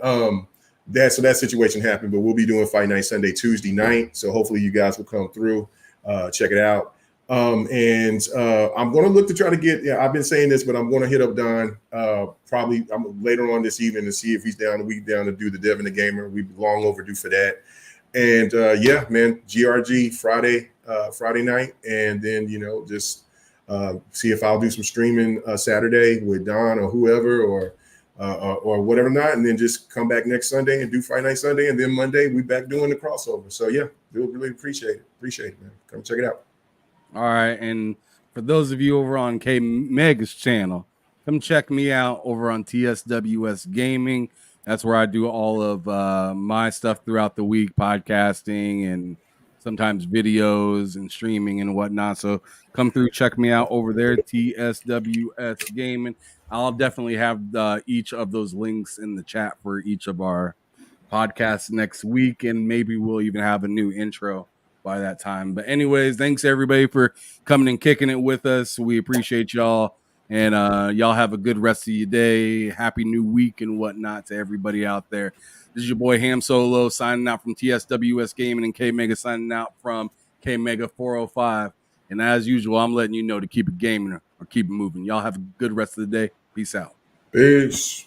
that situation happened. But we'll be doing Fight Night Sunday, Tuesday night. So hopefully you guys will come through, check it out. And I'm going to look to try to get. Yeah, I've been saying this, but I'm going to hit up Don probably later on this evening to see if he's down. We down to do the Devin the Gamer. We've long overdue for that. And yeah, man, GRG Friday night, and then just see if I'll do some streaming Saturday with Don or whoever or whatever not, and then just come back next Sunday and do Fight Night Sunday, and then Monday we back doing the crossover. So yeah, we'll really appreciate it, man. Come check it out. All right, and for those of you over on K Mega's channel, come check me out over on TSWS Gaming. That's where I do all of my stuff throughout the week, podcasting and sometimes videos and streaming and whatnot. So come through, check me out over there, TSWS Gaming. I'll definitely have each of those links in the chat for each of our podcasts next week, and maybe we'll even have a new intro by that time. But anyways, thanks everybody for coming and kicking it with us. We appreciate y'all. And y'all have a good rest of your day. Happy new week and whatnot to everybody out there. This is your boy Ham Solo signing out from TSWS Gaming, and K Mega signing out from K Mega 405. And as usual, I'm letting you know to keep it gaming or keep it moving. Y'all have a good rest of the day. Peace out. Peace.